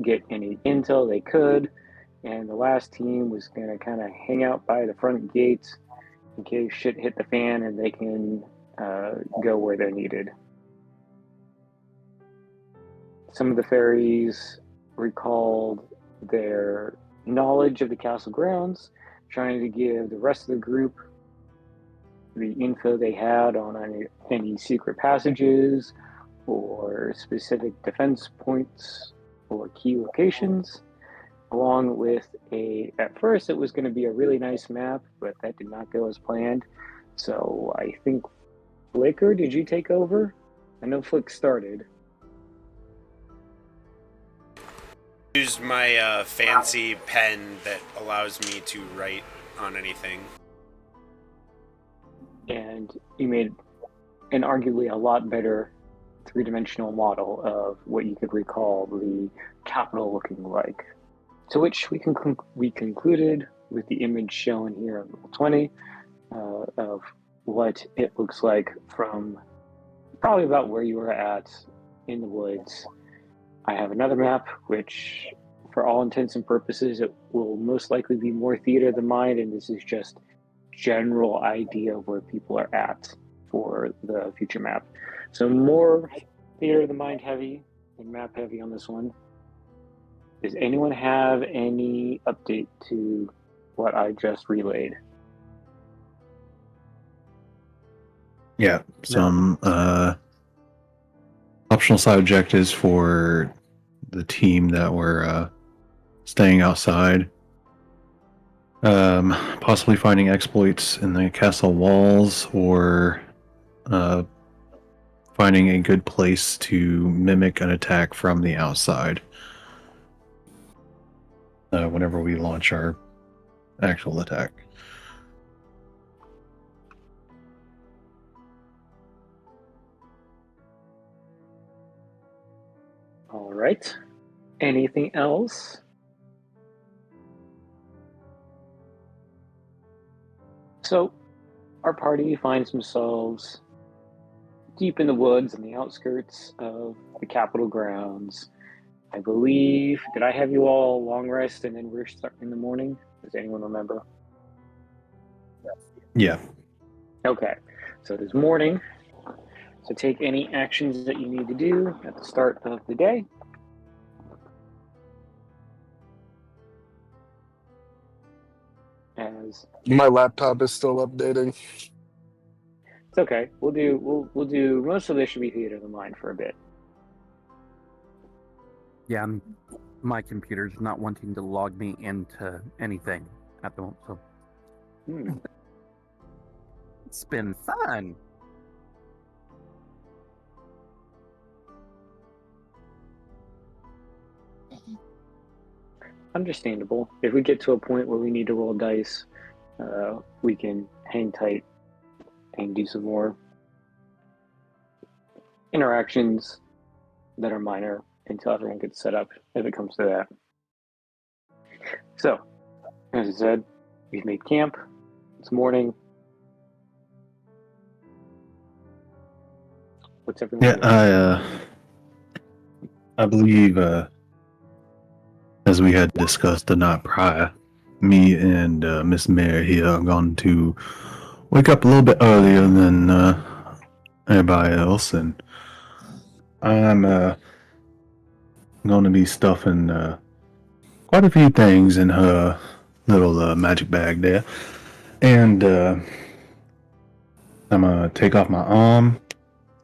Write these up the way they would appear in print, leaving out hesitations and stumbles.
get any intel they could, and the last team was going to kind of hang out by the front gates in case shit hit the fan and they can go where they're needed. Some of the fairies recalled their knowledge of the castle grounds, trying to give the rest of the group the info they had on any secret passages or specific defense points or key locations, along with at first it was going to be a really nice map, but that did not go as planned. So I think, Flicker, did you take over? I know Flick started. Use my fancy pen that allows me to write on anything. And you made an arguably a lot better three-dimensional model of what you could recall the capital looking like. To which we concluded with the image shown here on level 20 of what it looks like from probably about where you were at in the woods. I have another map, which for all intents and purposes, it will most likely be more theater of the mind, and this is just general idea of where people are at for the future map. So more theater of the mind heavy and map heavy on this one. Does anyone have any update to what I just relayed? Yeah, some optional side objectives for the team that were staying outside. Possibly finding exploits in the castle walls, or finding a good place to mimic an attack from the outside whenever we launch our actual attack. All right. Anything else? So, our party finds themselves deep in the woods on the outskirts of the Capitol grounds. I believe, did I have you all long rest and then we're starting in the morning? Does anyone remember? Yeah. Okay, so it is morning. So take any actions that you need to do at the start of the day. As my laptop is still updating. It's okay. We'll do most of this should be theater of the mind for a bit. Yeah, my computer's not wanting to log me into anything at the moment, so it's been fun. Understandable. If we get to a point where we need to roll dice, we can hang tight and do some more interactions that are minor until everyone gets set up, if it comes to that. So, as I said, we've made camp. It's morning. What's everyone doing? Yeah, I believe, as we had discussed the night prior, me and Miss Mary here are going to wake up a little bit earlier than everybody else, and I'm going to be stuffing quite a few things in her little magic bag there, and I'm going to take off my arm,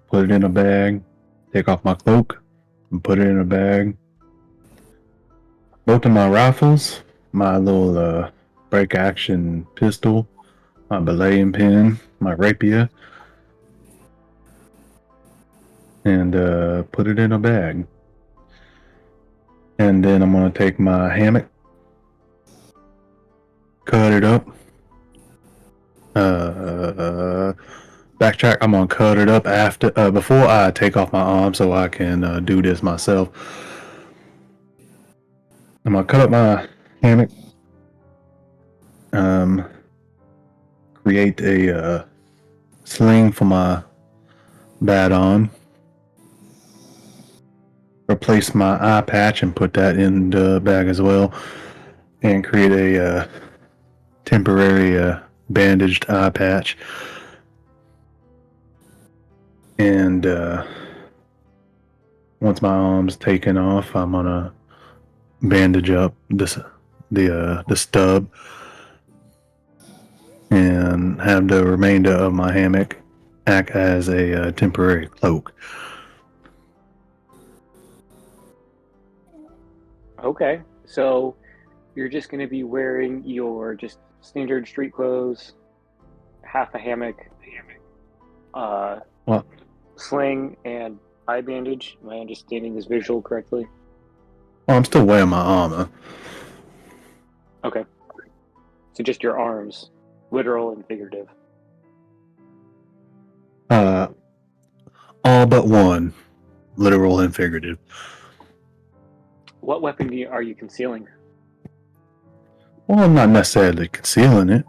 put it in a bag, take off my cloak, and put it in a bag. Both of my rifles, my little break action pistol, my belaying pin, my rapier, and put it in a bag. And then I'm going to take my hammock, cut it up. Backtrack, I'm going to cut it up before I take off my arm so I can do this myself. I'm going to cut up my hammock, create a sling for my bat on, replace my eye patch and put that in the bag as well, and create a temporary bandaged eye patch. And once my arm's taken off, I'm gonna bandage up the stub and have the remainder of my hammock act as a temporary cloak. Okay, so you're just going to be wearing your just standard street clothes, half a hammock, Well, sling, and eye bandage. Am I understanding this visual correctly? I'm still wearing my armor. Okay. So just your arms, literal and figurative. All but one, literal and figurative. What weapon are you concealing? Well, I'm not necessarily concealing it.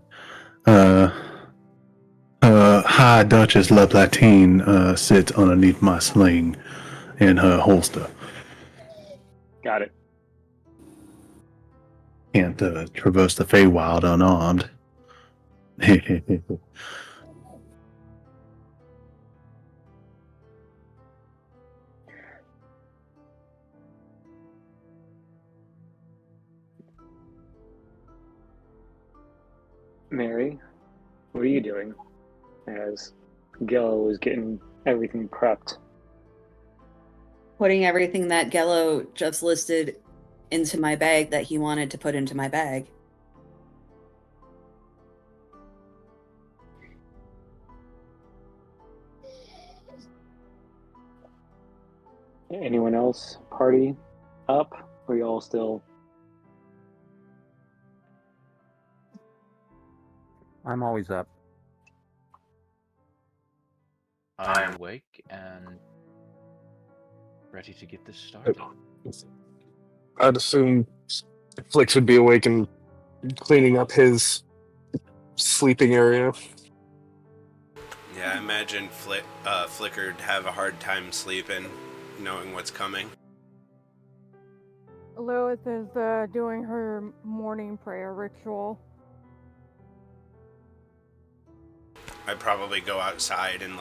High Duchess La Platine sits underneath my sling in her holster. Got it. Can't traverse the Feywild unarmed. Mary, what are you doing? As Gillo is getting everything prepped. Putting everything that Gello just listed into my bag that he wanted to put into my bag. Anyone else party up? Or are you all still? I'm always up. I am awake and ready to get this started. I'd assume Flix would be awake and cleaning up his sleeping area. Yeah, I imagine Flicker'd have a hard time sleeping, knowing what's coming. Lilith is doing her morning prayer ritual. I'd probably go outside and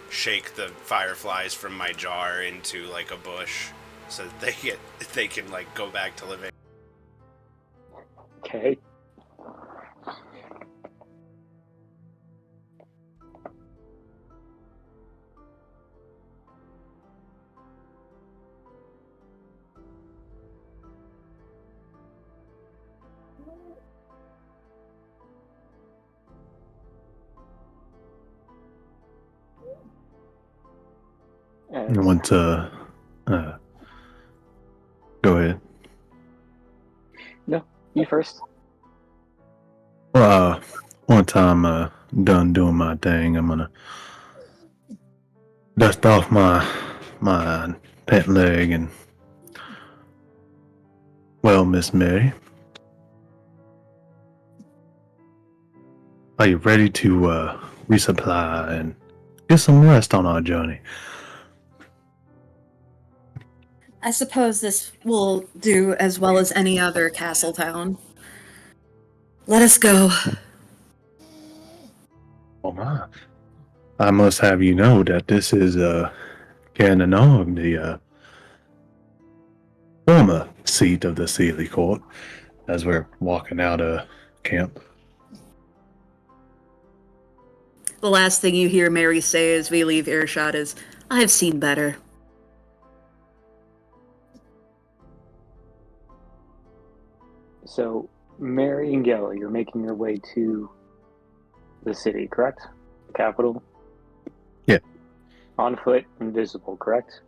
shake the fireflies from my jar into a bush so that they can go back to living. Okay. I want to go ahead. No, you first. Well, once I'm done doing my thing, I'm gonna dust off my pet leg and, well, Miss Mary, are you ready to resupply and get some rest on our journey? I suppose this will do as well as any other castle town. Let us go. Oh my. I must have you know that this is Cananog, the former seat of the Sealy Court, as we're walking out of camp. The last thing you hear Mary say as we leave earshot is, I've seen better. So, Mary and Gillo, you're making your way to the city, correct? The capital? Yeah. On foot, invisible, correct?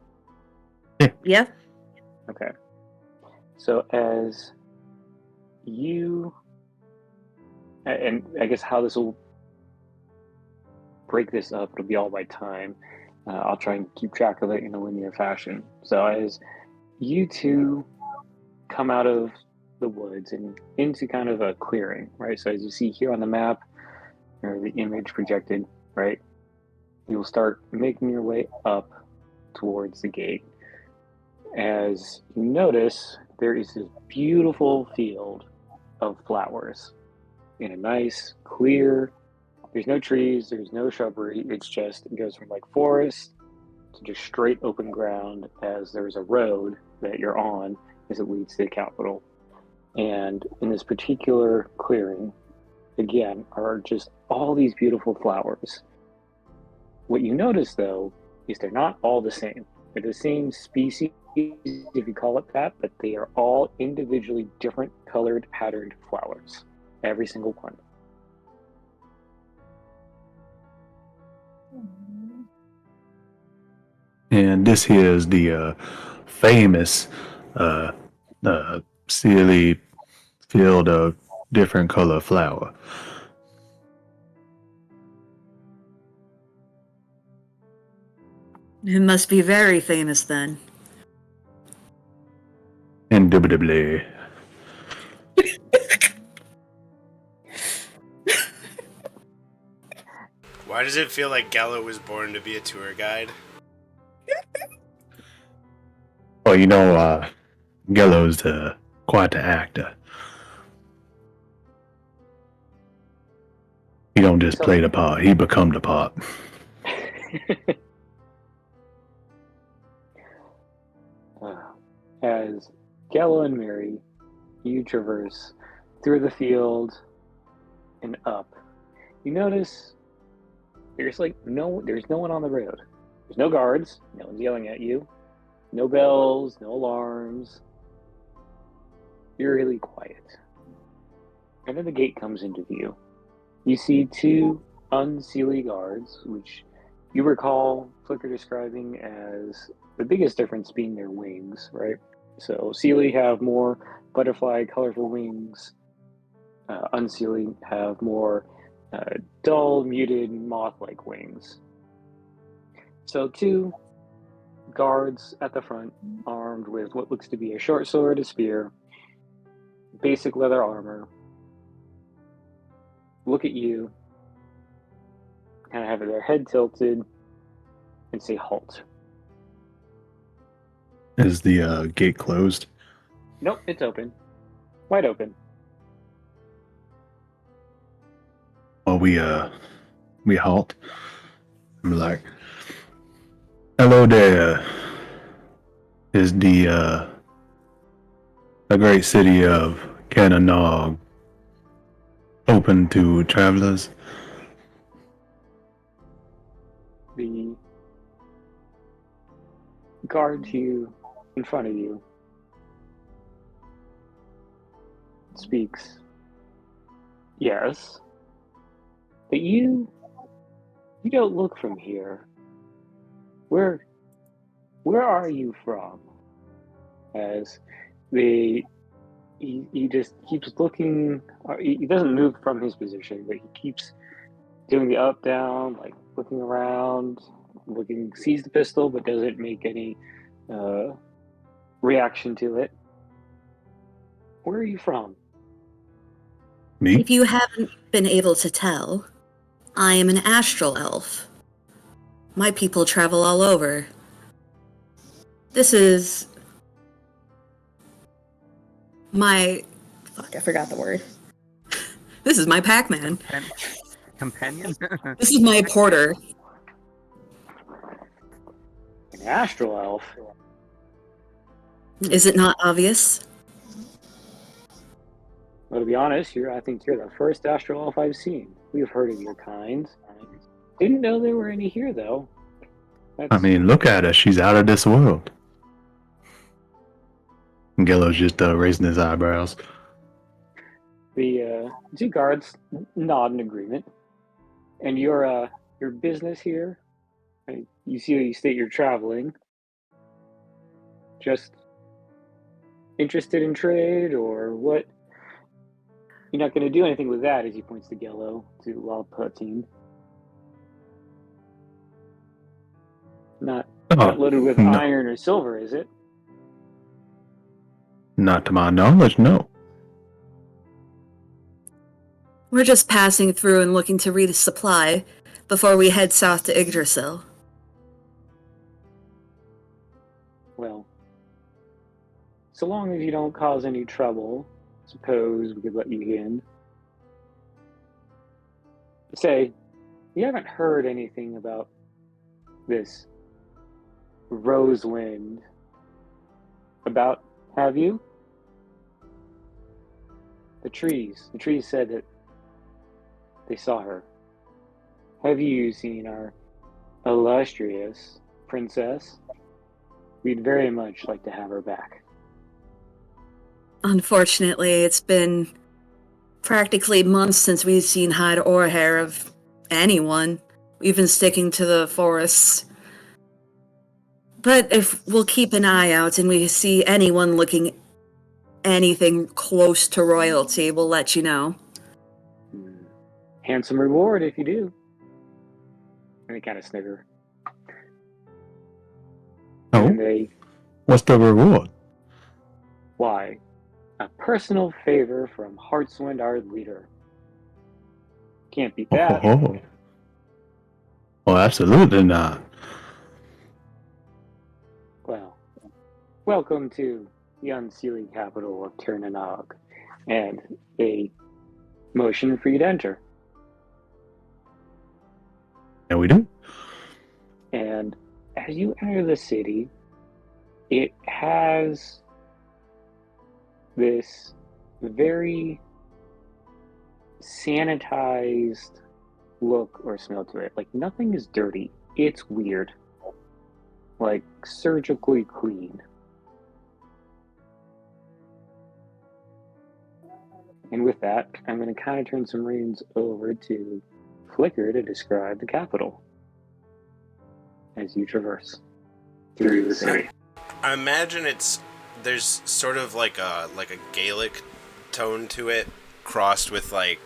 Yeah? Okay. So as you, and I guess how this will break this up, it'll be all by time. I'll try and keep track of it in a linear fashion. So as you two come out of the woods and into kind of a clearing, right? So as you see here on the map, or the image projected, right? You'll start making your way up towards the gate. as you notice there is this beautiful field of flowers in a nice, clear, there's no trees, there's no shrubbery, it goes from like forest to just straight open ground as there's a road that you're on as it leads to the capital. And in this particular clearing, again, are just all these beautiful flowers. What you notice, though, is they're not all the same. They're the same species, if you call it that, but they are all individually different colored, patterned flowers. Every single one. And this here is the famous silly field of different color flower. It must be very famous then. Indubitably. Why does it feel like Gallo was born to be a tour guide? Oh, you know, Gello's quite the actor. He don't just play the part, he become the part. As Gallo and Mary, you traverse through the field and up, you notice there's no one on the road. There's no guards, no one's yelling at you, no bells, no alarms. You're really quiet. And then the gate comes into view. You see two unseelie guards, which you recall Flicker describing as the biggest difference being their wings, right? So Seelie have more butterfly, colorful wings. Unseelie have more dull, muted, moth-like wings. So two guards at the front, armed with what looks to be a short sword, a spear, basic leather armor, look at you, kind of have their head tilted, and say halt. Is the gate closed? Nope, it's open. Wide open. Well, we halt. I'm like, hello there. Is the great city of Cananog open to travelers? The guard to you, in front of you, speaks. Yes, but you don't look from here. Where are you from? As he just keeps looking. He doesn't move from his position, but he keeps doing the up down, like looking around, sees the pistol, but doesn't make any reaction to it. Where are you from? Me? If you haven't been able to tell, I am an astral elf. My people travel all over. This is my... Fuck, I forgot the word. This is my Pac-Man. Companion? This is my porter. An astral elf? Is it not obvious? Well, to be honest, I think you're the first astral elf I've seen. We've heard of your kind. Didn't know there were any here, though. I mean, look at her. She's out of this world. And Gello's just raising his eyebrows. The two guards nod in agreement. And your business here, you state you're traveling. Just interested in trade, or what? You're not going to do anything with that, as he points to Gello, to Lalpatine. Not loaded with no. iron or silver, is it? Not to my knowledge, no. We're just passing through and looking to resupply before we head south to Yggdrasil. Well, So long as you don't cause any trouble, suppose we could let you in. Say, you haven't heard anything about this Rosewind about, have you? The trees said that they saw her. Have you seen our illustrious princess? We'd very much like to have her back. Unfortunately, it's been practically months since we've seen hide or hair of anyone. We've been sticking to the forests. But if we'll keep an eye out and we see anyone looking anything close to royalty, we'll let you know. Handsome reward if you do. And they kind of snigger. Oh, And they, what's the reward? why? A personal favor from Heartswind, our leader. Can't beat that. Oh, absolutely not. Well, welcome to the unsealing capital of Ternanog, and a motion for you to enter. And we do. And as you enter the city, it has this very sanitized look or smell to it. Like nothing is dirty. It's weird. Like surgically clean. And with that, I'm going to kind of turn some reins over to Flicker to describe the capital as you traverse through the city. I imagine there's sort of like a Gaelic tone to it, crossed with like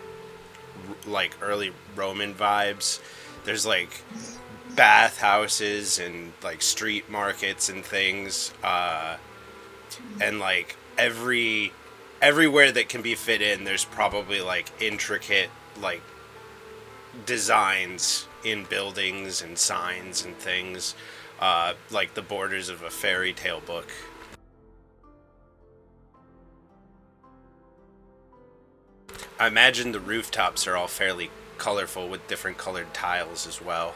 early Roman vibes. There's like bathhouses and like street markets and things, and like everywhere that can be fit in, there's probably like intricate like designs in buildings and signs and things, like the borders of a fairy tale book. I imagine the rooftops are all fairly colorful with different colored tiles as well.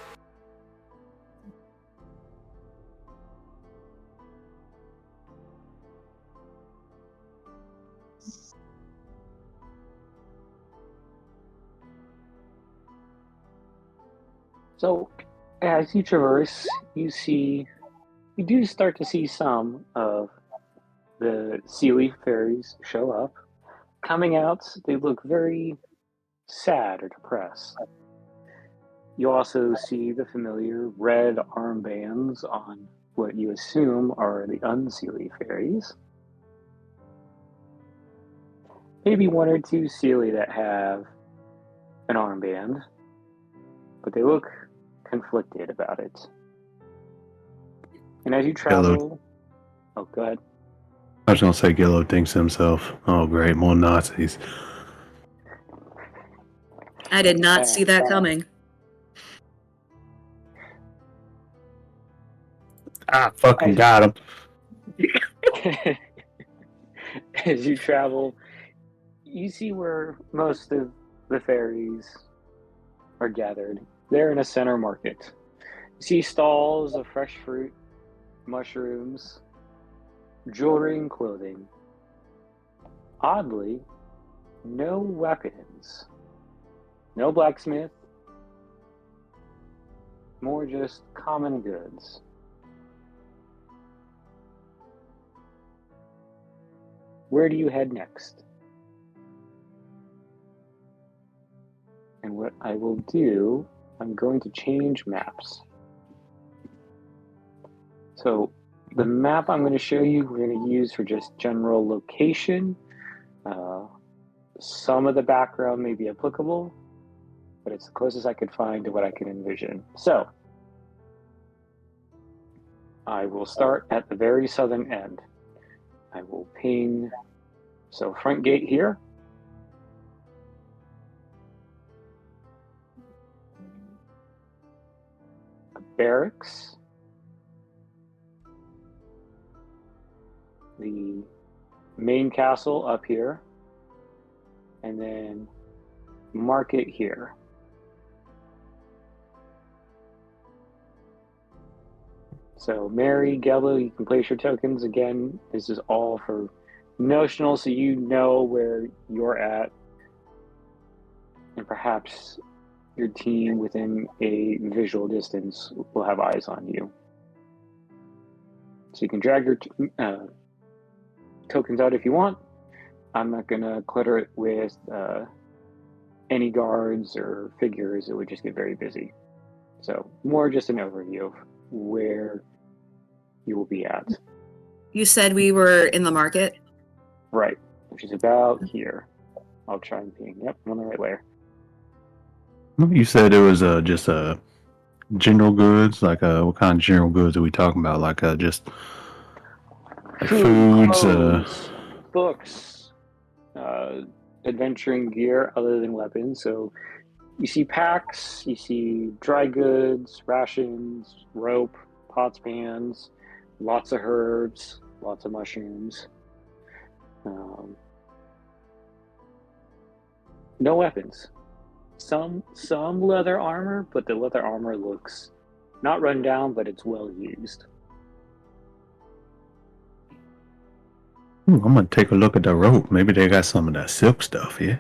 So, as you traverse, you do start to see some of the Sealy fairies show up. Coming out, they look very sad or depressed. You also see the familiar red armbands on what you assume are the unseelie fairies. Maybe one or two Sealy that have an armband, but they look conflicted about it. And as you travel... Oh, go ahead. I was going to say Gillo thinks to himself, oh great, more Nazis. I did not see that coming. Fucking got him. As you travel, you see where most of the fairies are gathered. They're in a center market. You see stalls of fresh fruit, mushrooms, jewelry and clothing. Oddly, no weapons. No blacksmith. More just common goods. Where do you head next? And what I will do, I'm going to change maps. So the map I'm going to show you, we're going to use for just general location. Some of the background may be applicable, but it's the closest I could find to what I can envision. So I will start at the very southern end. I will ping, so front gate here. The barracks. The main castle up here, and then market here. So Mary, Gello, you can place your tokens. Again, this is all for notional, so you know where you're at, and perhaps your team within a visual distance will have eyes on you. So you can drag your tokens out if you want. I'm not going to clutter it with any guards or figures. It would just get very busy. So more just an overview of where you will be at. You said we were in the market? Right, which is about here. I'll try and ping. Yep, I'm on the right layer. You said it was just general goods. Like what kind of general goods are we talking about? Like just like foods, clothes, books, adventuring gear other than weapons. So you see packs, you see dry goods, rations, rope, pots, pans, lots of herbs, lots of mushrooms. No weapons. Some leather armor, but the leather armor looks not run down, but it's well used. I'm gonna take a look at the rope. Maybe they got some of that silk stuff, yeah.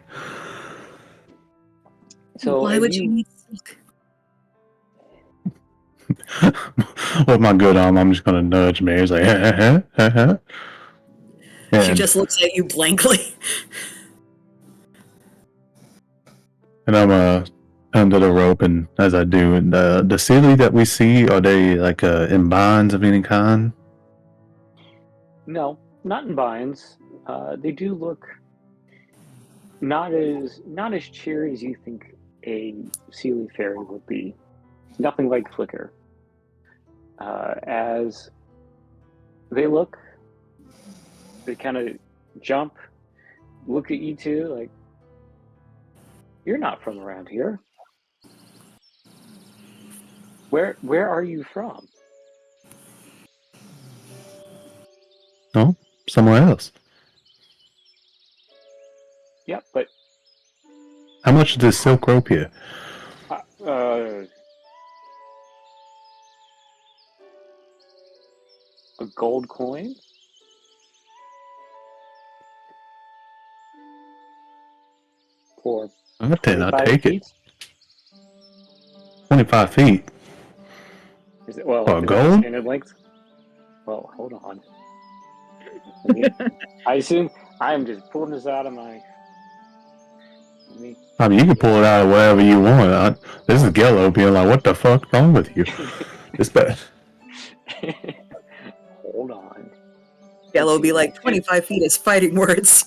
So why would you need silk? With my good arm, I'm just gonna nudge Mary's like, She just looks at you blankly. And I'm under the rope, and as I do, and the silly that we see, are they like in binds of any kind? No, not in binds. They do look not as cheery as you think a Sealy fairy would be. Nothing like Flicker. As they look, they kind of jump, look at you two like, you're not from around here. Where are you from? No, somewhere else. Yep, but How much is this silk rope here? A gold coin? For I'll take feet? it. 25 feet. Is it, well, For is that gold? standard length? Well, hold on. I assume I am just pulling this out of my. I mean, you can pull it out of wherever you want. This is Gello being like, what the fuck wrong with you? It's bad. Hold on. Yellow be like, 25 feet is fighting words.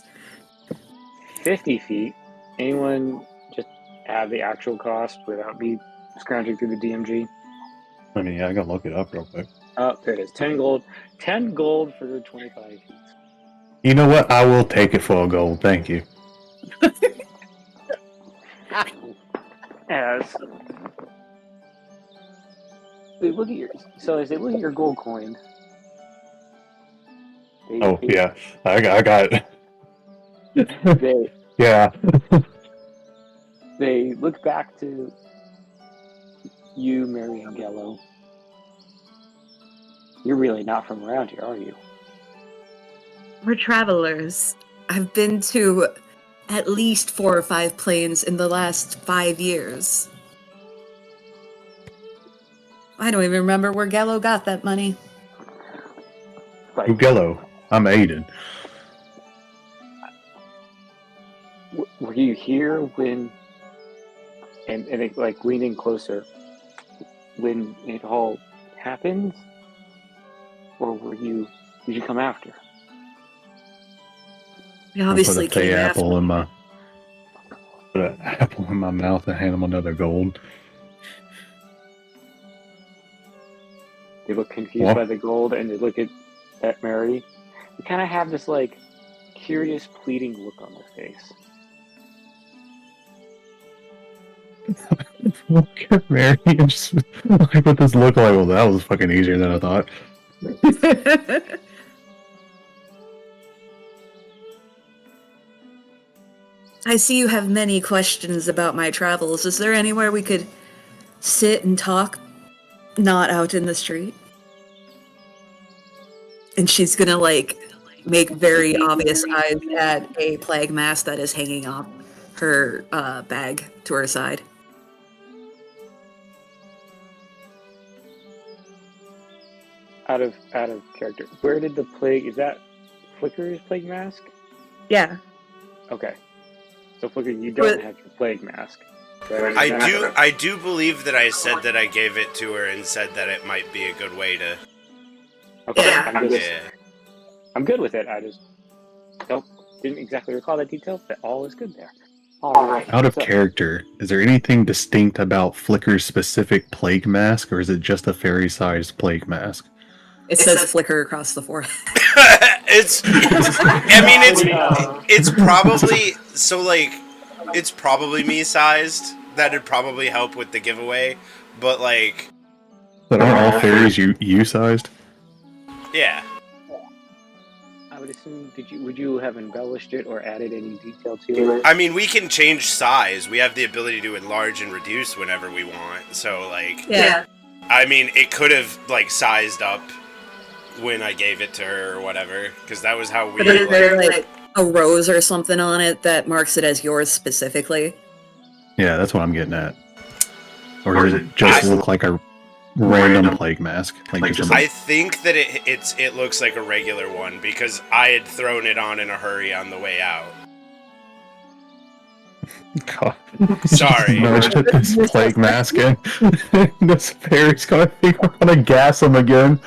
50 feet. Anyone just add the actual cost without me scrounging through the DMG? I mean, yeah, I can look it up real quick. Oh, there it is. 10 gold. 10 gold for 25 feet. You know what? I will take it for a gold. Thank you. As they look at your gold coin. Yeah, I got it. Yeah. They look back to you, Mary and Gello. You're really not from around here, are you? We're travelers. I've been to at least 4 or 5 planes in the last 5 years. I don't even remember where Gello got that money. Gello, I'm Aiden. Were you here when, and it, like leaning closer, when it all happened? Or did you come after? We obviously put an came apple after. put an apple in my mouth and hand him another gold. They look confused by the gold, and they look at Mary. They kind of have this like curious, pleading look on their face. Look at Mary and just like with this look like, well, that was fucking easier than I thought. I see you have many questions about my travels. Is there anywhere we could sit and talk, not out in the street? And she's gonna, like, make very obvious eyes at a plague mask that is hanging off her bag to her side. Out of character. Where did the plague? Is that Flicker's plague mask? Yeah. Okay. So Flicker, you don't have your plague mask. Right? I do believe that I said that I gave it to her and said that it might be a good way to. Okay. Yeah. I'm good with it. I just didn't exactly recall that detail, but all is good there. All right. Out of character, is there anything distinct about Flicker's specific plague mask, or is it just a fairy-sized plague mask? It says Flicker across the forehead. It's probably so like it's probably me sized. That'd probably help with the giveaway, but like. But aren't all fairies you sized? Yeah. I would assume. Would you have embellished it or added any detail to it? I mean, we can change size. We have the ability to enlarge and reduce whenever we want. So like. Yeah. I mean, it could have like sized up when I gave it to her or whatever, because that was how we. But is there like a rose or something on it that marks it as yours specifically? Yeah, that's what I'm getting at. Or does it just look like a random plague mask? Like just I think that it looks like a regular one because I had thrown it on in a hurry on the way out. God. Sorry. This plague mask in. This fairy's gonna think we're gonna gas him again.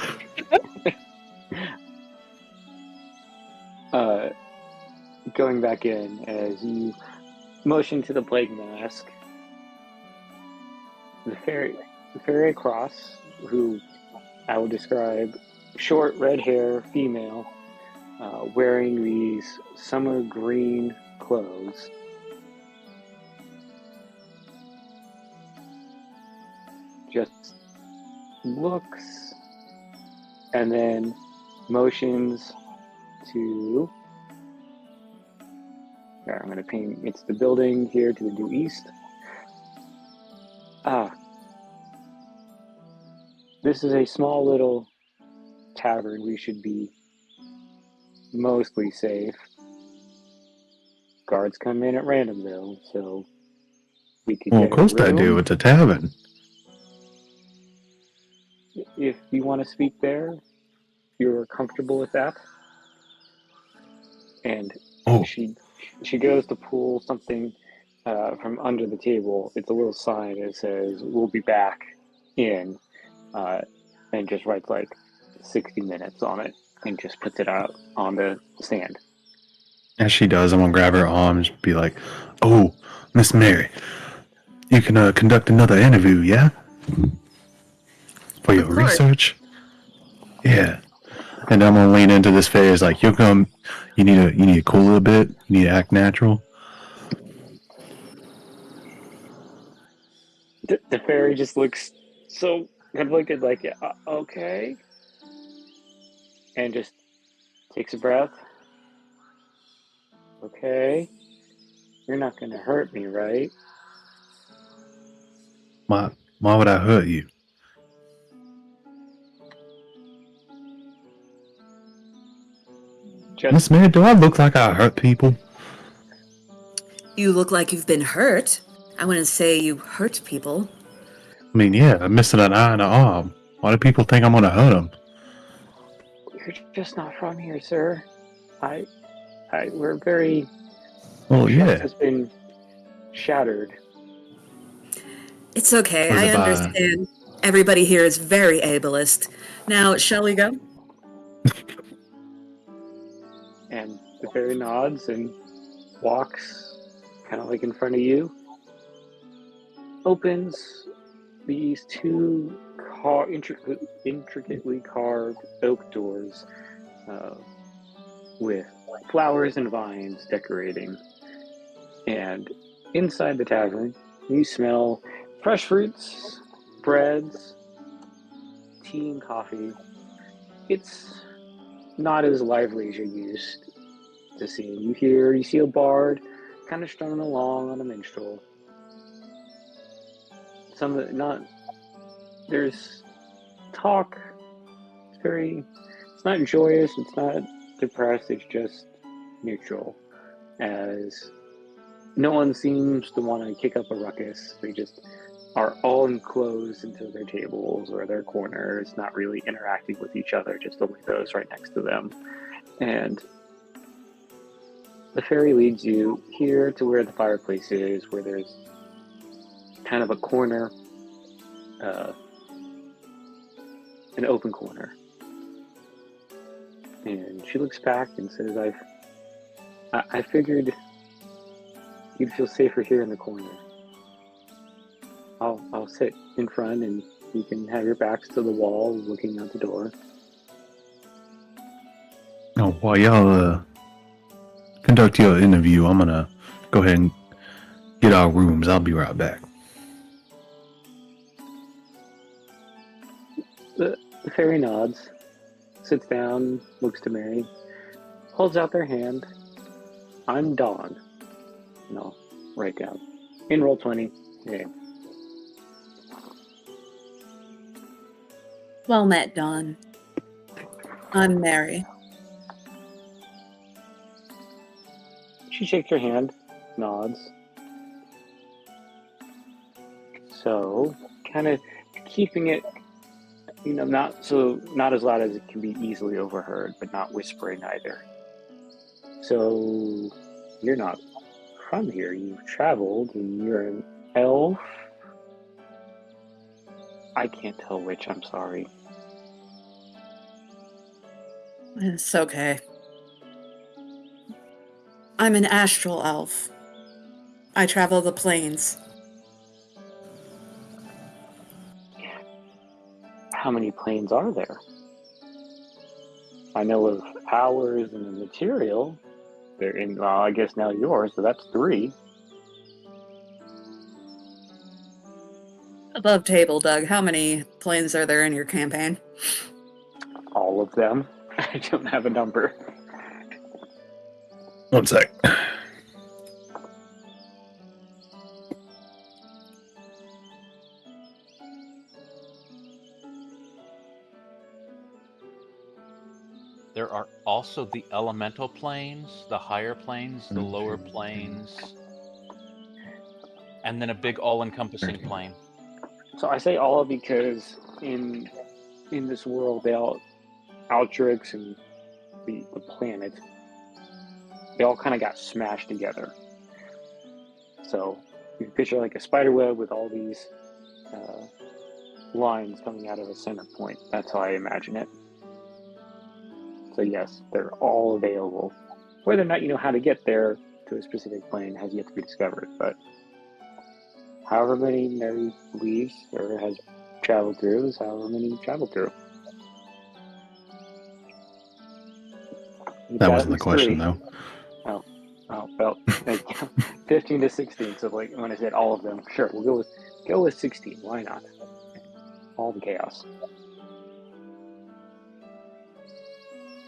Going back in as you motion to the plague mask, the fairy across, who I will describe short red hair female, wearing these summer green clothes, just looks and then motions to. I'm going to paint. It's the building here to the due east. This is a small little tavern. We should be mostly safe. Guards come in at random though, so we could. Well, get of course a room. I do. It's a tavern. If you want to speak there, if you're comfortable with that. And she goes to pull something from under the table. It's a little sign that says, "We'll be back in," and just writes like 60 minutes on it and just puts it out on the sand. As she does, I'm gonna grab her arm and be like, "Oh, Miss Mary, you can conduct another interview, yeah? For your research? Yeah." And I'm gonna lean into this phase like, you need to cool a little bit, you need to act natural. The fairy just looks so conflicted, like, okay, and just takes a breath. Okay, you're not gonna hurt me, right? Why would I hurt you? Miss Mary, do I look like I hurt people? You look like you've been hurt. I wouldn't say you hurt people. I mean, yeah, I'm missing an eye and an arm. Why do people think I'm gonna hurt them? You're just not from here, sir. We're very. Well, yeah. Trust has been shattered. It's okay. I understand. Everybody here is very ableist. Now, shall we go? And the fairy nods and walks kind of like in front of you. Opens these two intricately carved oak doors with flowers and vines decorating. And inside the tavern, you smell fresh fruits, breads, tea and coffee. It's not as lively as you're used to seeing. You see a bard kind of strumming along on a minstrel. There's talk. It's not joyous, it's not depressed, it's just neutral. As no one seems to want to kick up a ruckus. They just are all enclosed into their tables or their corners, not really interacting with each other, just only those right next to them. And the fairy leads you here to where the fireplace is, where there's kind of a corner, an open corner. And she looks back and says, I figured you'd feel safer here in the corner. I'll sit in front and you can have your backs to the wall looking out the door. Oh, while y'all conduct your interview, I'm gonna go ahead and get our rooms. I'll be right back. The fairy nods, sits down, looks to Mary, holds out their hand. I'm Dawn. No, write down. In Roll20. Yeah. Well met, Dawn. I'm Mary. She shakes her hand, nods. So, kind of keeping it, not as loud as it can be easily overheard, but not whispering either. So, you're not from here. You've traveled, and you're an elf. I can't tell which. I'm sorry. It's okay. I'm an astral elf. I travel the planes. How many planes are there? I know of ours and the material. They're in, well, I guess now yours, so that's 3. Above table, Doug, how many planes are there in your campaign? All of them. I don't have a number. One sec. There are also the elemental planes, the higher planes, the lower planes, and then a big all-encompassing plane. So I say all because in this world, Altruix and the planet, they all kind of got smashed together. So you can picture like a spider web with all these lines coming out of a center point. That's how I imagine it. So yes, they're all available. Whether or not you know how to get there to a specific plane has yet to be discovered, but however many Mary leaves or has traveled through is however many you've traveled through. That wasn't the question, 3. though. Oh, well, 15 to 16. So, like when I said all of them, sure, we'll go with 16. Why not? All the chaos.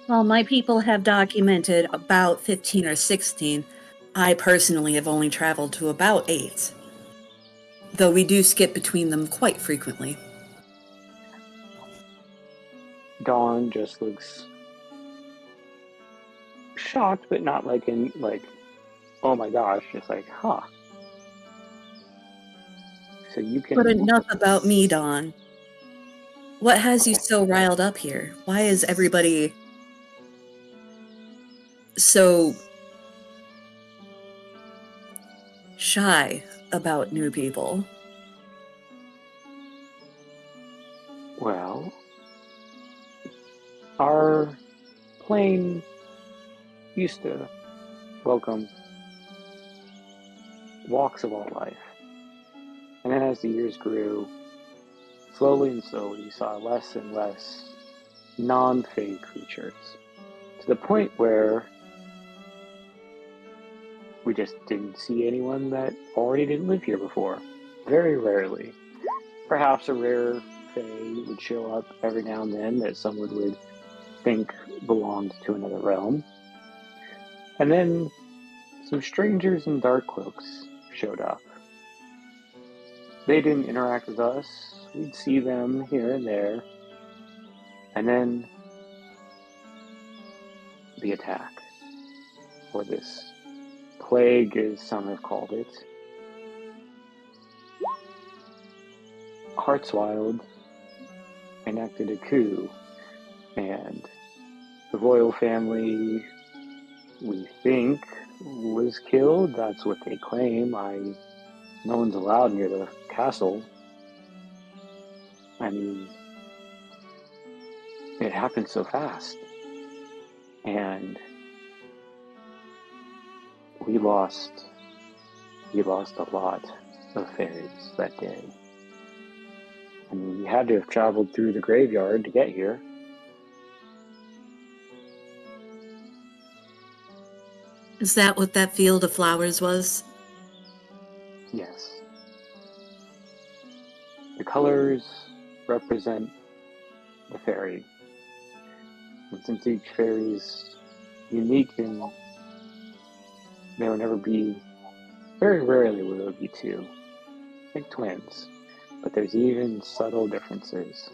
Well, my people have documented about 15 or 16. I personally have only traveled to about 8. Though we do skip between them quite frequently. Dawn just looks shocked, but not like oh my gosh, just like, huh. So you can. But enough about me, Dawn. What has you so riled up here? Why is everybody so shy about new people? Well, our plane used to welcome walks of all life. And then as the years grew, slowly and slowly, you saw less and less non-fey creatures. To the point where we just didn't see anyone that already didn't live here before. Very rarely. Perhaps a rare fey would show up every now and then that someone would think belonged to another realm. And then some strangers in dark cloaks showed up. They didn't interact with us. We'd see them here and there. And then the attack, or this plague, as some have called it. Heartswild enacted a coup, and the royal family, we think, was killed. That's what they claim. No one's allowed near the castle. I mean, it happened so fast. And we lost a lot of fairies that day. I mean, we had to have traveled through the graveyard to get here. Is that what that field of flowers was? Yes. The colors represent the fairy. And since each fairy is unique, and there will never be, very rarely will there be two, like twins. But there's even subtle differences.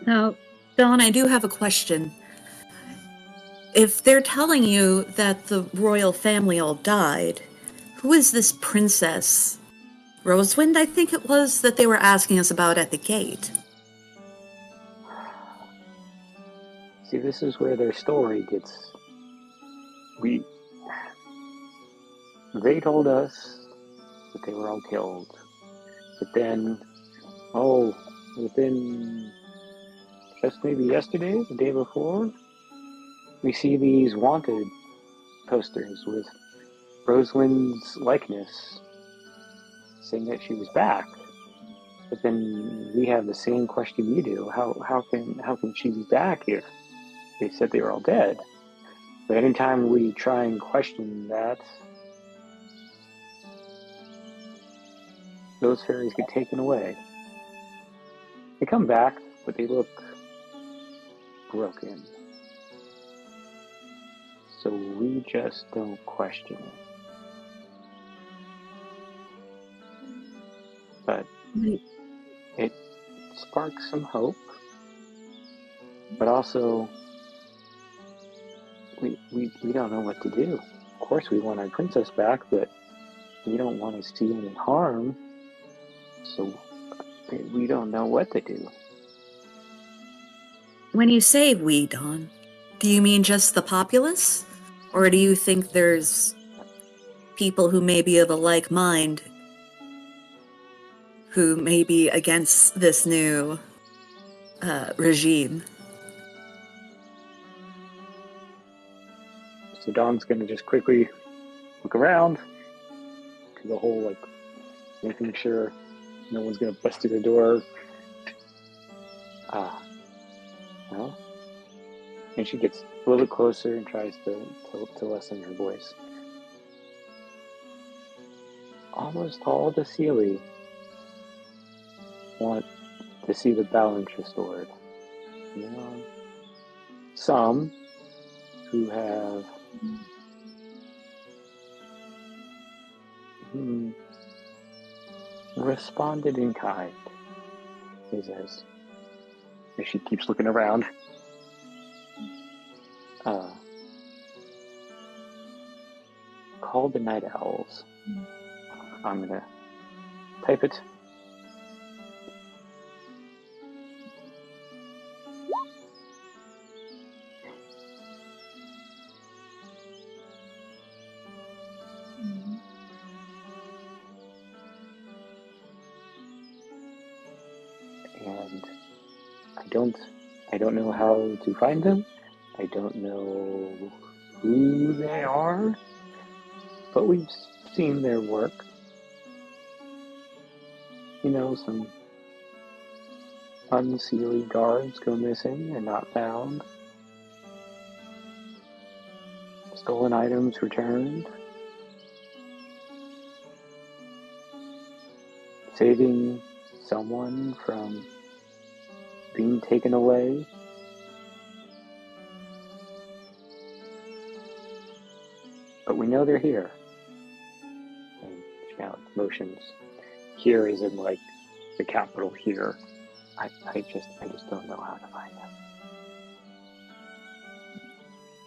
Now, Dawn, I do have a question. If they're telling you that the royal family all died, who is this princess? Rosewind, I think it was, that they were asking us about at the gate. See, this is where their story gets... They told us that they were all killed. But then, within just maybe yesterday, the day before, we see these wanted posters with Rosewind's likeness saying that she was back. But then we have the same question you do. How can she be back if they said they were all dead? But anytime we try and question that, those fairies get taken away. They come back, but they look broken. So we just don't question it. But it sparks some hope. But also, we don't know what to do. Of course we want our princess back, but we don't want to see any harm. So we don't know what to do. When you say we, Dawn, do you mean just the populace? Or do you think there's people who may be of a like mind who may be against this new regime? So Dawn's gonna just quickly look around to the whole, making sure no one's gonna bust through the door. Well, and she gets a little bit closer and tries to lessen her voice. Almost all the Seelie want to see the balance restored. You know, some who have responded in kind, he says, as she keeps looking around. Called the Night Owls. I'm gonna type it. And I don't know how to find them. I don't know who they are, but we've seen their work. You know, some unseelie guards go missing and not found. Stolen items returned. Saving someone from being taken away. but we know they're here. And now it's motions. Here is in like the capital here. I just don't know how to find them.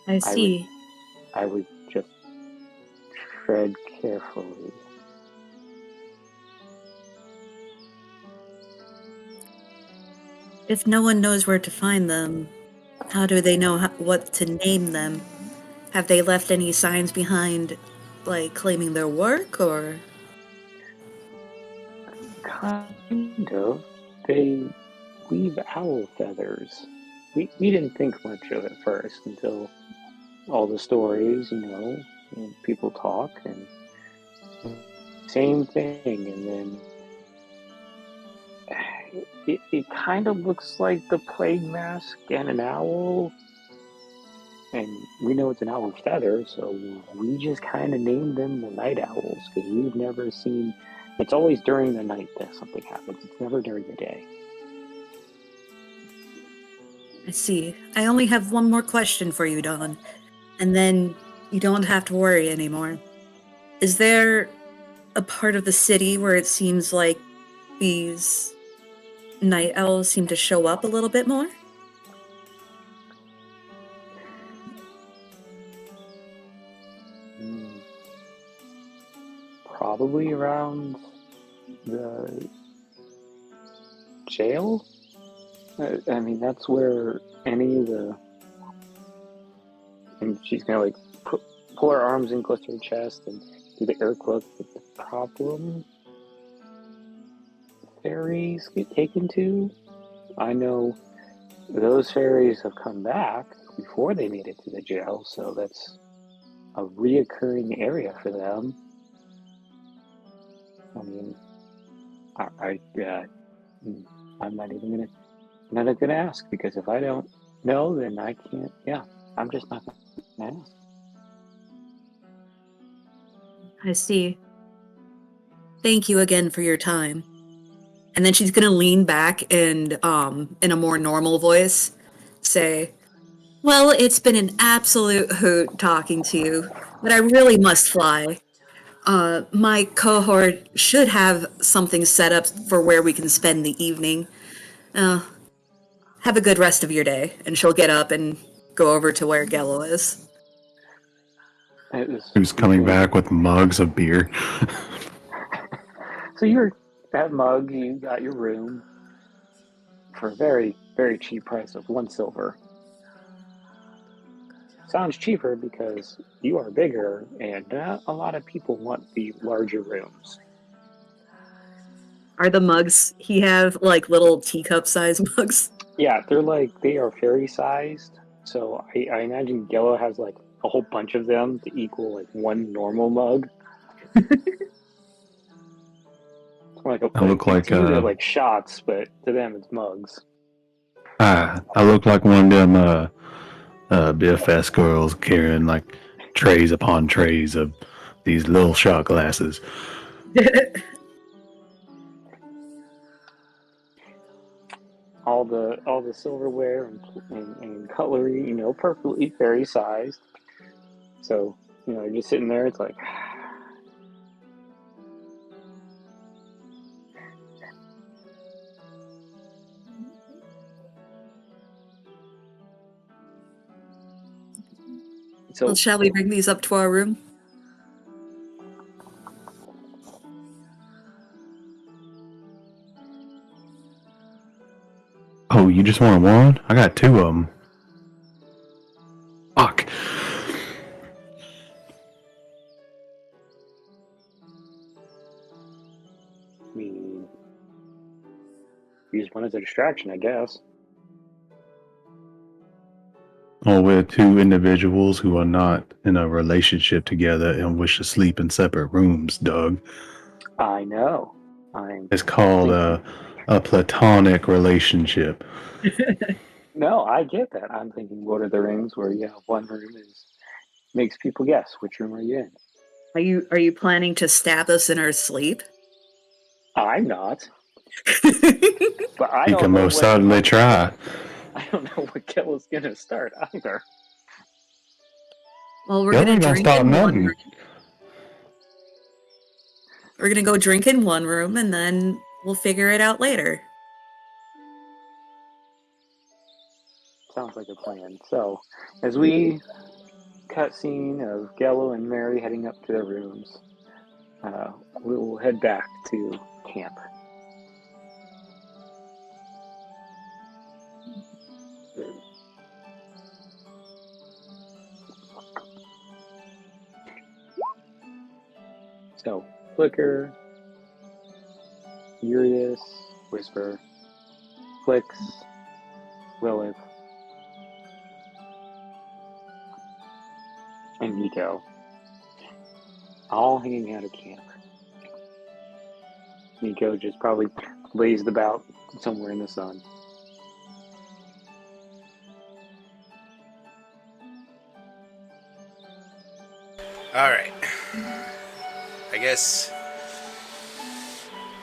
I see. I would just tread carefully. If no one knows where to find them, how do they know what to name them? Have they left any signs behind, like claiming their work, or? Kind of. They weave owl feathers. We didn't think much of it first until all the stories, and people talk, and same thing, and then it kind of looks like the plague mask and an owl, and we know it's an owl feather, so we just kind of named them the night owls, because we've never seen, it's always during the night that something happens, it's never during the day. I see. I only have one more question for you, Dawn, and then you don't have to worry anymore. Is there a part of the city where it seems like these night owls seem to show up a little bit more? Probably around the jail? I mean, that's where any of the... And she's gonna like pull her arms in close to her chest and do the air quotes, but the problem fairies get taken to. I know those fairies have come back before they made it to the jail, so that's a reoccurring area for them. I mean, I'm not gonna ask, because if I don't know, then I can't. Yeah, I'm just not gonna ask. I see. Thank you again for your time. And then she's gonna lean back and, in a more normal voice, say, "Well, it's been an absolute hoot talking to you, but I really must fly. My cohort should have something set up for where we can spend the evening. Have a good rest of your day." And she'll get up and go over to where Gello is. Who's coming back with mugs of beer? So you're at Mug, you got your room for a very, very cheap price of 1 silver. Sounds cheaper because you are bigger, and not a lot of people want the larger rooms. Are the mugs he have like little teacup-sized mugs? Yeah, they are fairy sized. So I imagine Gello has like a whole bunch of them to equal like one normal mug. I look like they're like shots, but to them it's mugs. I look like one of them BFS girls carrying like trays upon trays of these little shot glasses. all the silverware and cutlery, perfectly fairy sized. So, you're just sitting there, it's like Well, shall we bring these up to our room? Oh, you just want one? I got 2 of them. Fuck. I mean, use one as a distraction, I guess. Oh, we're 2 individuals who are not in a relationship together and wish to sleep in separate rooms, Doug. I know. It's called a platonic relationship. No, I get that. I'm thinking Lord of the Rings, where one room makes people guess which room are you in. Are you planning to stab us in our sleep? I'm not. But I You don't can know most certainly try. I don't know what Kello's gonna start either. Well, we're Yeah, gonna we don't drink stop in one nothing. room. We're gonna go drink in one room, and then we'll figure it out later. Sounds like a plan. So, as we cut scene of Gallo and Mary heading up to their rooms, we'll head back to camp. So, Flicker, Urius, Whisper, Flix, Lilith, and Nico, all hanging out at camp. Nico just probably lazed about somewhere in the sun. Alright. I guess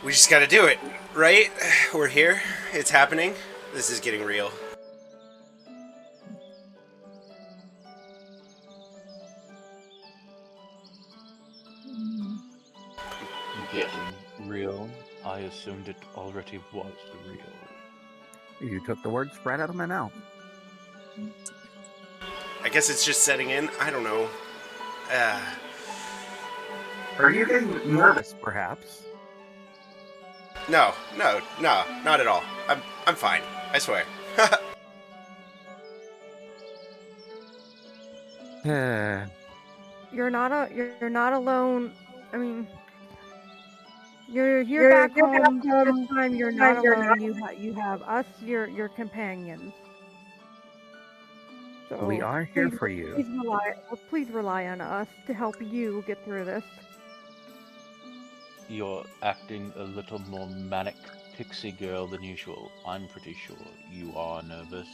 we just gotta do it, right? We're here. It's happening. This is getting real. Getting real. I assumed it already was real. You took the words right out of my mouth. I guess it's just setting in. I don't know. Are you getting nervous, perhaps? No, not at all. I'm fine. I swear. You're not alone. I mean, you're here back home. This time you're not alone. You have us, your companions. So We are here for you. Please rely on us to help you get through this. You're acting a little more manic pixie girl than usual. I'm pretty sure you are nervous.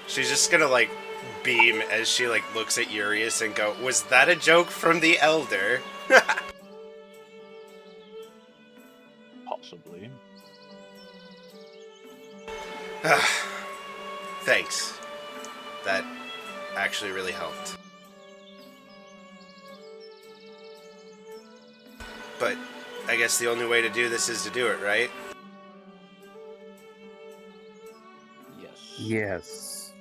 She's just gonna, like, beam as she, like, looks at Urius and go, was that a joke from the Elder? Possibly. Thanks. That actually really helped. But I guess the only way to do this is to do it, right? Yes. Yes.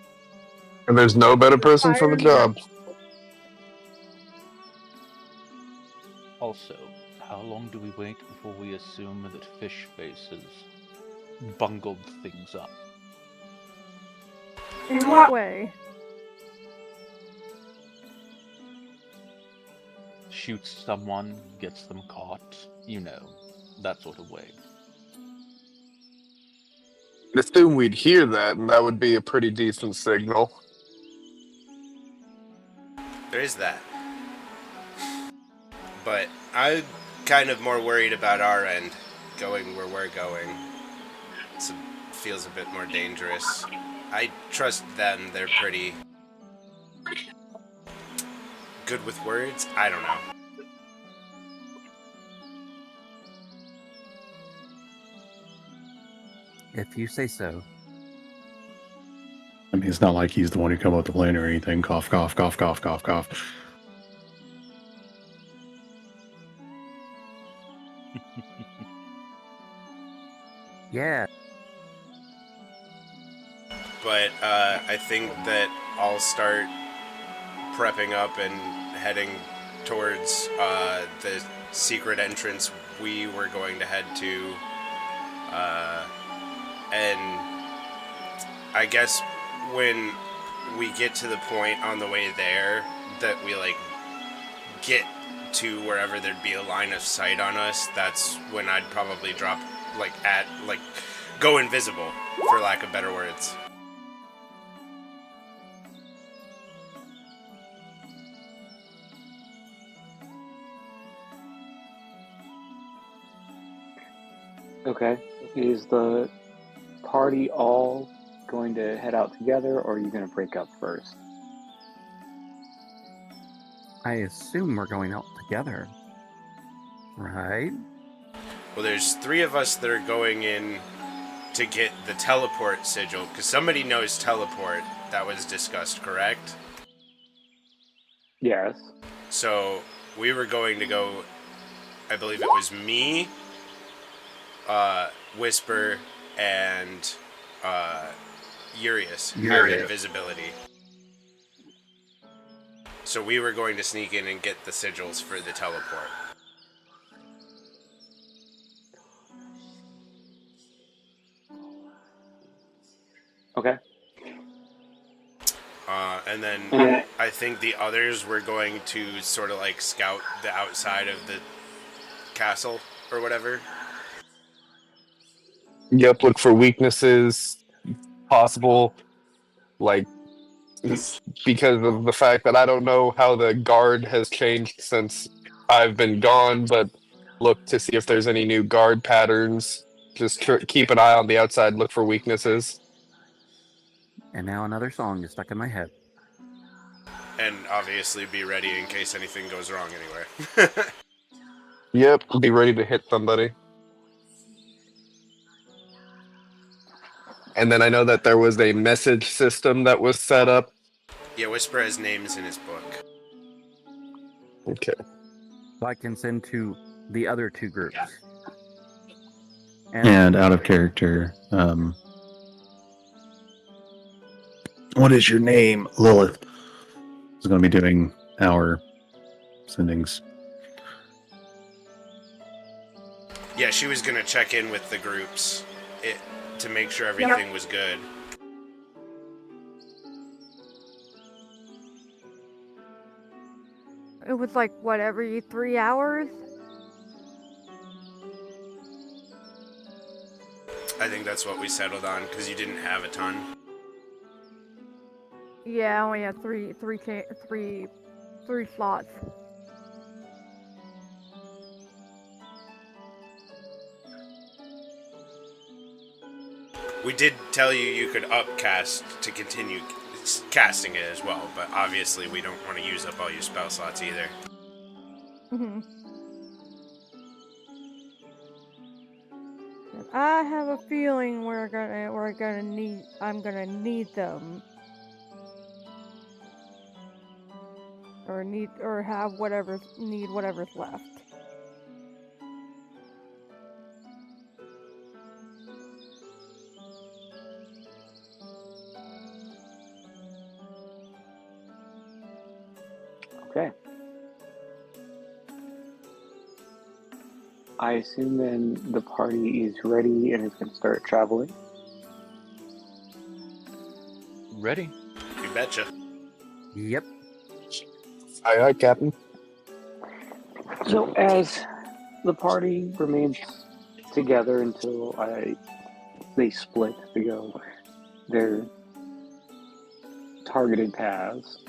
And there's no better person for the job. Also, how long do we wait before we assume that Fish Faces bungled things up? In what way? Shoots someone, gets them caught, you know, that sort of way. I'd assume we'd hear that, and that would be a pretty decent signal. There is that. But I'm kind of more worried about our end, going where we're going. It feels a bit more dangerous. I trust them, they're pretty good with words? I don't know. If you say so. I mean, it's not like he's the one who come up with the plan or anything. Cough, cough, cough, cough, cough, cough. Yeah. But I think that I'll start prepping up and heading towards the secret entrance we were going to head to. And I guess when we get to the point on the way there that we, like, get to wherever there'd be a line of sight on us, that's when I'd probably drop, go invisible, for lack of better words. Okay. Is the party all going to head out together, or are you going to break up first? I assume we're going out together. Right? Well, there's 3 of us that are going in to get the teleport sigil, because somebody knows teleport, that was discussed, correct? Yes. So we were going to go, I believe it was me, Whisper, and Urius have invisibility. So we were going to sneak in and get the sigils for the teleport. Okay. And then I think the others were going to sort of like scout the outside of the castle or whatever. Yep, look for weaknesses possible, like, because of the fact that I don't know how the guard has changed since I've been gone, but look to see if there's any new guard patterns. Just keep an eye on the outside, look for weaknesses. And now another song is stuck in my head. And obviously be ready in case anything goes wrong anywhere. Yep, be ready to hit somebody. And then I know that there was a message system that was set up. Yeah, Whisper has names in his book. Okay. So I can send to the other two groups. And out of character, what is your name? Lilith is going to be doing our sendings. Yeah, she was gonna check in with the groups to make sure everything was good. It was like, what, every 3 hours? I think that's what we settled on because you didn't have a ton. Yeah, I only had three slots. We did tell you you could upcast to continue casting it as well, but obviously we don't want to use up all your spell slots either. Mhm. I have a feeling I'm gonna need them. Or have whatever's left. Okay. I assume then the party is ready and is going to start traveling. Ready? You betcha. Yep. Aye, Captain. So as the party remains together until they split to go their targeted paths,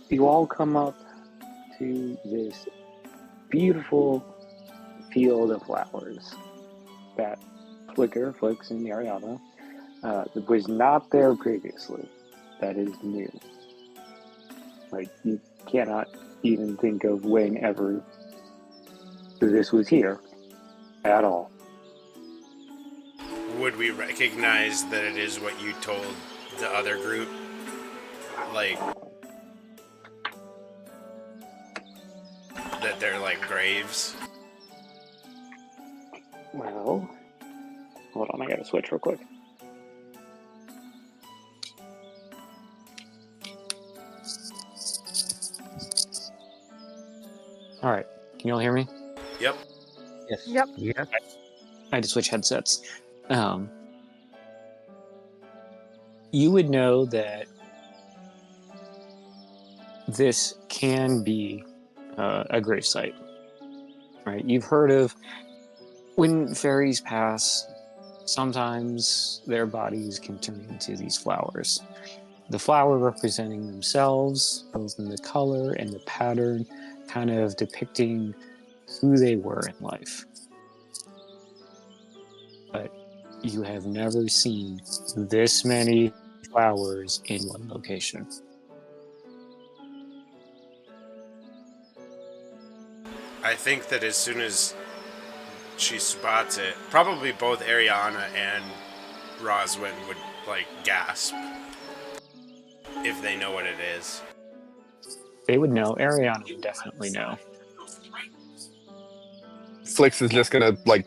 you all come up to this beautiful field of flowers that Flicks in Ariana that was not there previously. That is new. Like, you cannot even think of whenever this was here at all. Would we recognize that it is what you told the other group? Like, that they're like graves? Well, hold on, I gotta switch real quick. Alright, can you all hear me? Yep. Yes. Yep. Yes. I had to switch headsets. You would know that this can be a gravesite, right? You've heard of when fairies pass, sometimes their bodies can turn into these flowers. The flower representing themselves, both in the color and the pattern, kind of depicting who they were in life. But you have never seen this many flowers in one location. I think that as soon as she spots it, probably both Ariana and Roswin would like, gasp. If they know what it is. They would know. Ariana would definitely know. Flix is just gonna, like,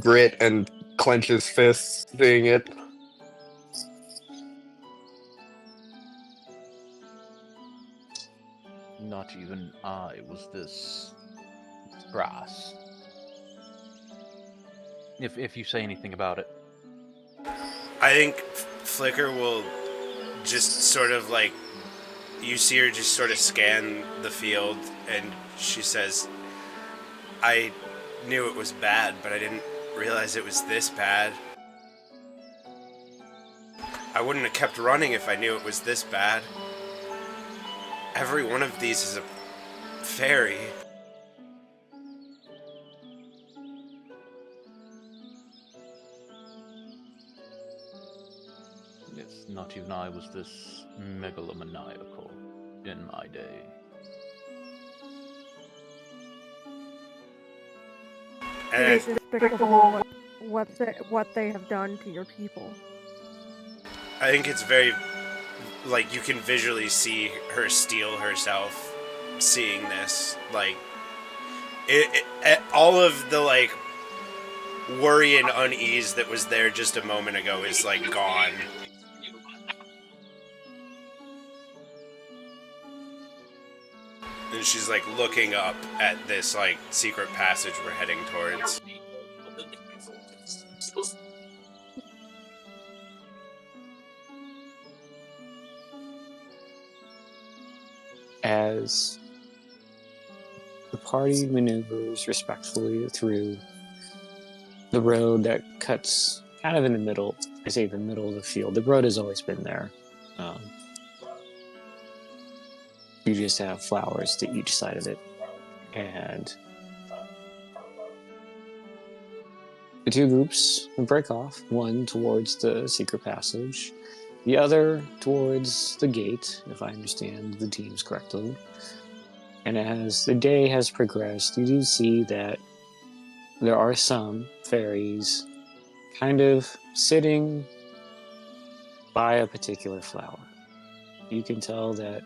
grit and clench his fists, seeing it. Not even I was this grass. If you say anything about it. I think Flicker will just sort of like, you see her just sort of scan the field, and she says, I knew it was bad, but I didn't realize it was this bad. I wouldn't have kept running if I knew it was this bad. Every one of these is a fairy. Yes, not even I was this megalomaniacal in my day. And It is despicable what they have done to your people. I think it's very, like, you can visually see her steel herself seeing this. Like, all of the, like, worry and unease that was there just a moment ago is, like, gone. And she's, like, looking up at this, like, secret passage we're heading towards. As the party maneuvers respectfully through the road that cuts kind of in the middle, I say the middle of the field. The road has always been there. You just have flowers to each side of it. And the two groups break off, one towards the secret passage, the other towards the gate, if I understand the teams correctly. And as the day has progressed, you do see that there are some fairies kind of sitting by a particular flower. You can tell that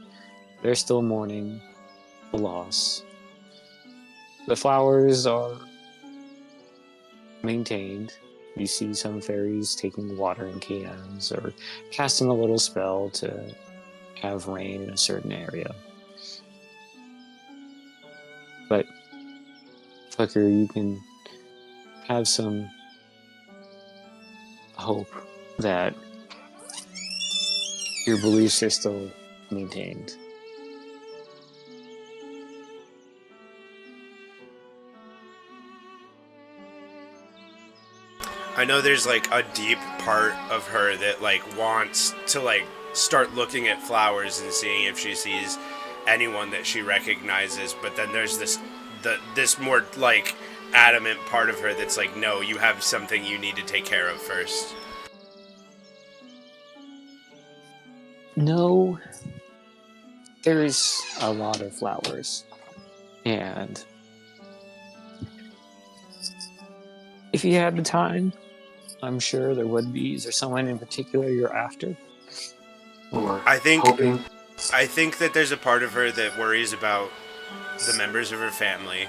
they're still mourning the loss. The flowers are maintained. You see some fairies taking water in cans or casting a little spell to have rain in a certain area. But, Flicker, you can have some hope that your beliefs are still maintained. I know there's, like, a deep part of her that, like, wants to, like, start looking at flowers and seeing if she sees anyone that she recognizes, but then there's this more, like, adamant part of her that's like, no, you have something you need to take care of first. No, there's a lot of flowers, and if you had the time, I'm sure there would be. Is there someone in particular you're after? Or I think hoping? I think that there's a part of her that worries about the members of her family,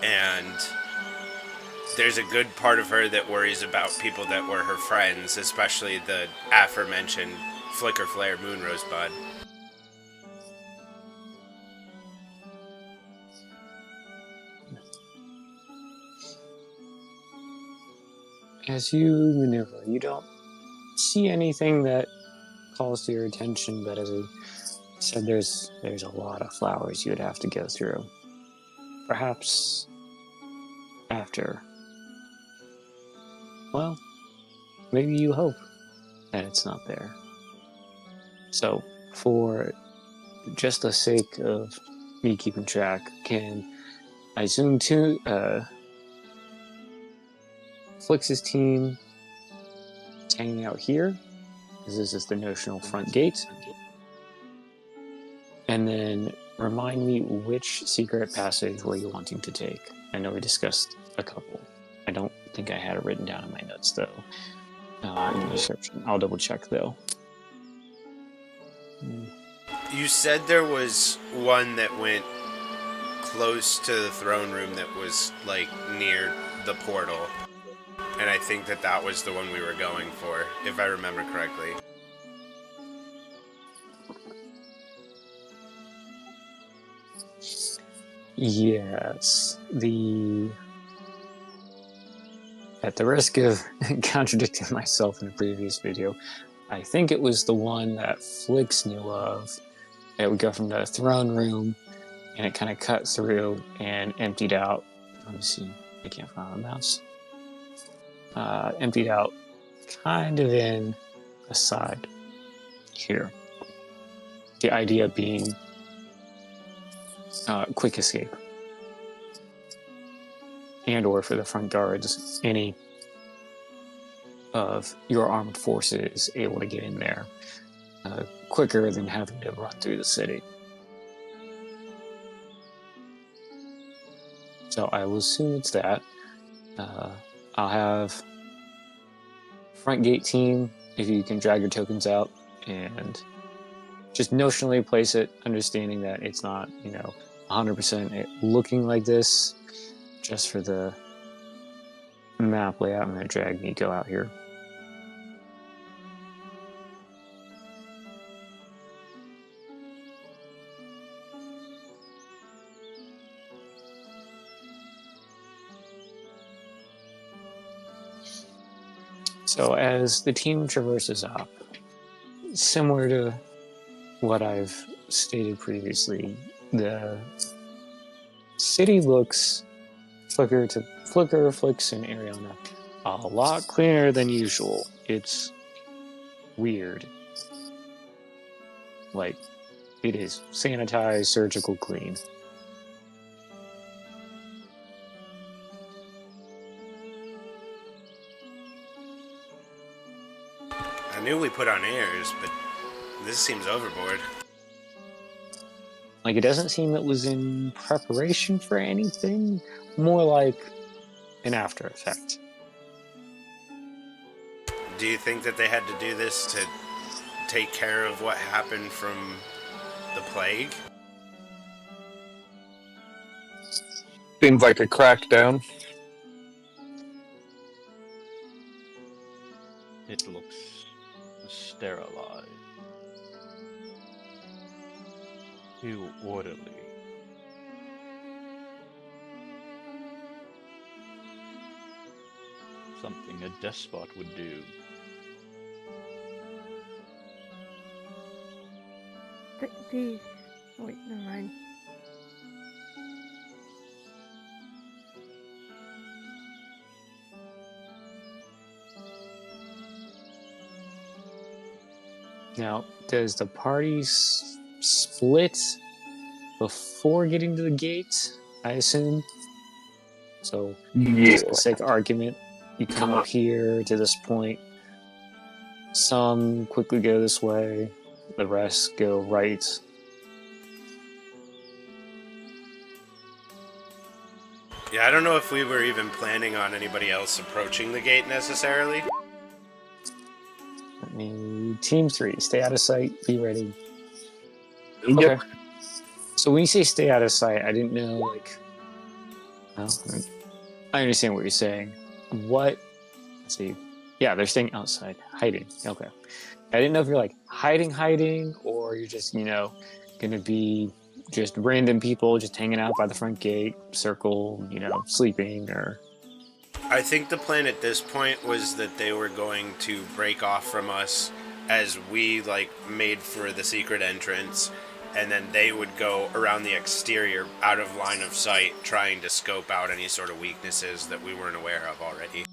and there's a good part of her that worries about people that were her friends, especially the aforementioned Flicker Flare Moon Rosebud. As you maneuver, you don't see anything that calls to your attention, but as I said, there's a lot of flowers you would have to go through. Perhaps after. Well, maybe you hope that it's not there. So, for just the sake of me keeping track, can I assume Flix's team is hanging out here, because this is the notional front gate. And then remind me which secret passage were you wanting to take. I know we discussed a couple. I don't think I had it written down in my notes, though. in the description. I'll double check though. You said there was one that went close to the throne room that was like near the portal, and I think that was the one we were going for, if I remember correctly. Yes, at the risk of contradicting myself in a previous video, I think it was the one that Flix knew of. It would go from the throne room, and it kind of cut through and emptied out. Let me see. I can't find the mouse. Emptied out kind of in a side here. The idea being quick escape. And or for the front guards, any of your armed forces able to get in there quicker than having to run through the city. So I will assume it's that. I'll have front gate team, if you can drag your tokens out and just notionally place it, understanding that it's not, 100% looking like this. Just for the map layout, I'm going to drag Nico out here. So as the team traverses up, similar to what I've stated previously, the city looks, Flix and Ariana, a lot cleaner than usual. It's weird. Like, it is sanitized, surgical clean. I knew we put on airs, but this seems overboard. Like, it doesn't seem it was in preparation for anything, more like an after effect. Do you think that they had to do this to take care of what happened from the plague? Seems like a crackdown. It looks sterilized. Too orderly. Something a despot would do. Oh, wait, never mind. Now, does the party split before getting to the gate, I assume? So, just for the sake of argument, you come up here to this point. Some quickly go this way, the rest go right. Yeah, I don't know if we were even planning on anybody else approaching the gate necessarily. I mean, team 3, stay out of sight, be ready. Yep. Okay. So when you say stay out of sight, I didn't know, like... Well, I understand what you're saying. Let's see. Yeah, they're staying outside, hiding. Okay. I didn't know if you're, like, hiding, or you're just, gonna be just random people just hanging out by the front gate, circle, sleeping, or... I think the plan at this point was that they were going to break off from us as we, made for the secret entrance, and then they would go around the exterior, out of line of sight, trying to scope out any sort of weaknesses that we weren't aware of already.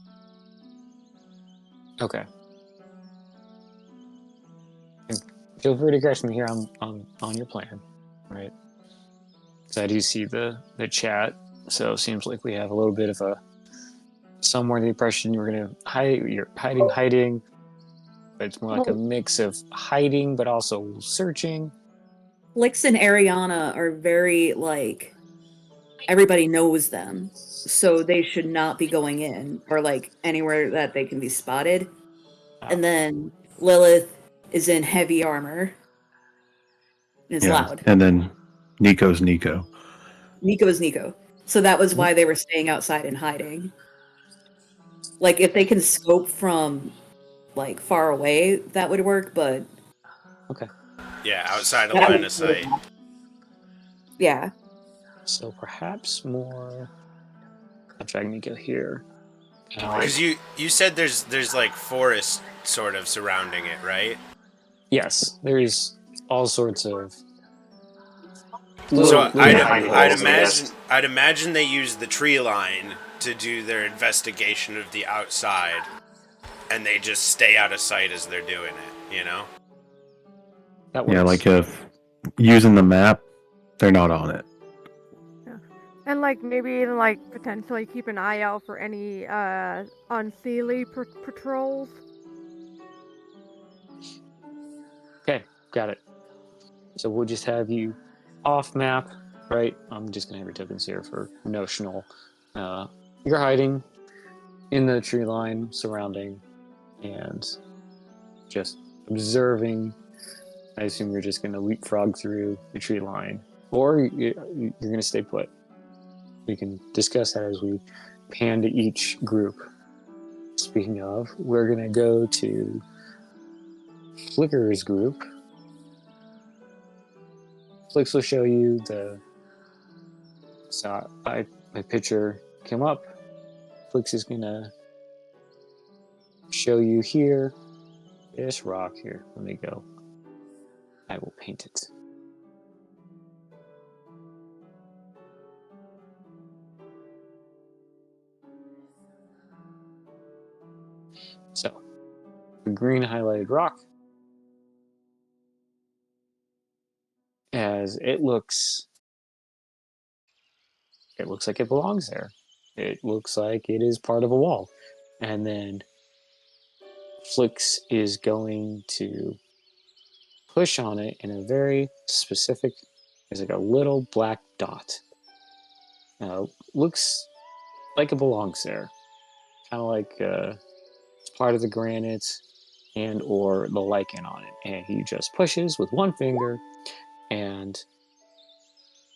Okay. And feel free to correct me here on your plan, right? So I do see the chat, so it seems like we have a little bit of a somewhere the impression you're hiding, but it's more like a mix of hiding but also searching. Flix and Ariana are very, everybody knows them, so they should not be going in, or, anywhere that they can be spotted. And then Lilith is in heavy armor. And it's loud. And then Nico's Nico. Nico is Nico. So that was why they were staying outside and hiding. Like, if they can scope from, like, far away, that would work, but... Okay. Yeah, outside of line of sight. Yeah. So perhaps more... I'll drag Nico here. Because you said there's like forest sort of surrounding it, right? Yes, there's all sorts of... So I'd imagine they use the tree line to do their investigation of the outside, and they just stay out of sight as they're doing it, you know? That works. Yeah, like if using the map, they're not on it. Yeah. And like maybe even like potentially keep an eye out for any unseelie patrols. Okay, got it. So we'll just have you off map, right? I'm just gonna have your tokens here for notional. You're hiding in the tree line surrounding and just observing. I assume you're just gonna leapfrog through the tree line, or you're gonna stay put. We can discuss that as we pan to each group. Speaking of, we're gonna go to Flicker's group. Flix will show you the... So my picture came up. Flix is gonna show you here. This rock here. Let me go. I will paint it. So, the green highlighted rock, as it looks like it belongs there. It looks like it is part of a wall. And then Flix is going to push on it in a very specific, there's like a little black dot. Looks like it belongs there. Kind of like it's part of the granite and or the lichen on it. And he just pushes with one finger and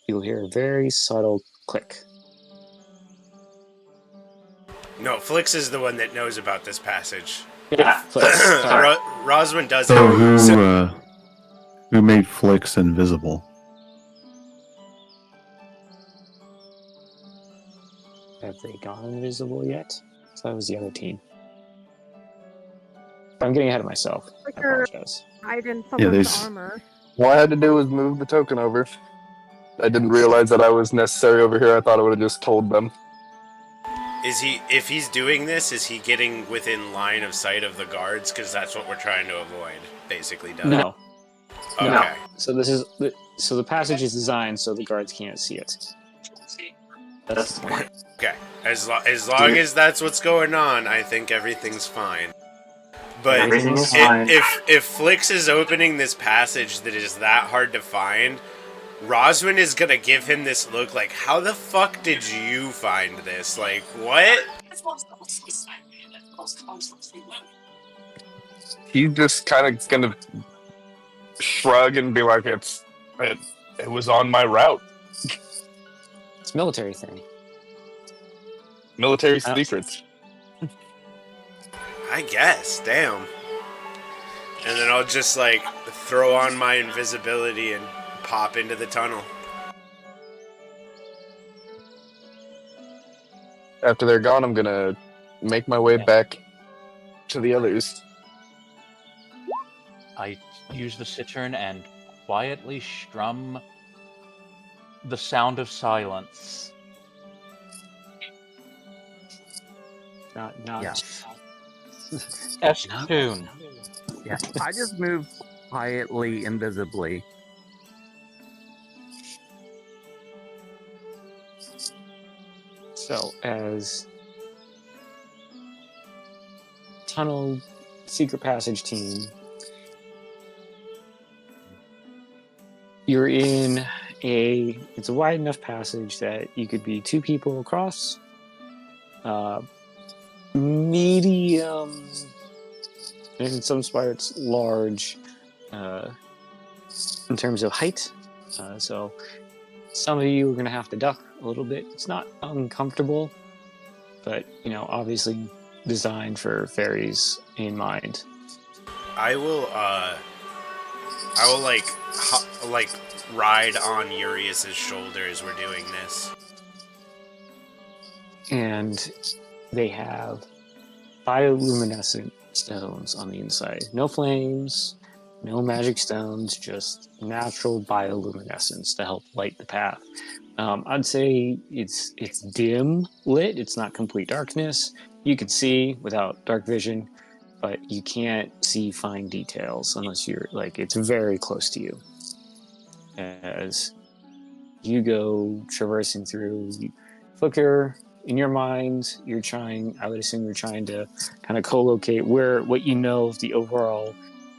you'll hear a very subtle click. No, Flix is the one that knows about this passage. Yeah, Flix. Roswin does So who made Flix invisible? Have they gone invisible yet? So that was the other team. I'm getting ahead of myself. I apologize. Hide in someone's armor. All I had to do was move the token over. I didn't realize that I was necessary over here. I thought I would have just told them. If he's doing this, is he getting within line of sight of the guards? Because that's what we're trying to avoid, basically, doesn't No. Okay. No. So the passage is designed so the guards can't see it. That's the point. Okay. As long as that's what's going on, I think everything's fine. But if Flix is opening this passage that is that hard to find, Roswin is gonna give him this look like, how the fuck did you find this? Like, what? He's just kind of gonna shrug and be like, it was on my route. It's a military thing. Military secrets. I guess, damn. And then I'll just, like, throw on my invisibility and pop into the tunnel. After they're gone, I'm gonna make my way back to the others. I use the cittern and quietly strum the sound of silence. Not Yeah. S-tune. Yeah, I just move quietly, invisibly. So, as tunnel secret passage team, you're in it's a wide enough passage that you could be two people across. Medium and in some spots large in terms of height. So some of you are going to have to duck a little bit. It's not uncomfortable, but obviously designed for fairies in mind. I will like ride on Urias's shoulder as we're doing this. And they have bioluminescent stones on the inside. No flames, no magic stones, just natural bioluminescence to help light the path. I'd say it's dim lit. It's not complete darkness. You can see without dark vision, but you can't see fine details unless you're it's very close to you. As you go traversing through, you flicker in your mind. I would assume you're trying to kind of co-locate what you know of the overall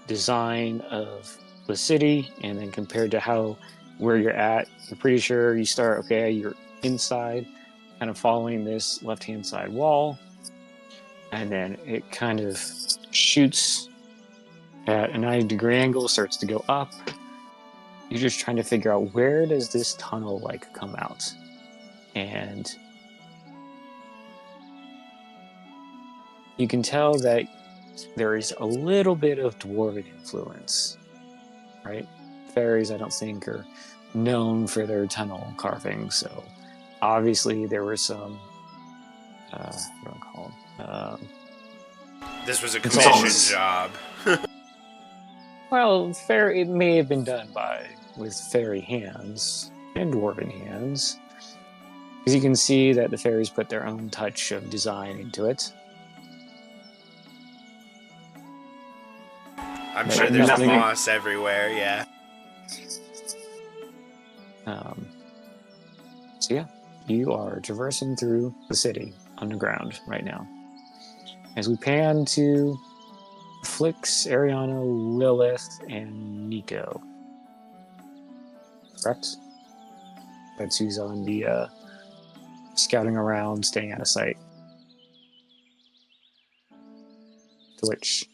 design of the city, and then compared to where you're at, you're pretty sure you start, okay, you're inside, kind of following this left-hand side wall, and then it kind of shoots at a 90-degree angle, starts to go up. You're just trying to figure out, where does this tunnel come out? And you can tell that there is a little bit of dwarven influence, right? Fairies, I don't think, are known for their tunnel carving, so obviously there were some what do I call them? This was a commission job. Well, it may have been done with fairy hands and dwarven hands, because you can see that the fairies put their own touch of design into it. I'm sure there's moss everywhere, yeah. So yeah, you are traversing through the city underground right now. As we pan to Flix, Ariana, Lilith, and Nico. Correct? That's who's on the scouting around, staying out of sight. To which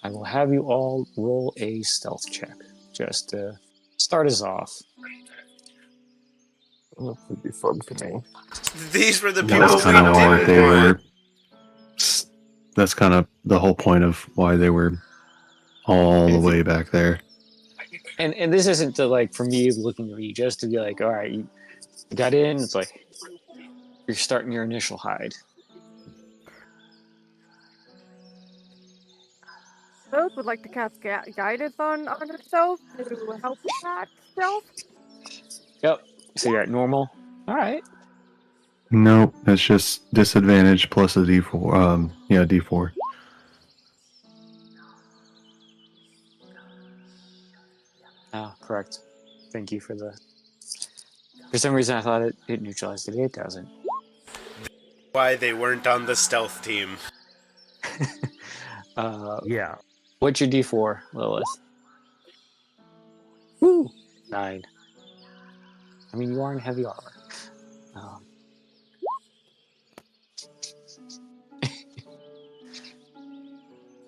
I will have you all roll a stealth check, just to start us off. That would be fun for me. These were the people That's kind of why didn't they want. were. That's kind of the whole point of why they were all the way back there. And this isn't to for me looking at you, just to be all right, you got in. It's you're starting your initial hide. Both would like to cast guidance on herself to help with that stealth. Yep. So you're at normal. All right. Nope, that's just disadvantage plus a D4. D4. Oh, correct. Thank you for the. For some reason, I thought it neutralized it. It doesn't. Why they weren't on the stealth team. Yeah. What's your D4, Lilith? Woo! 9. I mean, you are in heavy armor.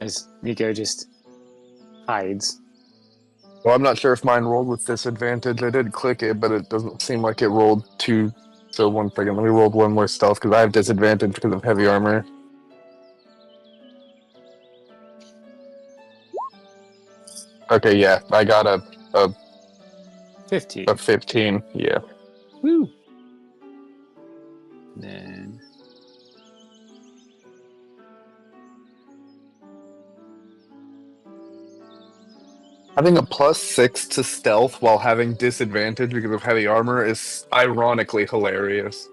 As Nico just hides. Well, I'm not sure if mine rolled with disadvantage. I did click it, but it doesn't seem like it rolled 2. So 1 second, let me roll one more stealth, because I have disadvantage because of heavy armor. Okay, yeah, I got a 15. A 15, yeah. Woo! Then Having a +6 to stealth while having disadvantage because of heavy armor is ironically hilarious.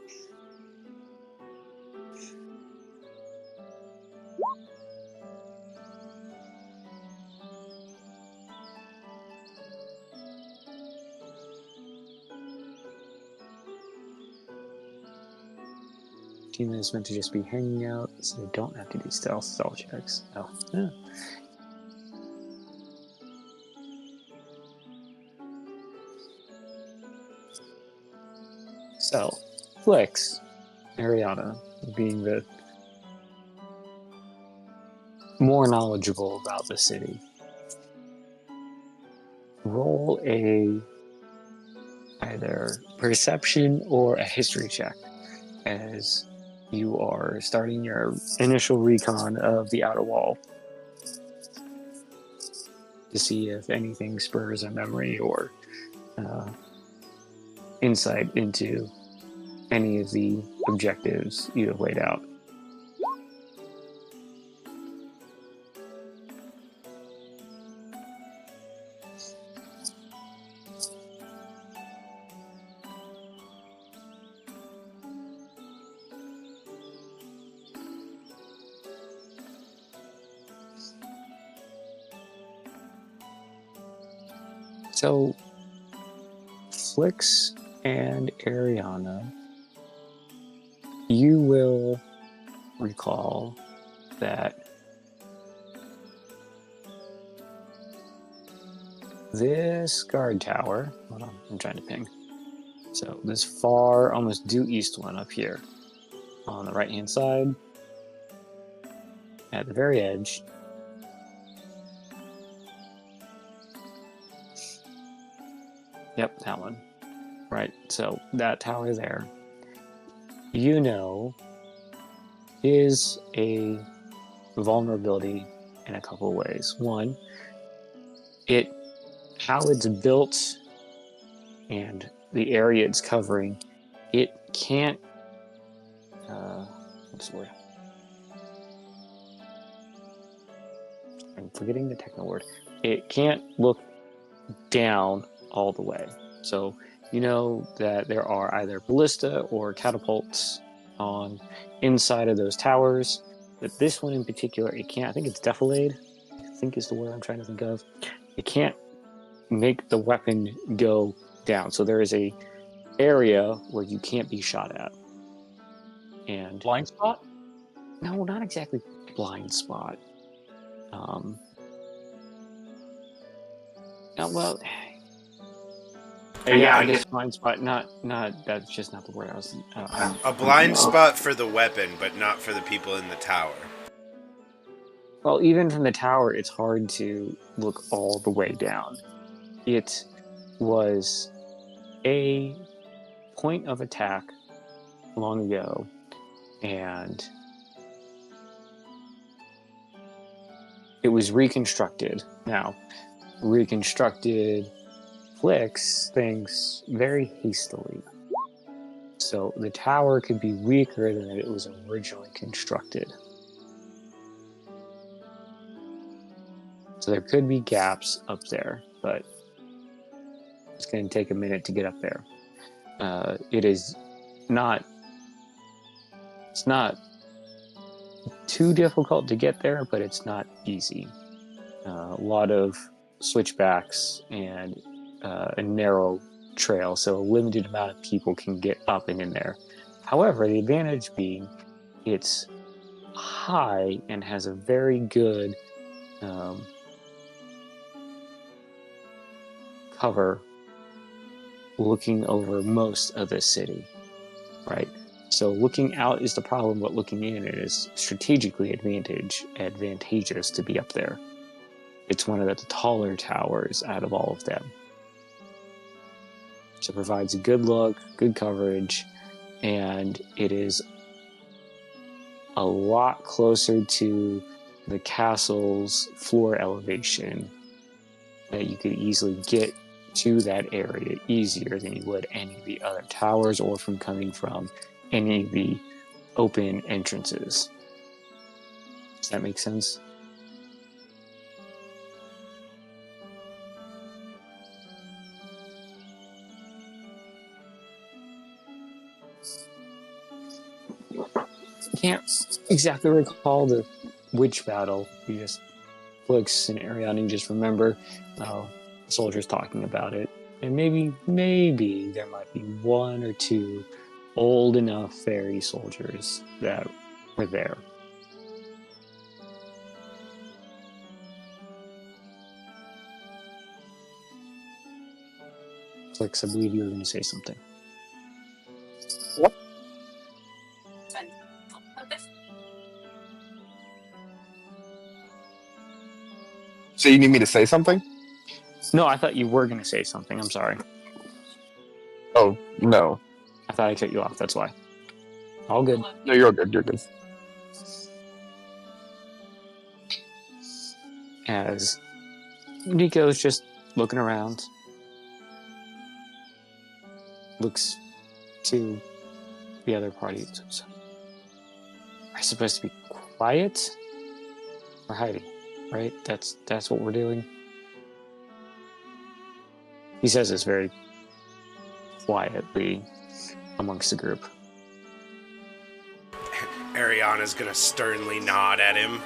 team is meant to just be hanging out, so they don't have to do stealth checks. Oh, yeah. So, Flix, Ariana, being the more knowledgeable about the city. Roll a either perception or a history check as you are starting your initial recon of the outer wall to see if anything spurs a memory or insight into any of the objectives you have laid out. So, Flix and Ariana, you will recall that this guard tower, hold on, I'm trying to ping. So this far, almost due east one up here on the right hand side, at the very edge, yep, that one. Right, so that tower there, you know, is a vulnerability in a couple of ways. One, how it's built and the area it's covering, it can't, what's the word? I'm forgetting the technical word. It can't look down all the way. So you know that there are either ballista or catapults on inside of those towers. But this one in particular, it can't. I think it's defilade. I think is the word I'm trying to think of. It can't make the weapon go down. So there is a area where you can't be shot at. And Blind spot? no, not exactly blind spot. Well, yeah, I guess blind spot. Not. That's just not the word I was. A blind spot for the weapon, but not for the people in the tower. Well, even from the tower, it's hard to look all the way down. It was a point of attack long ago, and it was reconstructed. Now, reconstructed Flix things very hastily. So the tower could be weaker than it was originally constructed. So there could be gaps up there, but it's going to take a minute to get up there. It's not too difficult to get there, but it's not easy. A lot of switchbacks and a narrow trail, so a limited amount of people can get up and in there. However, the advantage being it's high and has a very good cover looking over most of the city, right? So looking out is the problem, but looking in is strategically advantageous to be up there. It's one of the taller towers out of all of them. So it provides a good look, good coverage, and it is a lot closer to the castle's floor elevation that you could easily get to that area easier than you would any of the other towers or from coming from any of the open entrances. Does that make sense? Can't exactly recall the which battle. You just Flix and Ariana, you just remember soldiers talking about it. And maybe there might be one or two old enough fairy soldiers that were there. Flix, I believe you were going to say something. Yep. So you need me to say something? No, I thought you were going to say something. I'm sorry. Oh, no. I thought I cut you off. That's why. All good. No, you're good. You're good. As Nico's just looking around, looks to the other party. So, are supposed to be quiet or hiding, right? That's what we're doing. He says this very quietly amongst the group. Ariana's gonna sternly nod at him.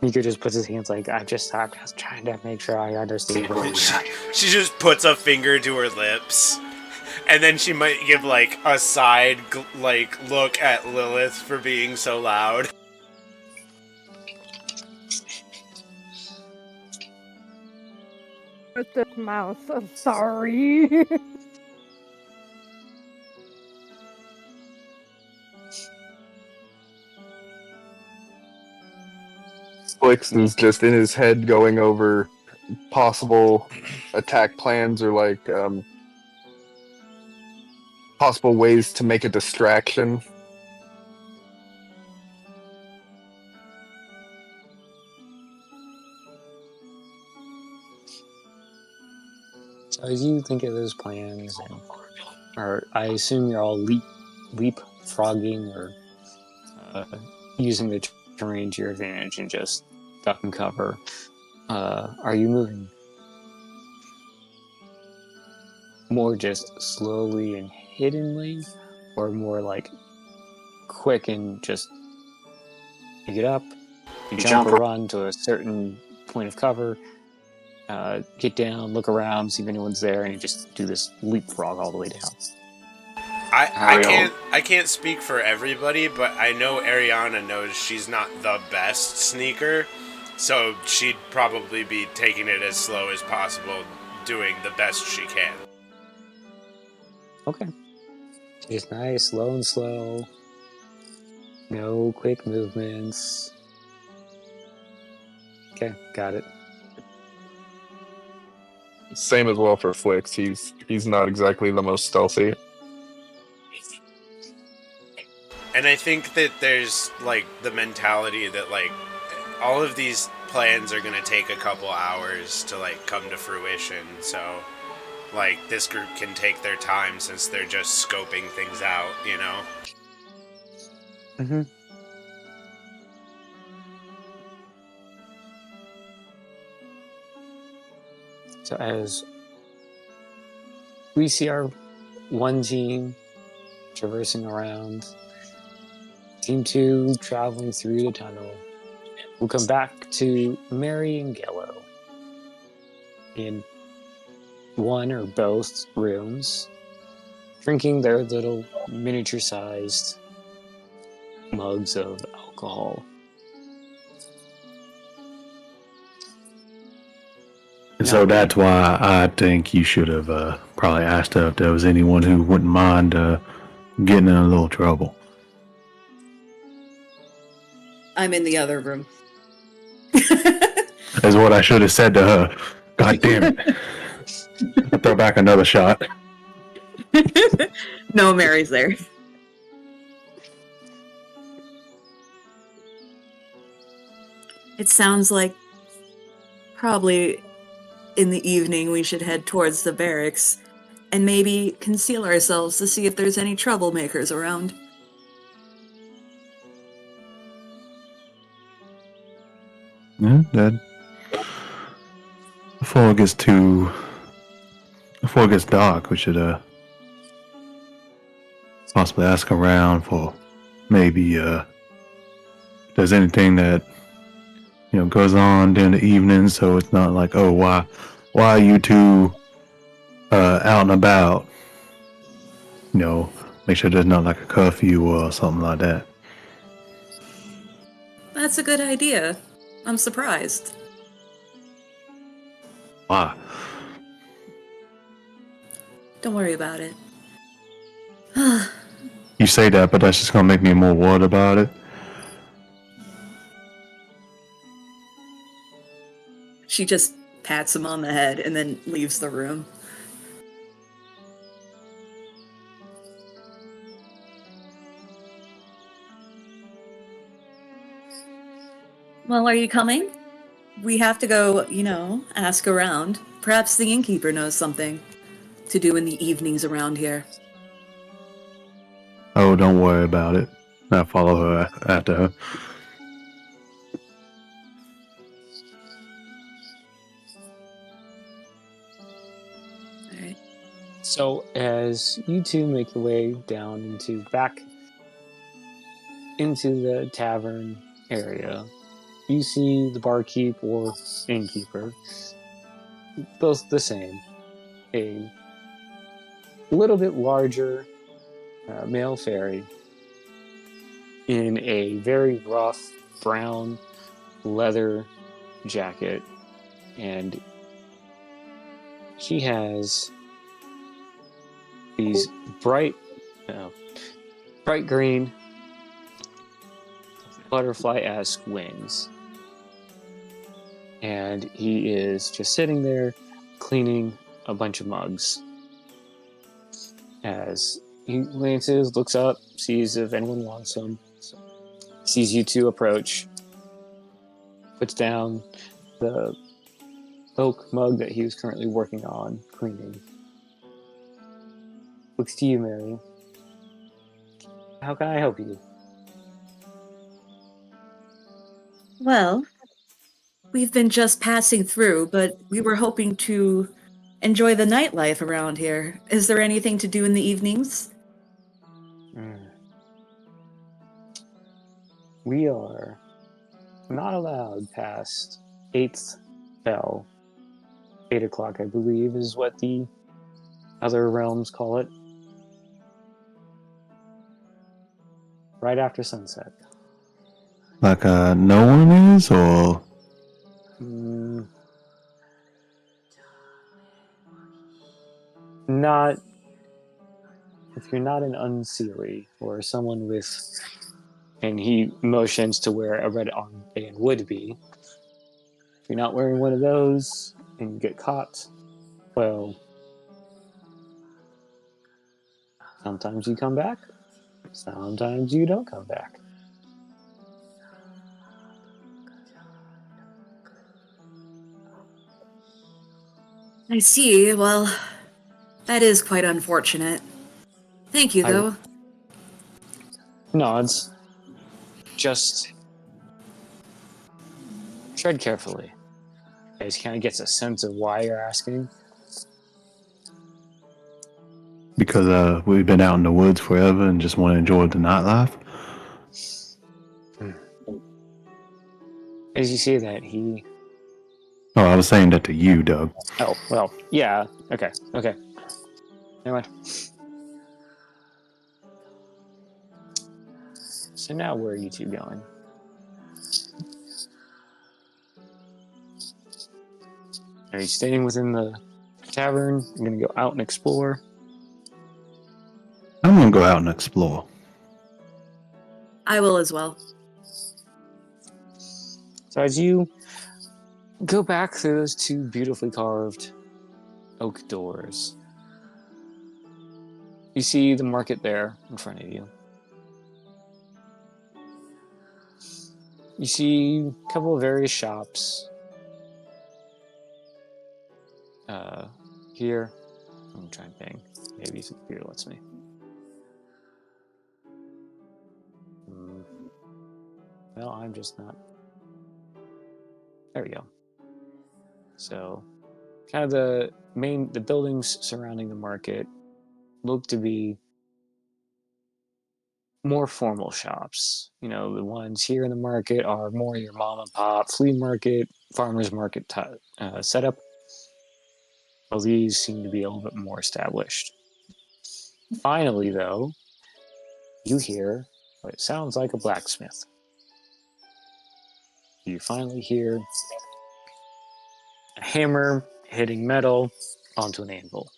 Nico just puts his hands like, I was trying to make sure I understand what She just puts a finger to her lips. And then she might give, like, a side, look at Lilith for being so loud. With this mouse, I'm sorry. Flix is just in his head going over possible attack plans or like possible ways to make a distraction. So as you think of those plans, or I assume you're all leapfrogging or using the terrain to your advantage and just duck and cover. Are you moving more just slowly and hiddenly, or more like quick and just you get up, you jump or run to a certain point of cover, get down, look around, see if anyone's there, and you just do this leapfrog all the way down? I can't speak for everybody, but I know Ariana knows she's not the best sneaker, so she'd probably be taking it as slow as possible, doing the best she can. Okay. Just nice, slow and slow. No quick movements. Okay, got it. Same as well for Flix. He's not exactly the most stealthy. And I think that there's, like, the mentality that, like, all of these plans are gonna take a couple hours to, like, come to fruition, so, like, this group can take their time since they're just scoping things out, you know? Mm-hmm. So as we see our one team traversing around, team 2 traveling through the tunnel, we'll come back to Mary and Gallo in one or both rooms, drinking their little miniature-sized mugs of alcohol. And so that's why I think you should have probably asked her if there was anyone who wouldn't mind getting in a little trouble. I'm in the other room. Is what I should have said to her. God damn it. I'll throw back another shot. No, Mary's there. It sounds like probably in the evening we should head towards the barracks and maybe conceal ourselves to see if there's any troublemakers around. Yeah, that. Before it gets dark, we should possibly ask around for maybe if there's anything that goes on during the evening, so it's not like, oh, why are you two out and about? Make sure there's not like a curfew or something like that. That's a good idea. I'm surprised. Why? Don't worry about it. You say that, but that's just gonna make me more worried about it. She just pats him on the head and then leaves the room. Well, are you coming? We have to go, ask around. Perhaps the innkeeper knows something to do in the evenings around here. Oh, don't worry about it. I follow her after her. All right. So as you two make your way down back into the tavern area, you see the barkeep or innkeeper, both the same, a little bit larger male fairy in a very rough brown leather jacket, and she has these bright green butterfly-esque wings, and he is just sitting there cleaning a bunch of mugs. As he glances, looks up, sees if anyone wants them, sees you two approach, puts down the oak mug that he was currently working on cleaning. Looks to you, Mary. How can I help you? Well, we've been just passing through, but we were hoping to enjoy the nightlife around here. Is there anything to do in the evenings? We are not allowed past 8th bell. 8 o'clock, I believe, is what the other realms call it. Right after sunset. Like no one is, or Not if you're not an unseelie or someone with, and he motions to where a red armband would be. If you're not wearing one of those and you get caught, well, sometimes you come back, sometimes you don't come back. I see. Well, that is quite unfortunate. Thank you, though. Nods. Just tread carefully. As he kind of gets a sense of why you're asking. because we've been out in the woods forever and just want to enjoy the nightlife? As you see that, he... Oh, I was saying that to you, Doug. Oh, well, yeah. Okay. Never mind. So now where are you two going? Are you staying within the tavern? You're going to go out and explore? I'm going to go out and explore. I will as well. So as you go back through those two beautifully carved oak doors, you see the market there in front of you. You see a couple of various shops. Here, I'm trying to think. Maybe the computer lets me. Well, I'm just not. There we go. So, kind of the buildings surrounding the market look to be more formal shops. You know, the ones here in the market are more your mom and pop flea market, farmers market setup. Well, these seem to be a little bit more established. Finally, though, you hear what sounds like a blacksmith. You finally hear a hammer hitting metal onto an anvil.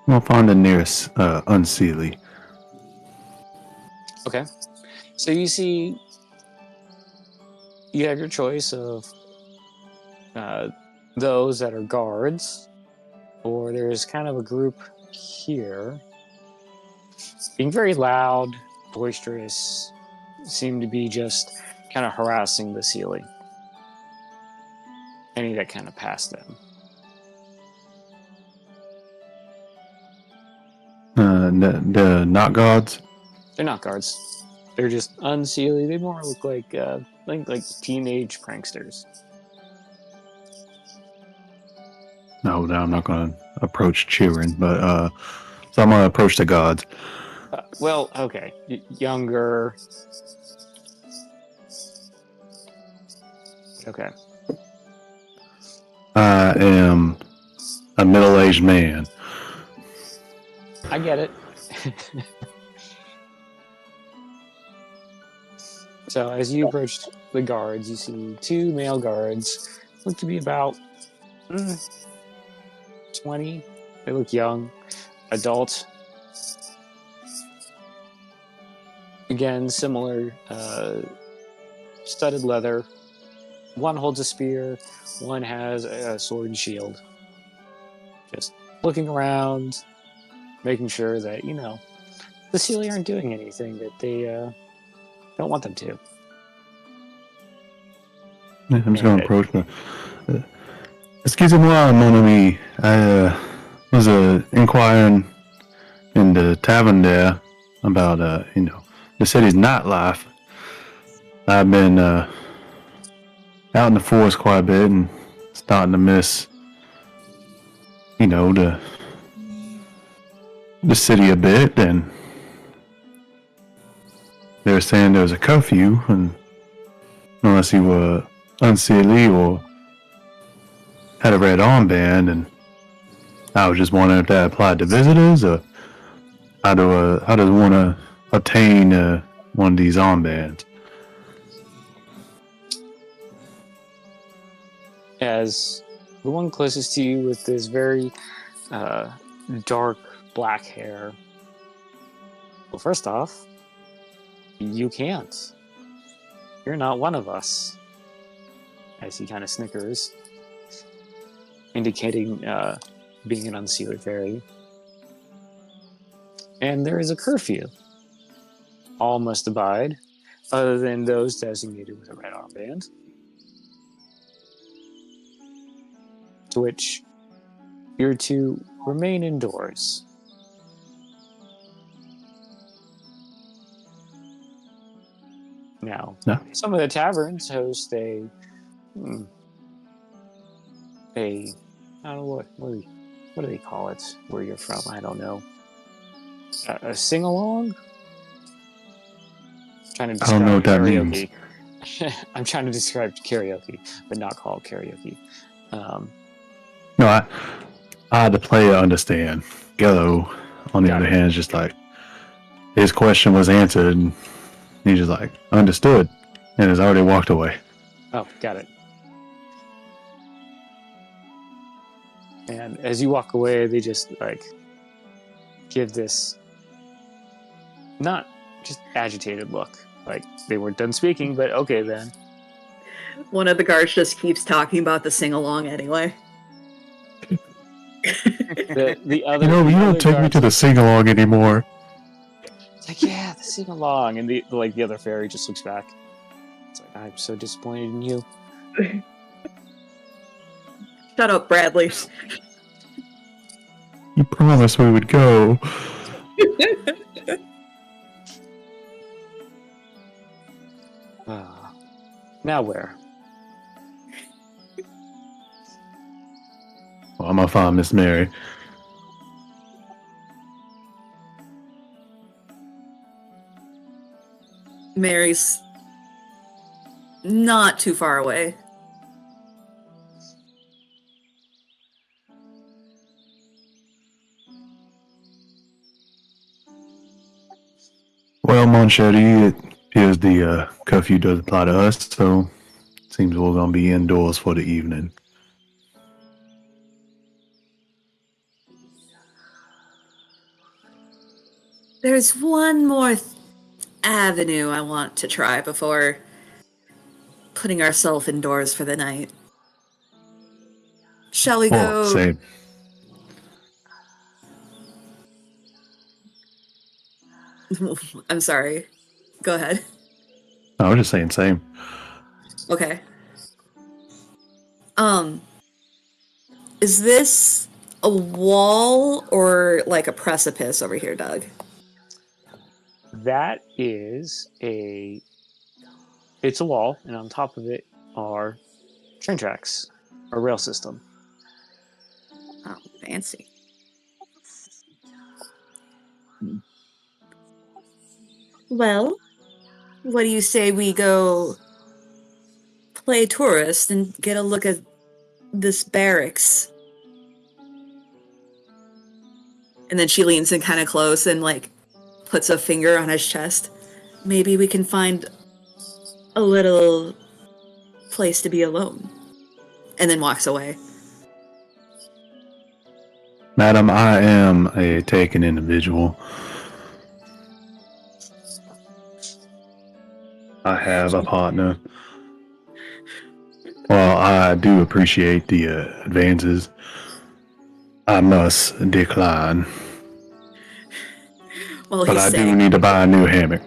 We'll find the nearest unseelie. Okay. So you see, you have your choice of those that are guards, or there's kind of a group here being very loud, boisterous, seem to be just kind of harassing the ceiling. Any that kind of pass them. The not gods. They're not guards. They're just unseelie. They more look like teenage pranksters. No, I'm not going to approach cheering, but so I'm going to approach the gods. Well, okay, younger. Okay. I am a middle-aged man. I get it. So as you approach the guards, you see two male guards, look to be about 20. They look young, adult. Again, similar studded leather. One holds a spear, one has a sword and shield. Just looking around, making sure that, the Sealy aren't doing anything that they don't want them to. I'm just going to approach them. Excusez-moi, mon ami. I was inquiring in the tavern there about, the city's nightlife. I've been out in the forest quite a bit and starting to miss, the city a bit. And they were saying there was a curfew, and unless you were unseelie or had a red armband, and I was just wondering if that applied to visitors, or how does one obtain one of these armbands? As the one closest to you with this very dark black hair. Well, first off, you can't. You're not one of us. As he kind of snickers, indicating being an unsealer fairy. And there is a curfew. All must abide, other than those designated with a red armband. To which you're to remain indoors. Now, some of the taverns host I don't know what do they call it where you're from? I don't know. A sing-along? Trying to describe I don't know what that karaoke. means. I'm trying to describe karaoke, but not call karaoke. No, I had to play to understand. Gello, on the other hand, is just like, his question was answered, and he's just like, understood, and has already walked away. Oh, got it. And as you walk away, they just, give this not just agitated look. Like, they weren't done speaking, but okay then. One of the guards just keeps talking about the sing-along anyway. The other, you don't take me to the sing-along anymore. It's like, yeah, the sing-along. And the other fairy just looks back. It's like, I'm so disappointed in you. Shut up, Bradley. You promised we would go. Now where? Well, I'm gonna find Miss Mary. Mary's not too far away. Well, Monchetti, it appears the curfew does apply to us, so it seems we're gonna be indoors for the evening. There's one more avenue I want to try before putting ourselves indoors for the night. Shall we Oh, go? same. I'm sorry. Go ahead. I was just saying same. Okay. Is this a wall or like a precipice over here, Doug? That is a. It's a wall, and on top of it are train tracks, a rail system. Oh, fancy. Well, what do you say we go play tourist and get a look at this barracks? And then she leans in kind of close and like puts a finger on his chest. Maybe we can find a little place to be alone. And then walks away. Madam, I am a taken individual. I have a partner. Well, I do appreciate the advances. I must decline. Well, But I do need to buy a new hammock.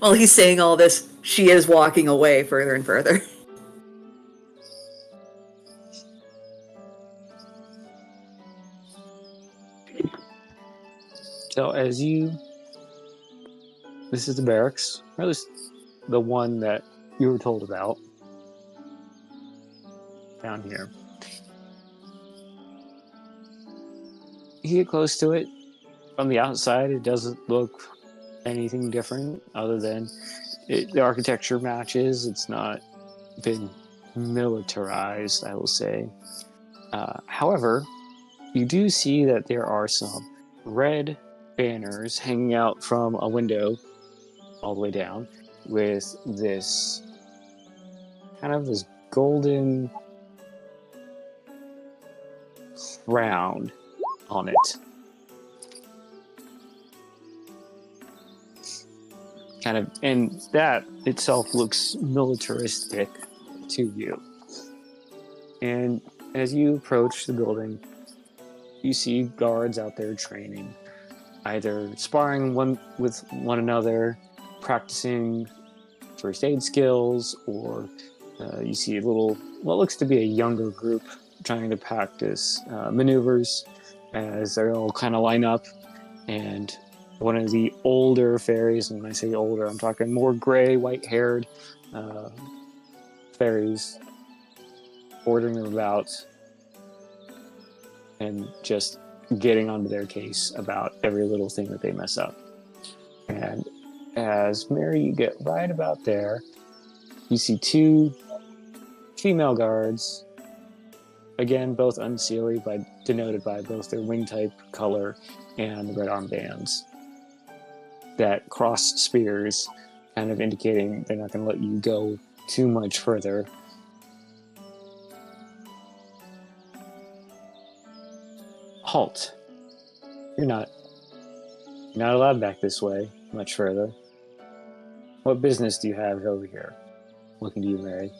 While he's saying all this, she is walking away further and further. So as you, this is the barracks, or at least the one that you were told about down here. You get close to it. From the outside, it doesn't look anything different other than the architecture matches. It's not been militarized, I will say. However, you do see that there are some red banners hanging out from a window all the way down with this kind of this golden crown on it. Kind of, and that itself looks militaristic to you. And as you approach the building, you see guards out there training, either sparring with one another, practicing first aid skills, or you see a little, what looks to be a younger group trying to practice maneuvers as they all kind of line up. And one of the older fairies, and when I say older, I'm talking more gray, white-haired fairies, ordering them about and just getting onto their case about every little thing that they mess up. And as Mary, you get right about there, you see two female guards, again, both unseelie, denoted by both their wing type color and the red armbands that cross spears, kind of indicating they're not going to let you go too much further. Halt. You're not allowed back this way much further. What business do you have over here? Looking to you, Mary.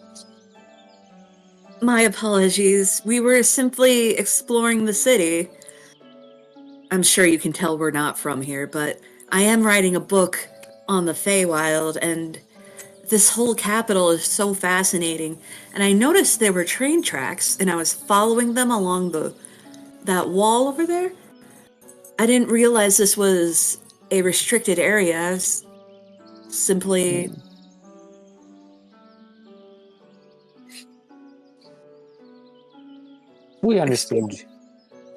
My apologies. We were simply exploring the city. I'm sure you can tell we're not from here, but I am writing a book on the Feywild, and this whole capital is so fascinating. And I noticed there were train tracks, and I was following them along that wall over there. I didn't realize this was a restricted area. I was simply... We understand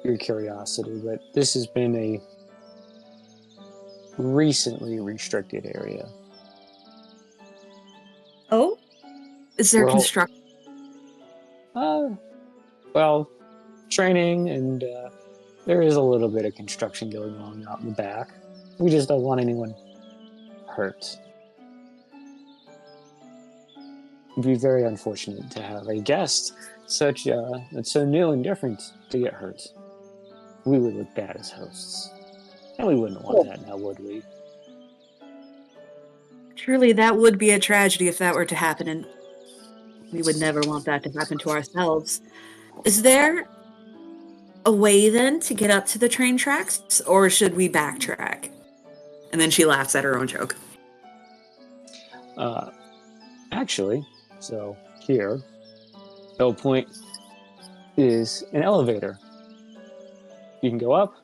your curiosity, but this has been a recently restricted area. Oh? Is there construction? Well, training, and there is a little bit of construction going on out in the back. We just don't want anyone hurt. It'd be very unfortunate to have a guest that's so new and different to get hurt. We would look bad as hosts. And we wouldn't want that now, would we? Truly, that would be a tragedy if that were to happen, and we would never want that to happen to ourselves. Is there a way then to get up to the train tracks, or should we backtrack? And then she laughs at her own joke. Actually, so here, no point is an elevator. You can go up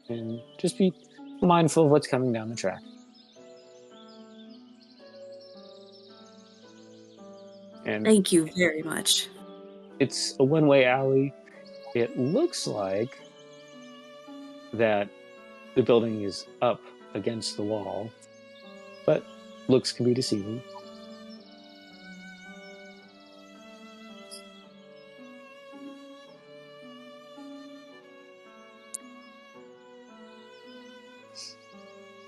and just be mindful of what's coming down the track. And Thank you very much. it's a one-way alley. It looks like that the building is up against the wall, but looks can be deceiving.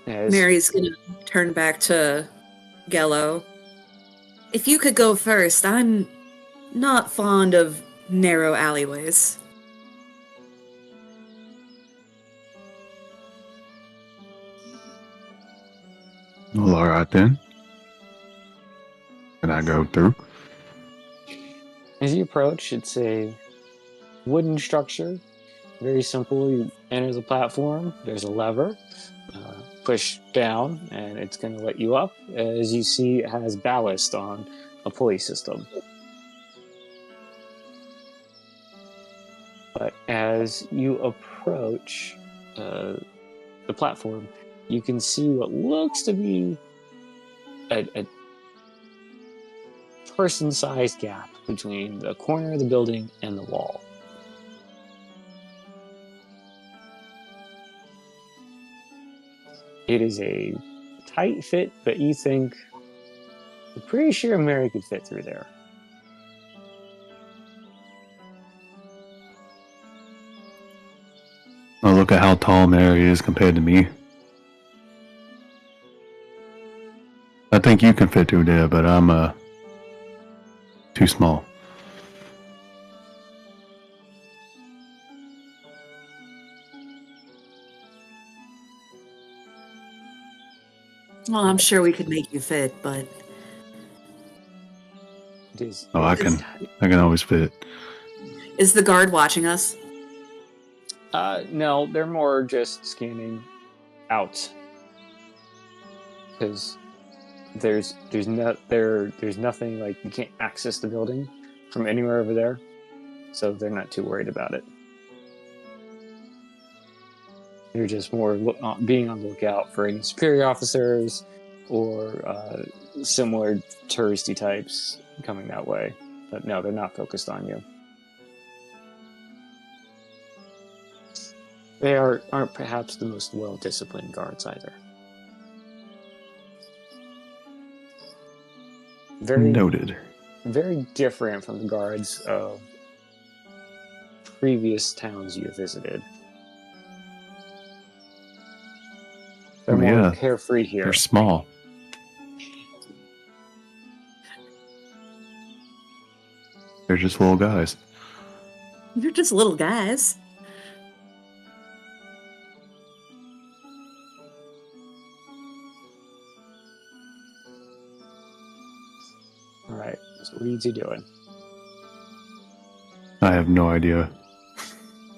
Mary's gonna turn back to Gello. If you could go first, I'm not fond of narrow alleyways. Well, all right then. Can I go through? As you approach, it's a wooden structure. Very simple. You enter the platform. There's a lever. Push down, and it's going to let you up. As you see, it has ballast on a pulley system. But as you approach the platform, you can see what looks to be a person-sized gap between the corner of the building and the wall. It is a tight fit, but you think, I'm pretty sure Mary could fit through there. Oh, look at how tall Mary is compared to me. I think you can fit through there, but I'm too small. Well, I'm sure we could make you fit, but Oh, I can always fit. is the guard watching us? No, they're more just scanning out. Because there's nothing, like, you can't access the building from anywhere over there, so they're not too worried about it. You're just more being on the lookout for any superior officers or similar touristy types coming that way. But no, they're not focused on you. They aren't perhaps the most well-disciplined guards either. Very noted. Very different from the guards of previous towns you visited. They're more carefree here. They're small. They're just little guys. You're just little guys. Alright, so what are you two doing? I have no idea.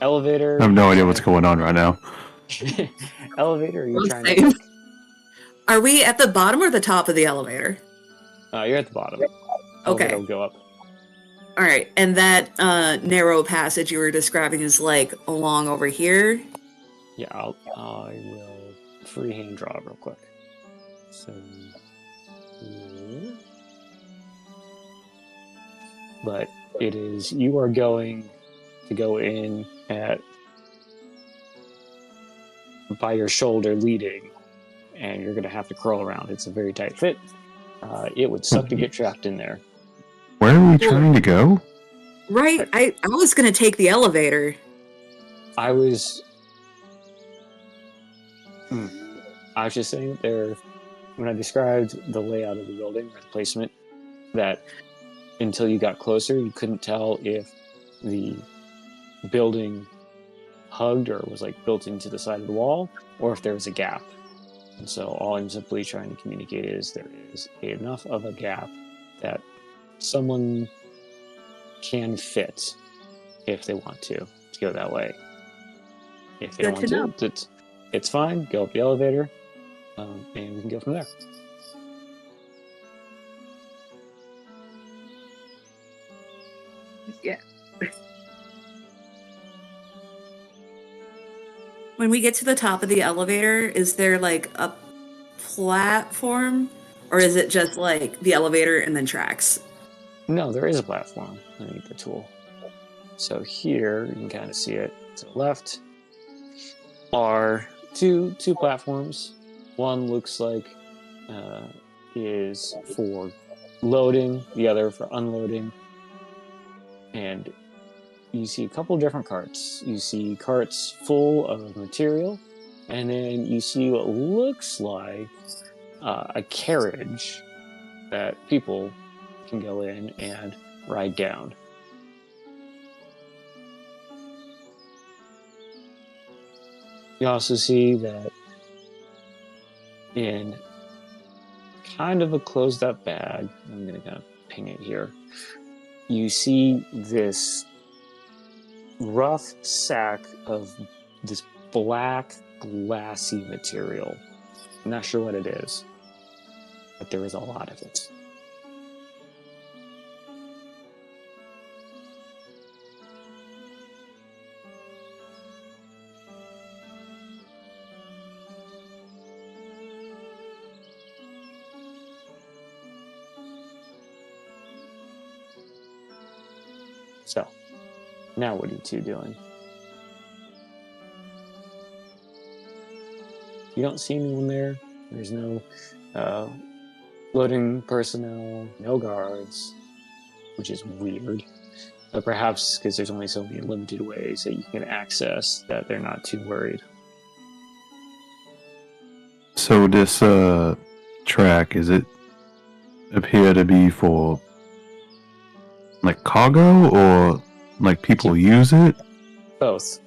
Elevator. I have no idea what's going on right now. Elevator, are you trying Same. to... Are we at the bottom or the top of the elevator? You're at the bottom. Okay. Elevator will go up. All right, and that narrow passage you were describing is like along over here? Yeah, I will freehand draw real quick. So... here. But it is, you are going to go in by your shoulder leading, and you're going to have to crawl around. It's a very tight fit. It would suck to get trapped in there. Where are we trying to go? Right, I was going to take the elevator. I was just saying there, when I described the layout of the building or the placement, that until you got closer, you couldn't tell if the building hugged or was like built into the side of the wall, or if there was a gap. And so all I'm simply trying to communicate is there is enough of a gap that someone can fit if they want to go that way. If they don't Good want to to, it's fine. Go up the elevator, and we can go from there. Yeah. When we get to the top of the elevator, is there like a platform, or is it just like the elevator and then tracks? No, there is a platform underneath the tool. So here you can kind of see it. To the left are two platforms. One looks like is for loading, the other for unloading. And you see a couple different carts. You see carts full of material, and then you see what looks like a carriage that people can go in and ride down. You also see that in kind of a closed up bag, I'm going to kind of ping it here, you see this rough sack of this black glassy material. I'm not sure what it is, but there is a lot of it. So, now what are you two doing? You don't see anyone there. There's no loading personnel, no guards, which is weird. But perhaps because there's only so many limited ways that you can access that they're not too worried. So this track, is it appear to be for like cargo or like people use it? Both.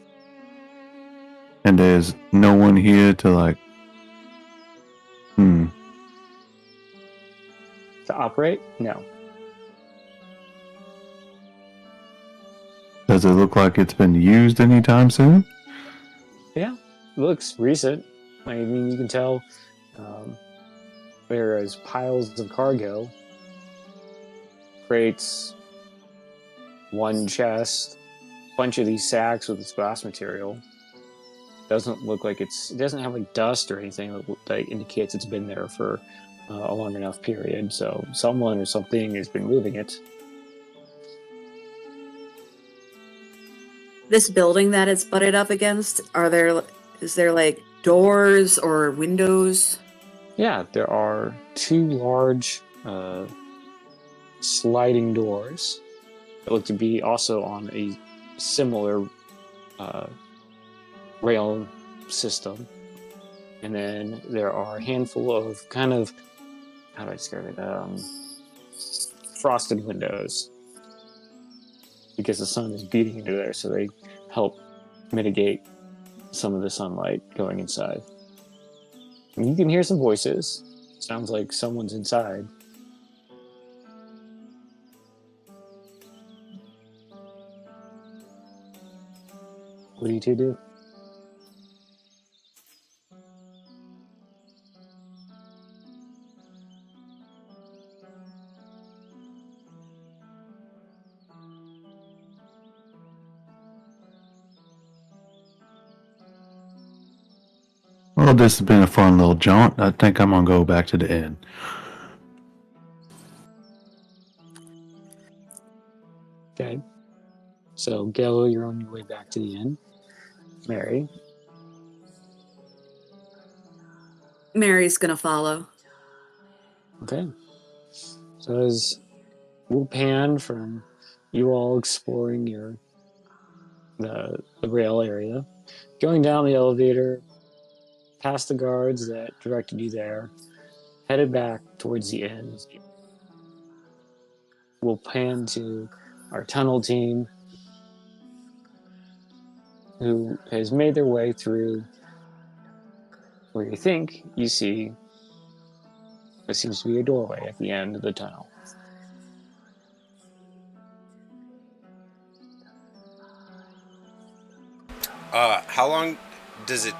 And there's no one here to like To operate? No. Does it look like it's been used anytime soon? Yeah, it looks recent. I mean, you can tell there is piles of cargo, crates, one chest, a bunch of these sacks with this glass material. Doesn't look like it doesn't have like dust or anything that indicates it's been there for a long enough period. So someone or something has been moving it. This building that it's butted up against, is there like doors or windows? Yeah, there are two large sliding doors that look to be also on a similar rail system. And then there are a handful of kind of, how do I describe it? Frosted windows. Because the sun is beating into there, so they help mitigate some of the sunlight going inside. And you can hear some voices. Sounds like someone's inside. What do you two do? Well, this has been a fun little jaunt. I think I'm gonna go back to the inn. Okay. So, Gil, you're on your way back to the inn. Mary. Mary's gonna follow. Okay. So as we'll pan from you all exploring the rail area, going down the elevator, past the guards that directed you there, headed back towards the inn. We'll pan to our tunnel team. who has made their way through where you think you see what seems to be a doorway at the end of the tunnel. How long does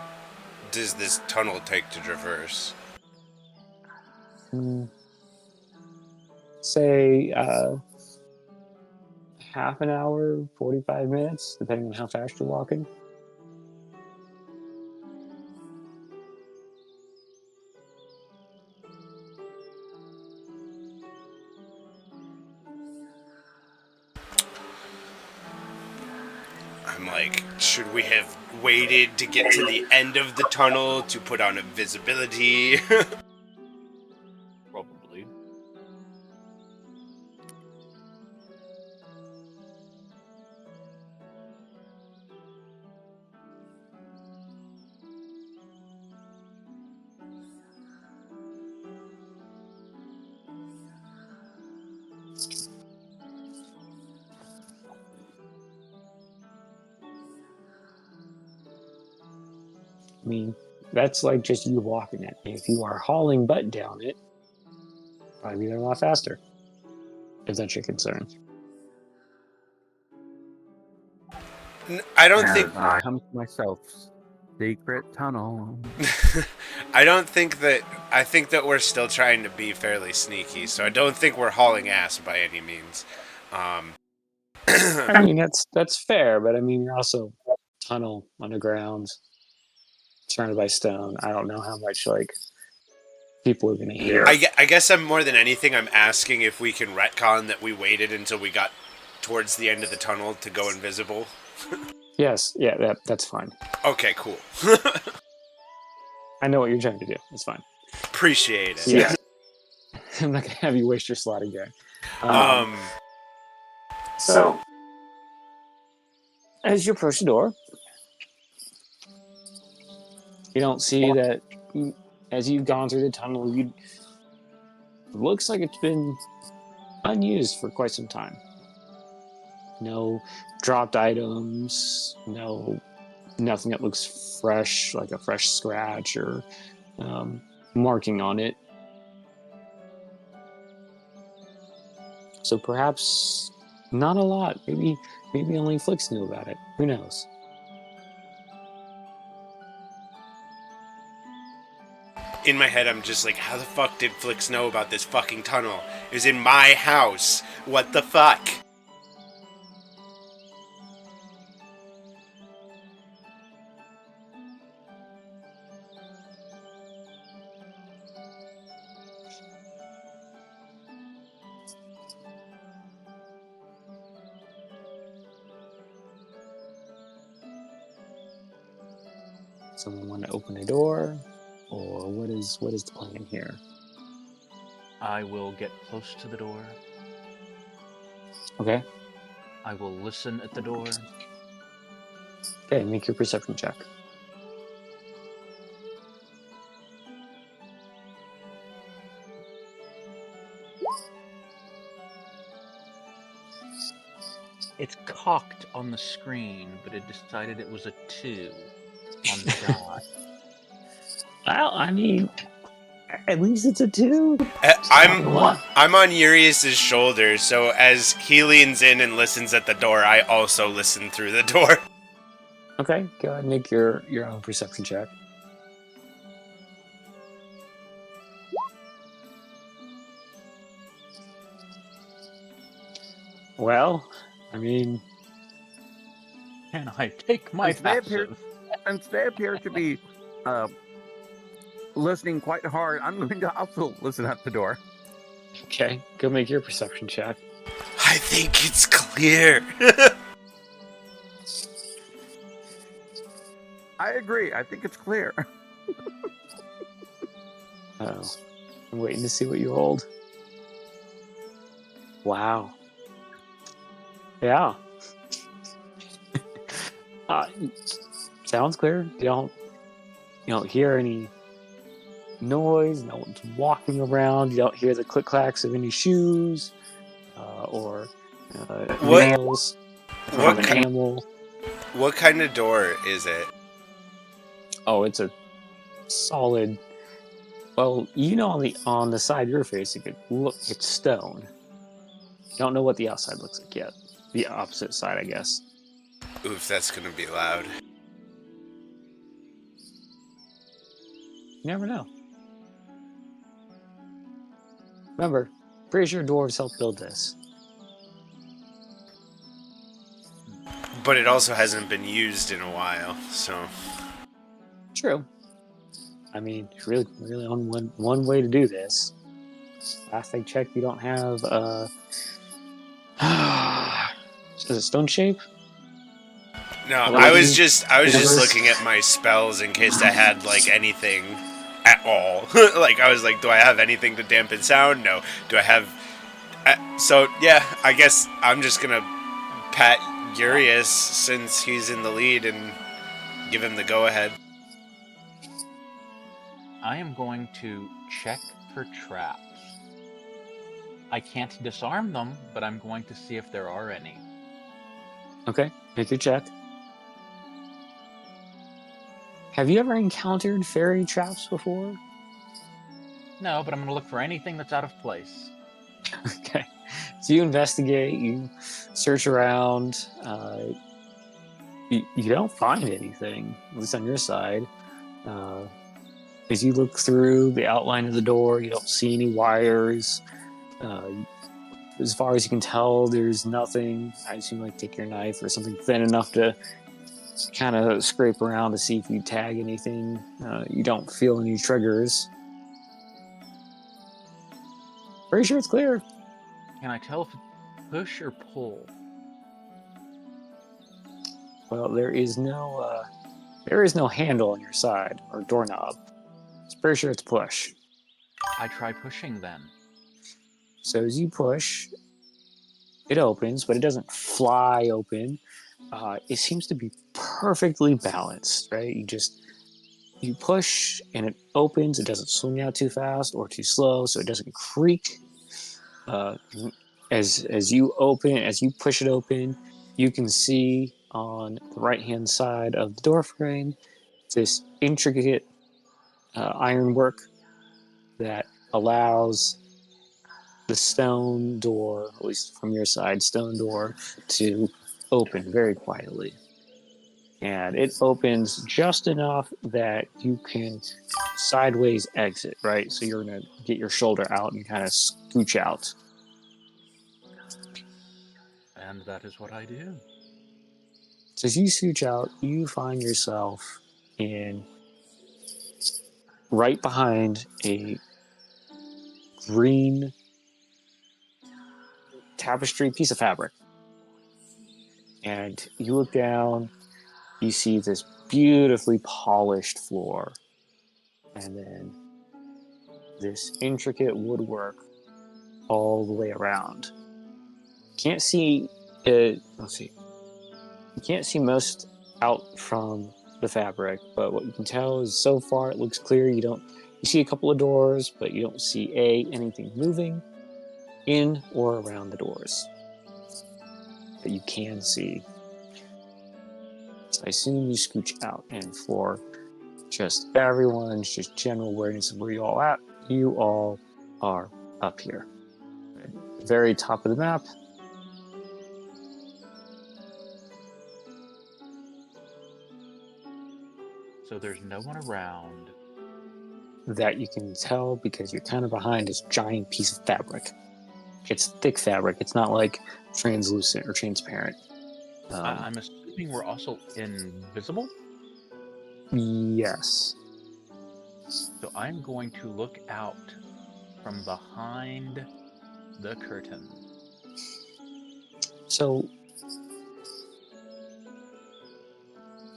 this tunnel take to traverse? Say half an hour, 45 minutes, depending on how fast you're walking. I'm like, should we have waited to get to the end of the tunnel to put on invisibility? Probably. I mean, that's like just you walking it. If you are hauling butt down it, probably be there a lot faster. If that's your concern. I don't think. I come to myself. Secret tunnel. I don't think that. I think that we're still trying to be fairly sneaky, so I don't think we're hauling ass by any means. I mean, that's fair, but I mean, you're also tunnel underground, surrounded by stone. I don't know how much like people are going to hear. I guess I'm more than anything. I'm asking if we can retcon that we waited until we got towards the end of the tunnel to go invisible. Yes, yeah, that's fine. Okay, cool. I know what you're trying to do. It's fine. Appreciate it. Yeah. I'm not gonna have you waste your slot again. So, as you approach the door, you don't see that as you've gone through the tunnel, it looks like it's been unused for quite some time. No dropped items, nothing that looks fresh, like a fresh scratch or marking on it. So perhaps not a lot. Maybe only Flix knew about it. Who knows? In my head, I'm just like, how the fuck did Flix know about this fucking tunnel? It was in my house. What the fuck? Someone want to open a door, or what is the plan here? I will get close to the door. Okay. I will listen at the door. Okay, make your perception check. It's cocked on the screen, but it decided it was a 2 on the dot. Well, I mean, at least it's a 2. I'm on Urias's shoulder, so as he leans in and listens at the door, I also listen through the door. Okay, go ahead and make your own perception check. Well, I mean, Can I take my passive? Since they appear to be listening quite hard, I'm going to also listen at the door. Okay, go make your perception check. I think it's clear. I agree. I think it's clear. Oh, I'm waiting to see what you rolled. Wow. Yeah. Sounds clear. You don't hear any noise. No one's walking around. You don't hear the click clacks of any shoes or nails from an animal. What kind of door is it? Oh, it's a solid. Well, on the side you're facing, it's stone. You don't know what the outside looks like yet. The opposite side, I guess. Oof, that's gonna be loud. You never know. Remember, pretty sure dwarves helped build this. But it also hasn't been used in a while, so... True. I mean, really on one way to do this. Last I checked, you don't have is it stone shape? No, Hello, I was just universe? looking at my spells in case I had like anything at all. Like I was like, do I have anything to dampen sound? No. Do I have? So yeah, I guess I'm just gonna pat Urius since he's in the lead and give him the go ahead. I am going to check for traps. I can't disarm them, but I'm going to see if there are any. Okay, make your check. Have you ever encountered fairy traps before? No, but I'm going to look for anything that's out of place. Okay. So you investigate, you search around. You don't find anything, at least on your side. As you look through the outline of the door, you don't see any wires. As far as you can tell, there's nothing. I assume like take your knife or something thin enough to kind of scrape around to see if you tag anything. You don't feel any triggers. Pretty sure it's clear. Can I tell if it's push or pull? Well, there is no handle on your side or doorknob. It's pretty sure it's push. I try pushing then. So as you push, it opens, but it doesn't fly open. It seems to be perfectly balanced, right? You push and it opens. It doesn't swing out too fast or too slow, so it doesn't creak. As you push it open, you can see on the right-hand side of the door frame this intricate ironwork that allows the stone door, at least from your side, stone door, to open very quietly. And it opens just enough that you can sideways exit, right? So you're going to get your shoulder out and kind of scooch out. And that is what I do. So as you scooch out, you find yourself right behind a green tapestry piece of fabric. And you look down, you see this beautifully polished floor, and then this intricate woodwork all the way around. Can't see it. Let's see. You can't see most out from the fabric, but what you can tell is so far it looks clear. You see a couple of doors, but you don't see anything moving in or around the doors that you can see. So I assume you scooch out, and for just everyone's just general awareness of where you all at, you all are up here. Very top of the map. So there's no one around. That you can tell because you're kind of behind this giant piece of fabric. It's thick fabric. It's not like translucent or transparent. I'm assuming we're also invisible? Yes. So I'm going to look out from behind the curtain. So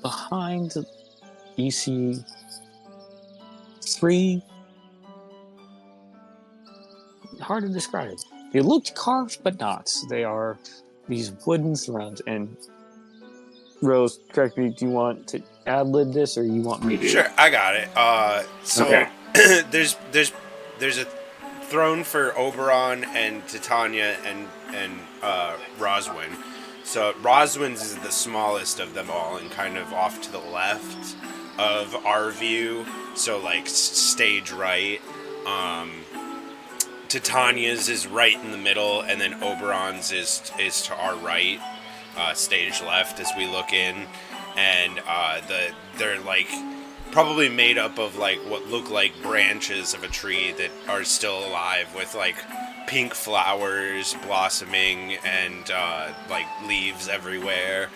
behind, you see three. Hard to describe. They look carved, but not. They are these wooden thrones. And Rose, correct me. Do you want to ad-lib this, or you want me to? Sure, I got it. So Okay. there's a throne for Oberon and Titania and Roswin. So Roswin's is the smallest of them all and kind of off to the left of our view. So like stage right. Titania's is right in the middle, and then Oberon's is to our right, stage left as we look in, and they're like probably made up of like what look like branches of a tree that are still alive with like pink flowers blossoming and like leaves everywhere.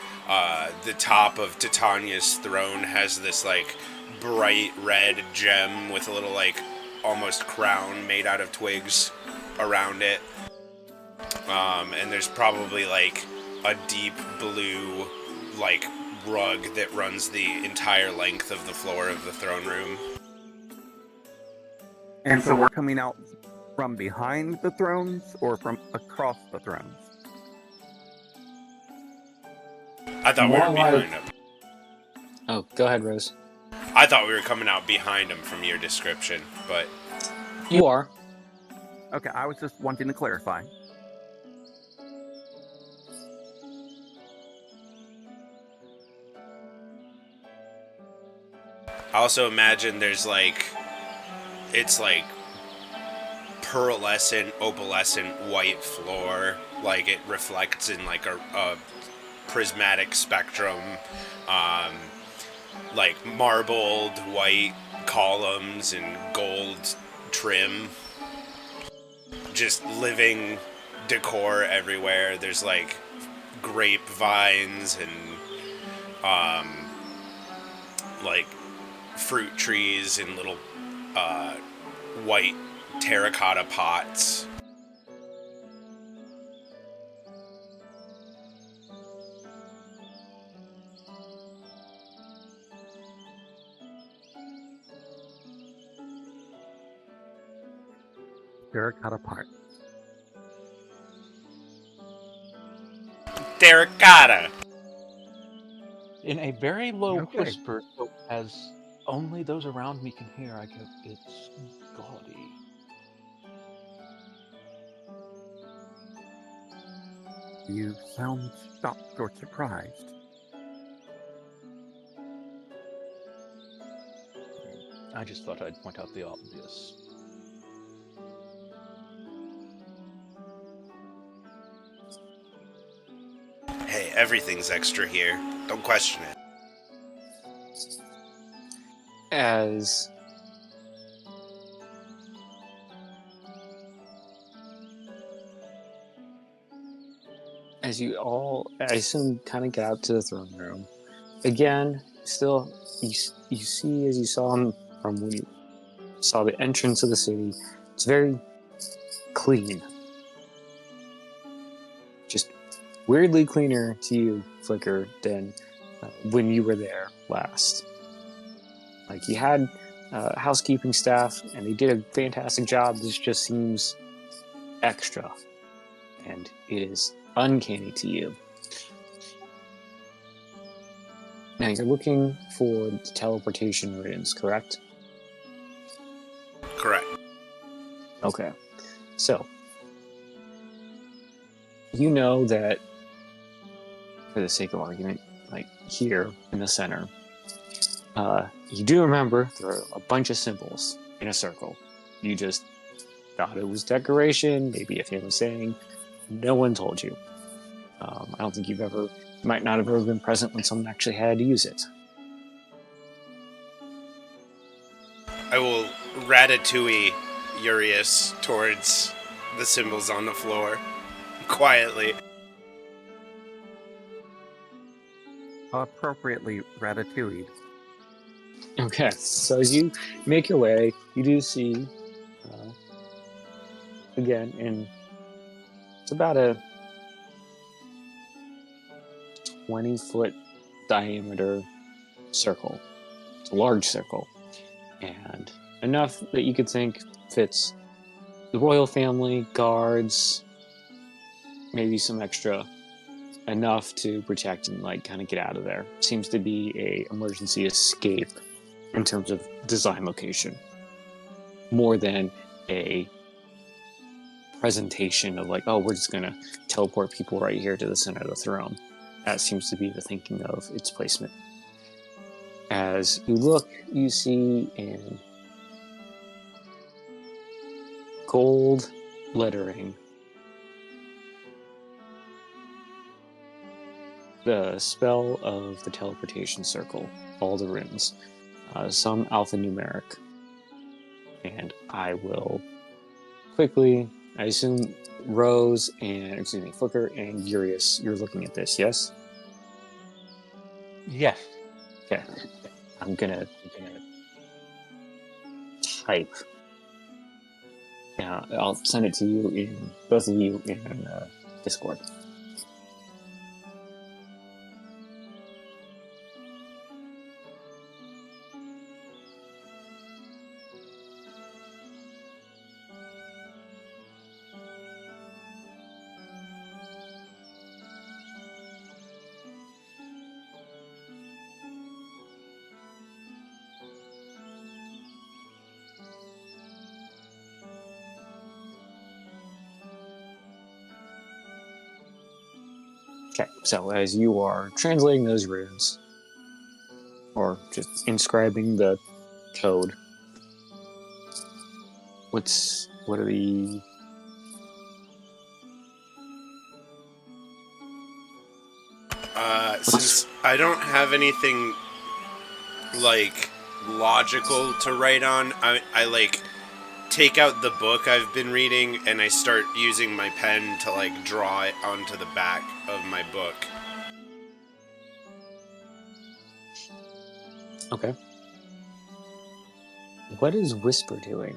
The top of Titania's throne has this like bright red gem with a little like almost crown made out of twigs around it. And there's probably like a deep blue like rug that runs the entire length of the floor of the throne room. And so we're coming out from behind the thrones or from across the thrones? I thought we were behind them. Oh, go ahead, Rose. I thought we were coming out behind them from your description, but You are. Okay, I was just wanting to clarify. I also imagine there's like, it's like pearlescent, opalescent white floor, like it reflects in like a prismatic spectrum, like marbled white columns and gold trim, just living decor everywhere. There's like grapevines and like fruit trees in little white terracotta pots. Terracotta part. Terracotta! In a very low Okay. whisper, so as only those around me can hear, I go, it's gaudy. You sound shocked or surprised. I just thought I'd point out the obvious. Hey, everything's extra here. Don't question it. As you all, I assume, kind of get out to the throne room. Again, still, you see, as you saw from when you saw the entrance of the city, it's very clean. Just weirdly cleaner to you, Flicker, than when you were there last. Like, you had housekeeping staff, and they did a fantastic job. This just seems extra, and it is uncanny to you. Now, you're looking for the teleportation runes, correct? Correct. Okay. So, you know that, for the sake of argument, like here in the center, you do remember there are a bunch of symbols in a circle. You just thought it was decoration, maybe a family saying. No one told you. I don't think might not have ever been present when someone actually had to use it. I will ratatouille Urius towards the symbols on the floor, quietly. Appropriately ratatouille. Okay, so as you make your way, you do see, again, it's about a 20-foot diameter circle. It's a large circle, and enough that you could think fits the royal family, guards, maybe some extra, enough to protect and like kind of get out of there. Seems to be a emergency escape in terms of design location, more than a presentation of like, oh, we're just gonna teleport people right here to the center of the throne. That seems to be the thinking of its placement. As you look, you see in gold lettering the spell of the teleportation circle, all the runes, some alphanumeric. And I will quickly, I assume Flicker and Urius, you're looking at this, yes? Yes. Okay. I'm gonna type. Yeah, I'll send it to you both of you in Discord. Okay, so as you are translating those runes, or just inscribing the code, what are the... Since I don't have anything, like, logical to write on, I like, take out the book I've been reading, and I start using my pen to, like, draw it onto the back of my book. Okay. What is Whisper doing?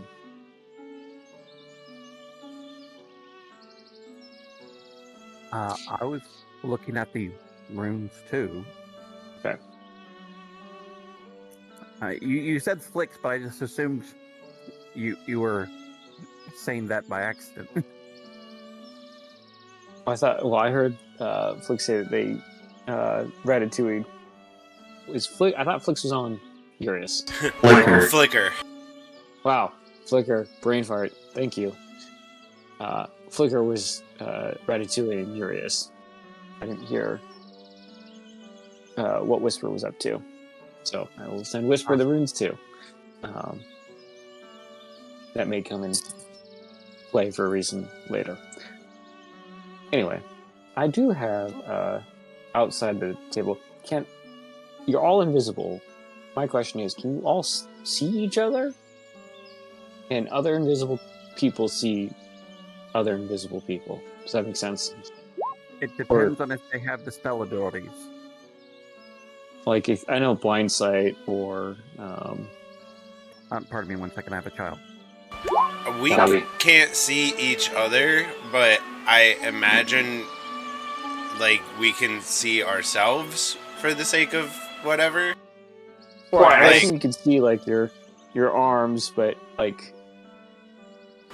I was looking at the runes too. Okay. You said Flicks, but I just assumed you were saying that by accident. I heard Flick say that they Ratatouille is Flick. I thought Flicks was on Urius. Flicker. Wow, Flicker, brain fart. Thank you. Flicker was Ratatouille and Urius. I didn't hear what Whisper was up to, so I will send Whisper the runes too. That may come in play for a reason later. Anyway, I do have outside the table. You're all invisible. My question is, can you all see each other? And other invisible people see other invisible people. Does that make sense? It depends on if they have the spell abilities. Like, if I know blind sight or pardon me 1 second, I have a child. We can't see each other, but I imagine, like, we can see ourselves for the sake of whatever. Well, I assume you can see, like, your arms, but, like...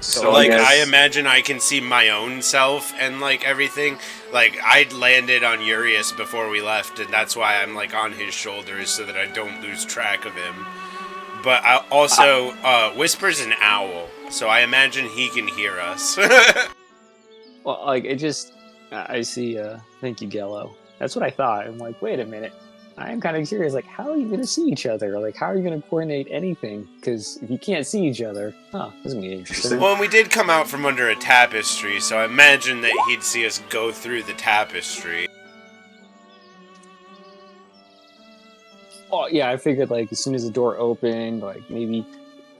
So, like, I imagine I can see my own self and, like, everything. Like, I landed on Urius before we left, and that's why I'm, like, on his shoulders so that I don't lose track of him. But I also, Whisper's an owl, so I imagine he can hear us. Well, like, it just... I see, thank you, Gello. That's what I thought. I'm like, wait a minute. I'm kind of curious, like, how are you going to see each other? Like, how are you going to coordinate anything? Because if you can't see each other, this is going to be interesting. Well, we did come out from under a tapestry, so I imagine that he'd see us go through the tapestry. Oh, yeah, I figured, like, as soon as the door opened, like, maybe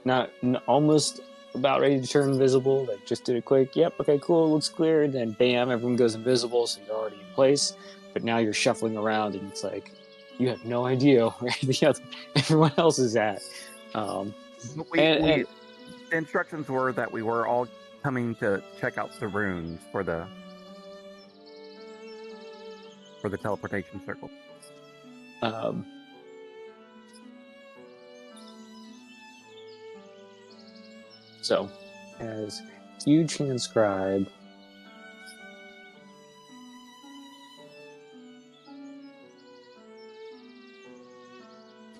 not almost about ready to turn invisible, like, just did a quick, yep, okay, cool, looks clear, and then bam, everyone goes invisible, so you're already in place. But now you're shuffling around, and it's like, you have no idea where everyone else is at. The instructions were that we were all coming to check out the runes for the teleportation circle. So, as you transcribe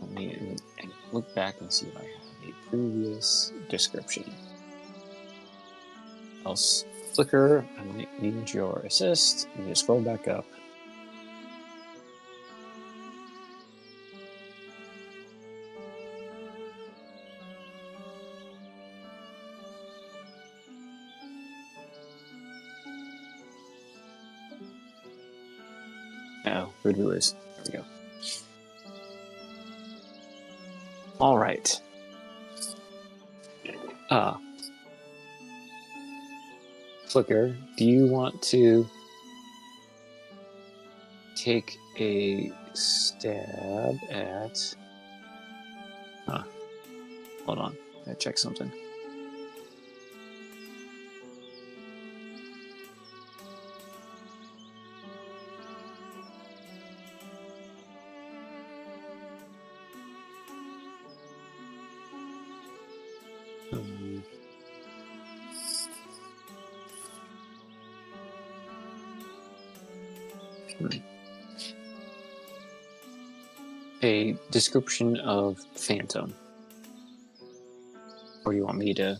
let me look back and see if I have a previous description. Else Flicker, I might need your assist. Let me scroll back up. Oh, where did we lose? There we go. All right. Flicker, do you want to take a stab at... Hold on. I gotta check something. A description of Phantom. Or do you want me to...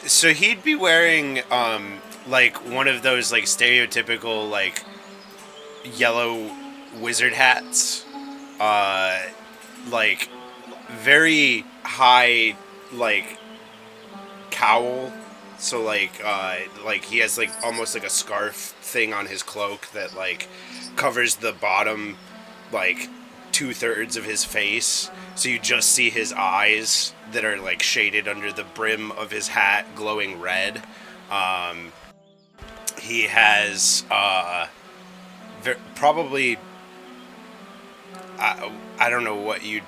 So he'd be wearing, like, one of those, like, stereotypical, like, yellow wizard hats. Like, very high, like, cowl. So, like, he has, like, almost like a scarf thing on his cloak that, like, covers the bottom, like, 2/3 of his face, so you just see his eyes that are like shaded under the brim of his hat glowing red. He has probably I don't know what you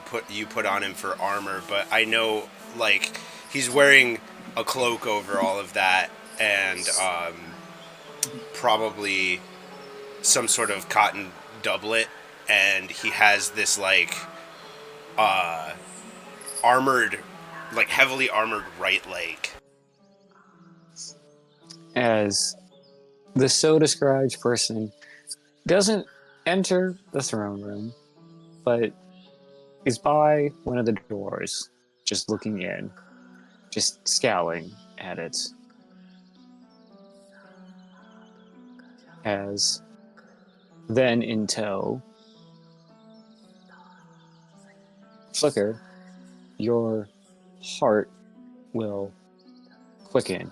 put on him for armor, but I know like he's wearing a cloak over all of that and probably some sort of cotton doublet. And he has this, like, armored, like, heavily armored right leg. As the so described person doesn't enter the throne room, but is by one of the doors, just looking in, just scowling at it. As then in tow, Flicker, your heart will quicken.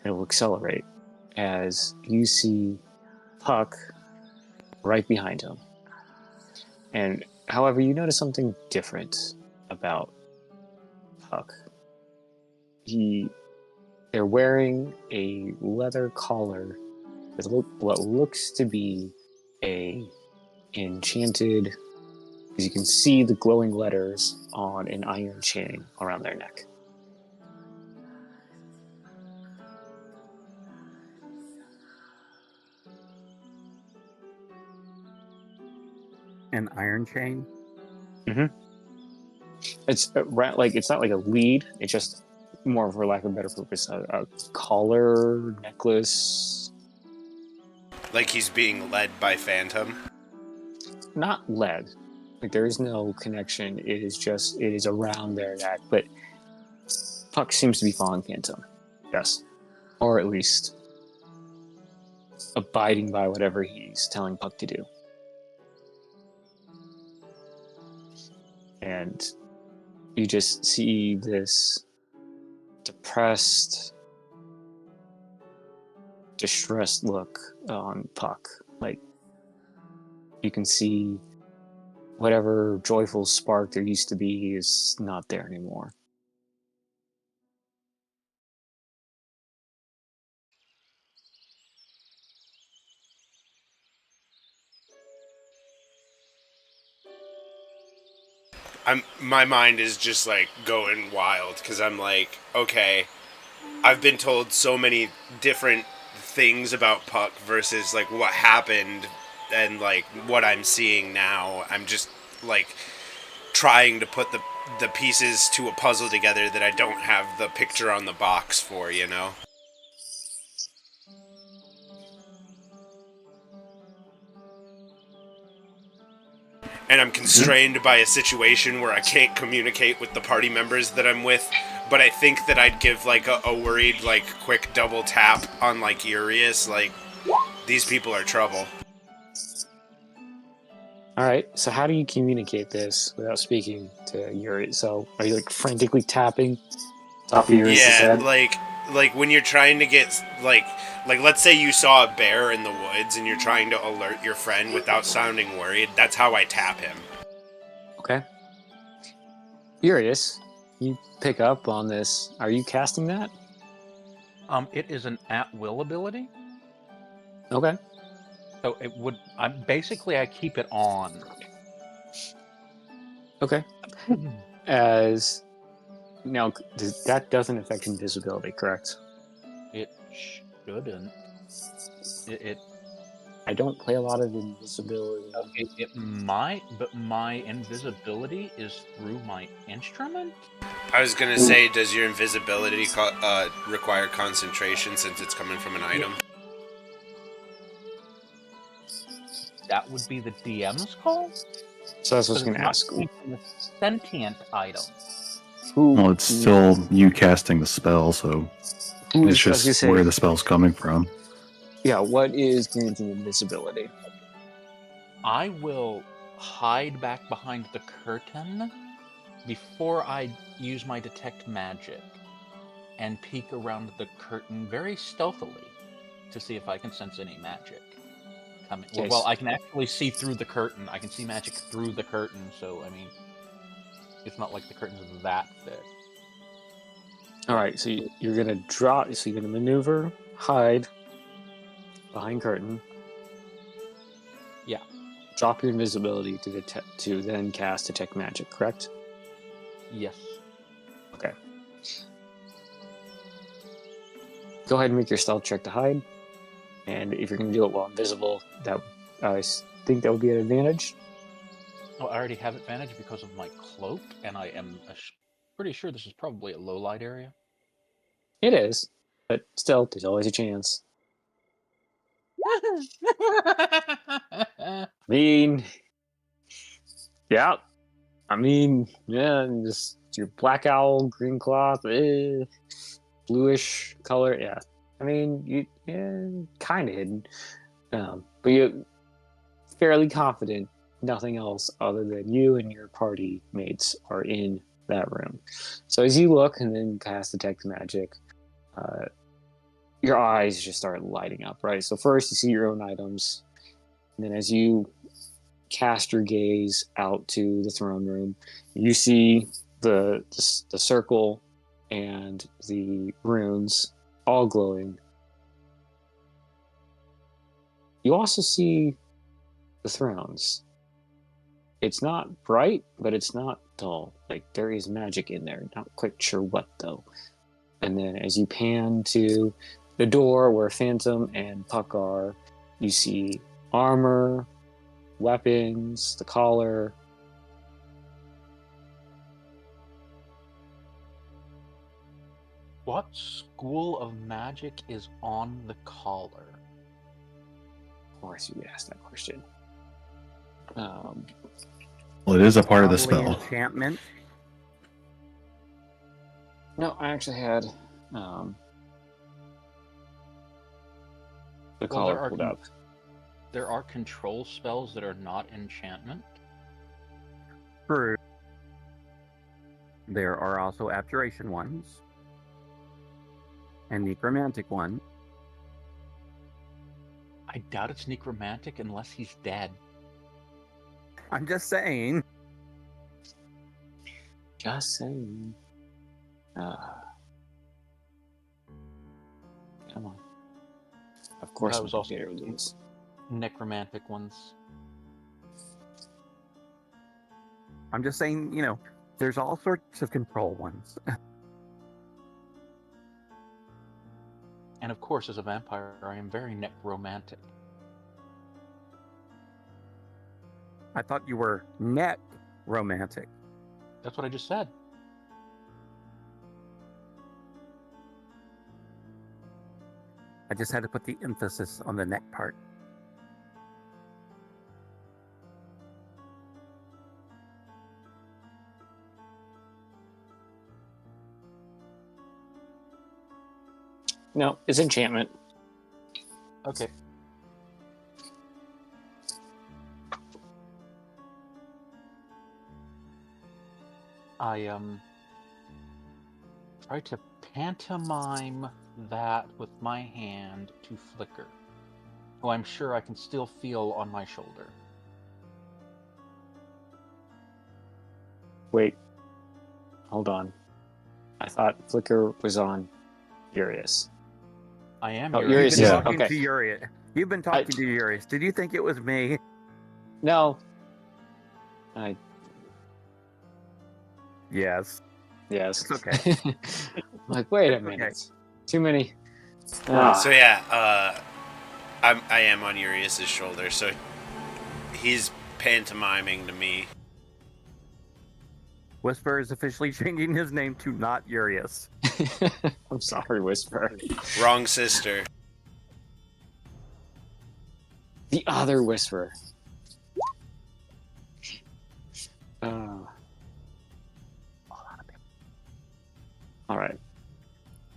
It will accelerate as you see Puck right behind him. And however, you notice something different about Puck. They're wearing a leather collar with what looks to be a enchanted, because you can see the glowing letters on an iron chain around their neck. An iron chain? Mm-hmm. It's like it's not like a lead. It's just more, for lack of a better purpose, a collar, necklace. Like he's being led by Phantom? Not led. Like there is no connection. It is around their neck. But Puck seems to be following Phantom. Yes. Or at least abiding by whatever he's telling Puck to do. And you just see this depressed, distressed look on Puck. Like, you can see whatever joyful spark there used to be is not there anymore. My mind is just like going wild because I'm like, okay, I've been told so many different things about Puck versus like what happened and like what I'm seeing now. I'm just like trying to put the pieces to a puzzle together that I don't have the picture on the box for, you know? And I'm constrained by a situation where I can't communicate with the party members that I'm with but I think that I'd give like a worried, like quick double tap on like Urius, like these people are trouble. All right. So how do you communicate this without speaking to Yuri? So are you like frantically tapping top of Uri's Yeah, head? like when you're trying to get like let's say you saw a bear in the woods and you're trying to alert your friend without sounding worried. That's how I tap him. Okay. Urius, you pick up on this. Are you casting that? It is an at-will ability, Okay. so it would. I keep it on. Okay. As now, that doesn't affect invisibility, correct? It shouldn't. It I don't play a lot of invisibility. it might, but my invisibility is through my instrument. I was gonna say, does your invisibility require concentration since it's coming from an item? That would be the DM's call. So that's what I was Because going it's to not ask. coming from a sentient item. Well, it's still you casting the spell, so it's just where the spell's coming from. Yeah, what is granting invisibility? I will hide back behind the curtain before I use my detect magic and peek around the curtain very stealthily to see if I can sense any magic coming. Yes. Well, I can actually see through the curtain. I can see magic through the curtain, so I mean, it's not like the curtain's that thick. All right, so you're going to drop, so you're going to maneuver, hide behind curtain. Yeah. Drop your invisibility to then cast detect magic, correct? Yes. Okay. Go ahead and make your stealth check to hide. And if you're going to do it while invisible, that I think that would be an advantage. Oh, I already have advantage because of my cloak, and I am pretty sure this is probably a low light area. It is, but still, there's always a chance. I mean, yeah. Yeah, just your black owl, green cloth, bluish color. Yeah. I mean, kind of hidden. But you're fairly confident nothing else other than you and your party mates are in that room. So as you look and then cast detect magic, your eyes just start lighting up, right? So first you see your own items, and then as you cast your gaze out to the throne room, you see the circle and the runes all glowing. You also see the thrones. It's not bright, but it's not dull. Like, there is magic in there. Not quite sure what, though. And then as you pan to the door where Phantom and Puck are, you see armor, weapons, the collar. What school of magic is on the collar? Of course, you would ask that question. Well, it is a part of the Probably spell. enchantment. No, I actually had the collar pulled up. There are control spells that are not enchantment. True. There are also abjuration ones. And necromantic one. I doubt it's necromantic unless he's dead. I'm just saying. Just saying. Come on. Of course, I was also lose. Necromantic ones. I'm just saying, there's all sorts of control ones. And of course, as a vampire, I am very necromantic. I thought you were net romantic. That's what I just said. I just had to put the emphasis on the neck part. No, it's enchantment. Okay. I try to pantomime that with my hand to Flicker, who I'm sure I can still feel on my shoulder. Wait. Hold on. I thought Flicker was on Urius. I am Oh, Urius. Urius You've is been Yeah. talking okay. to Urius. You've been talking to Urius. Did you think it was me? No. Yes. Yes. It's okay. I'm like, wait a It's okay. minute. Too many. So yeah, I am on Urius's shoulder, so he's pantomiming to me. Whisper is officially changing his name to not Urius. I'm sorry, Whisper. Wrong sister. The other Whisper. All right.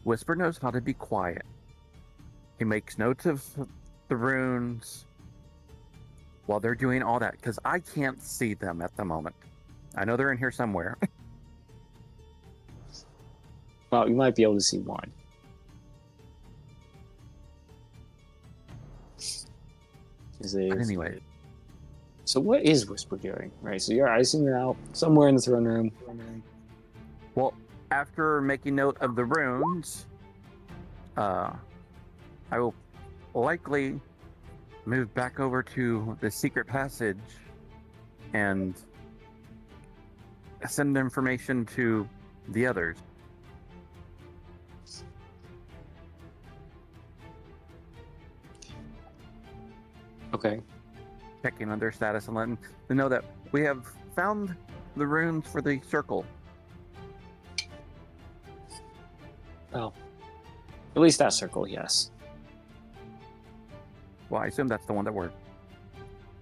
Whisper knows how to be quiet. He makes notes of the runes while they're doing all that, because I can't see them at the moment. I know they're in here somewhere. Well, you might be able to see one. But anyway, So what is Whisper doing? Right. So I assume you're out somewhere in the throne room. well, after making note of the runes, I will likely move back over to the secret passage and send information to the others. Okay. Checking on their status and letting them know that we have found the runes for the circle. Well, at least that circle, yes. Well, I assume that's the one that we're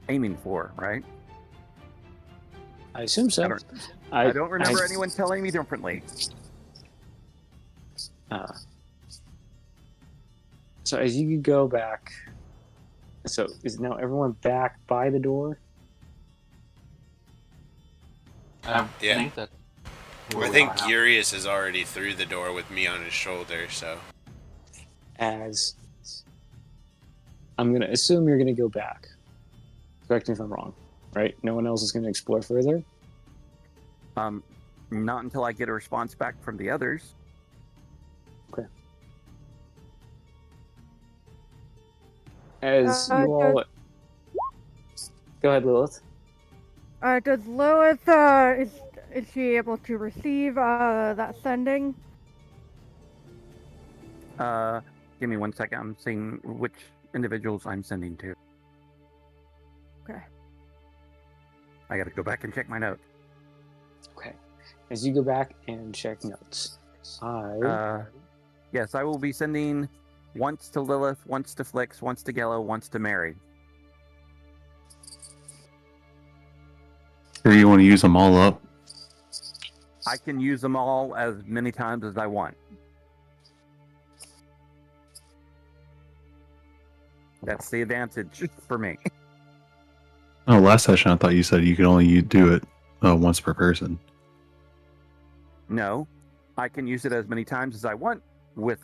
aiming for, right? I assume so. I don't remember anyone telling me differently. So as you go back, so is now everyone back by the door? I Yeah. think that. I think Urius is already through the door with me on his shoulder, so. As I'm gonna assume you're gonna go back. Correct me if I'm wrong, right? No one else is gonna explore further. Not until I get a response back from the others. Okay. As you all go ahead, Lilith. Does Lilith, is she able to receive, that sending? Give me 1 second. I'm seeing which individuals I'm sending to. Okay. I gotta go back and check my notes. Okay. As you go back and check notes, Yes, I will be sending once to Lilith, once to Flix, once to Gello, once to Mary. Or you want to use them all up? I can use them all as many times as I want. That's the advantage for me. Oh, last session I thought you said you could only do it once per person. No, I can use it as many times as I want with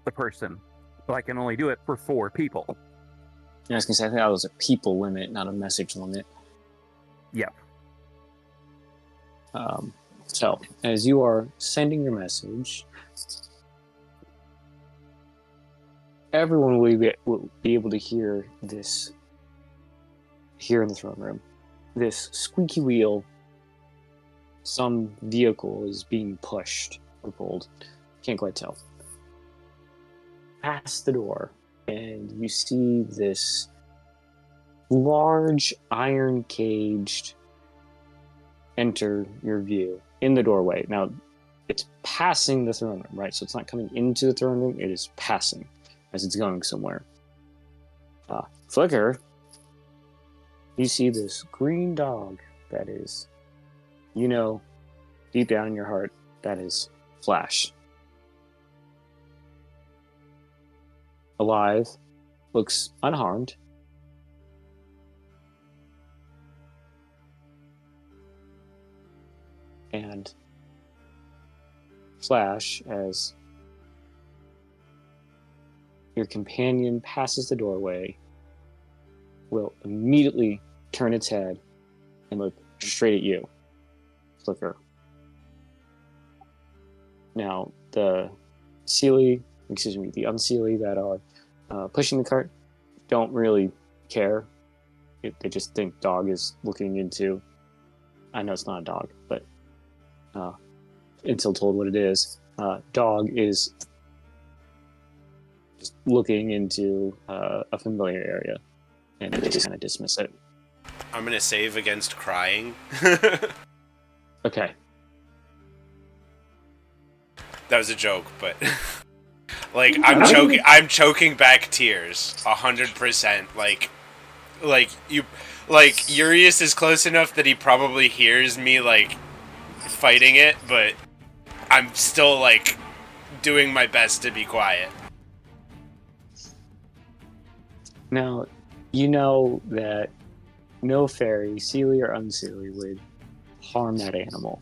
the person, but I can only do it for 4 people. I was gonna say I think that was a people limit, not a message limit. Yeah. So as you are sending your message, everyone will be able to hear this here in the throne room. This squeaky wheel. Some vehicle is being pushed or pulled. Can't quite tell. Past the door, and you see this large iron caged enter your view in the doorway. Now, it's passing the throne room, right? So it's not coming into the throne room, it is passing as it's going somewhere. Flicker, you see this green dog that is, deep down in your heart, that is Flash. alive, looks unharmed. And Flash, as your companion passes the doorway, will immediately turn its head and look straight at you, Flicker. Now, the unseelie that are pushing the cart don't really care. They just think Dog is looking into... I know it's not a dog, but until told what it is, Dog is just looking into a familiar area, and they just kind of dismiss it. I'm gonna save against crying. Okay. That was a joke, but like I'm choking back tears 100%. Like Urius is close enough that he probably hears me like fighting it, but I'm still like doing my best to be quiet. Now, you know that no fairy, seelie or unseelie, would harm that animal.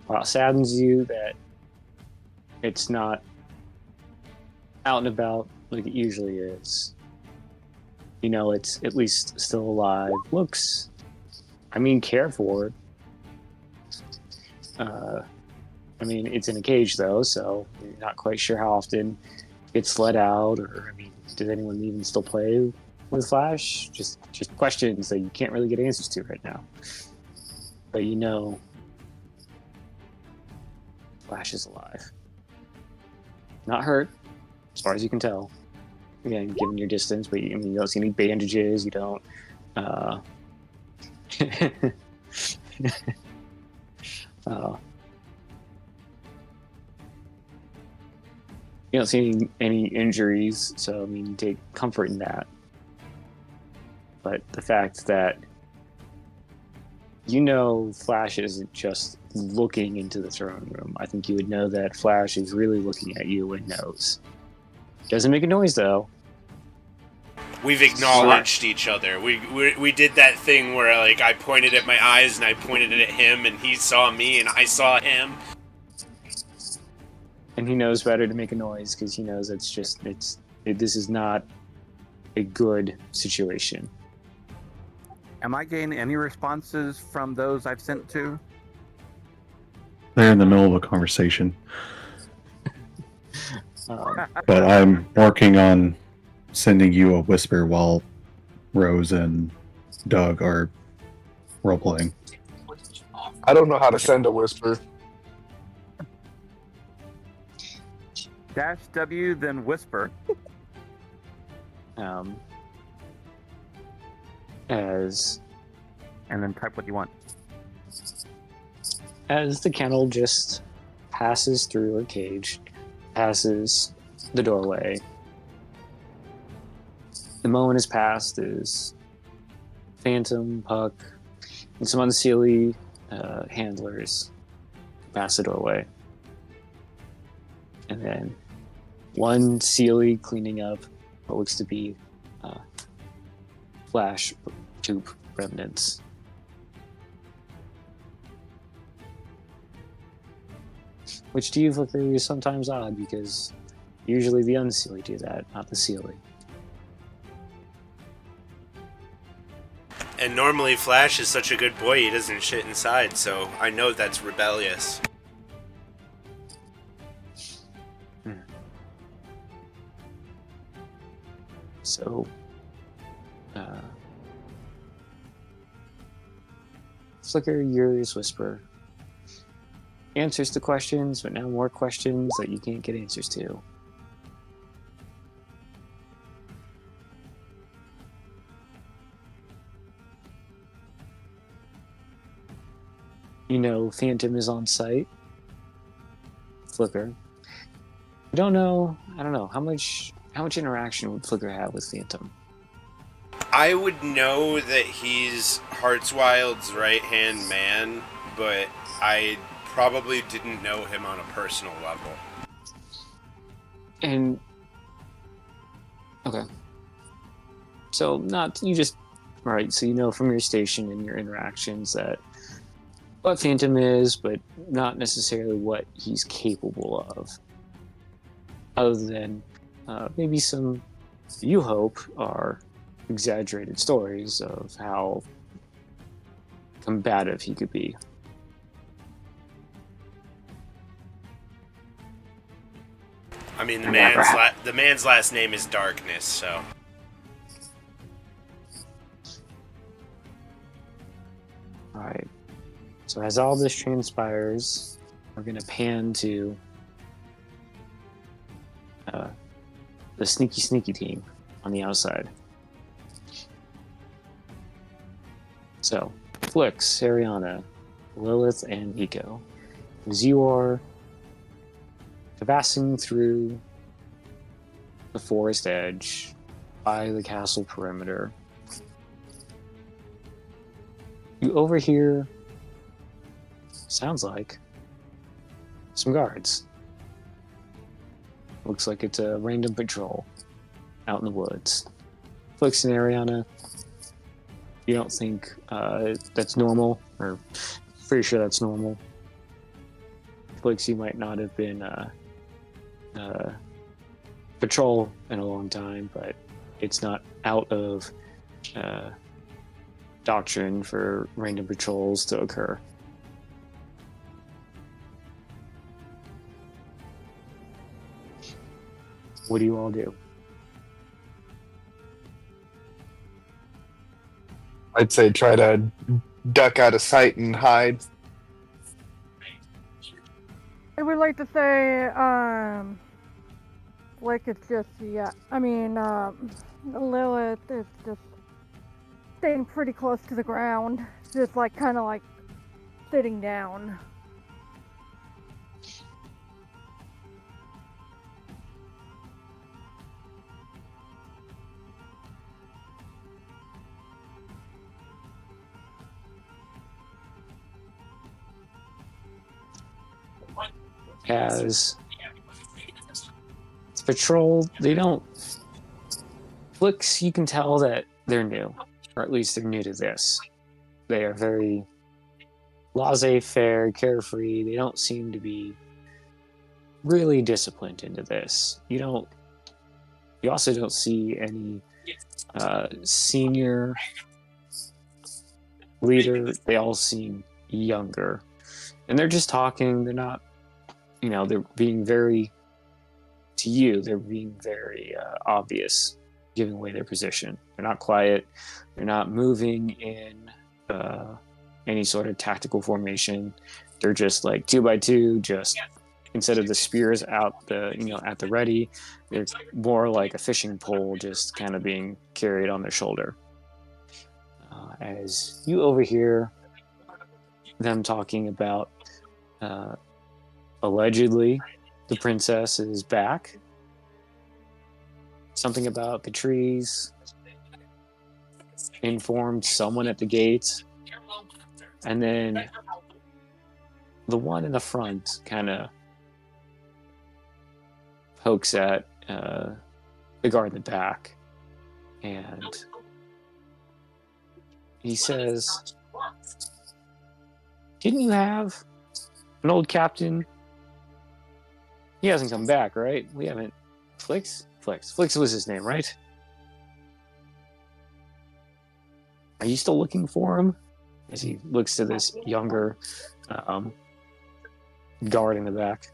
While it saddens you that it's not out and about like it usually is, you know it's at least still alive. Looks, cared for. It's in a cage though, so you're not quite sure how often it's let out, or does anyone even still play with Flash? Just questions that you can't really get answers to right now. But you know Flash is alive. Not hurt, as far as you can tell. Again, given your distance, but you don't see any bandages, you don't you don't see any injuries, so you take comfort in that. But the fact that Flash isn't just looking into the throne room, I think you would know that Flash is really looking at you and knows. Doesn't make a noise though. We've acknowledged each other. We did that thing where like I pointed at my eyes and I pointed at him and he saw me and I saw him. And he knows better to make a noise because he knows this is not a good situation. Am I getting any responses from those I've sent to? They're in the middle of a conversation. But I'm working on sending you a whisper while Rose and Doug are role-playing. I don't know how to send a whisper. -W, then whisper. And then type what you want. As the kennel just passes through her cage, passes the doorway, the moment has passed as Phantom, Puck, and some unseelie handlers pass the doorway. And then one seelie cleaning up what looks to be Flash tube remnants. Which to you, Flicker, is sometimes odd because usually the unseelie do that, not the seelie. And normally Flash is such a good boy he doesn't shit inside, so I know that's rebellious. So, Flicker, Yuri's whisper answers to questions, but now more questions that you can't get answers to. You know Phantom is on site. Flicker. I don't know how much interaction would Flicker have with Phantom? I would know that he's Heartswild's right-hand man, but I probably didn't know him on a personal level. And Okay. So you just right. So you know from your station and your interactions that what Phantom is, but not necessarily what he's capable of. Other than maybe some, you hope, are exaggerated stories of how combative he could be. I mean, the Never the man's last name is Darkness, so. All right. So as all this transpires, we're gonna pan to the sneaky team on the outside. So, Flix, Ariana, Lilith, and Nico, as you are passing through the forest edge by the castle perimeter, you overhear, sounds like, some guards. Looks like it's a random patrol out in the woods. Flix and Ariana, you don't think that's normal, or pretty sure that's normal. Flix, you might not have been patrol in a long time, but it's not out of doctrine for random patrols to occur. What do you all do? I'd say try to duck out of sight and hide. I would like to say, like it's just, Lilith is just staying pretty close to the ground, just like kind of like sitting down. As the patrol, they don't. Flix, you can tell that they're new, or at least they're new to this. They are very laissez-faire, carefree. They don't seem to be really disciplined into this. You also don't see any senior leader. They all seem younger, and they're just talking. They're not, they're being very, to you, they're being very obvious, giving away their position. They're not quiet. They're not moving in any sort of tactical formation. They're just like 2 by 2, just instead of the spears out at the ready, they're more like a fishing pole, just kind of being carried on their shoulder. As you overhear them talking about allegedly the princess is back. Something about the trees informed someone at the gates. And then the one in the front kind of pokes at the guard in the back. And he says, "Didn't you have an old captain? He hasn't come back, right? We haven't." Flix was his name, right? Are you still looking for him? As he looks to this younger guard in the back.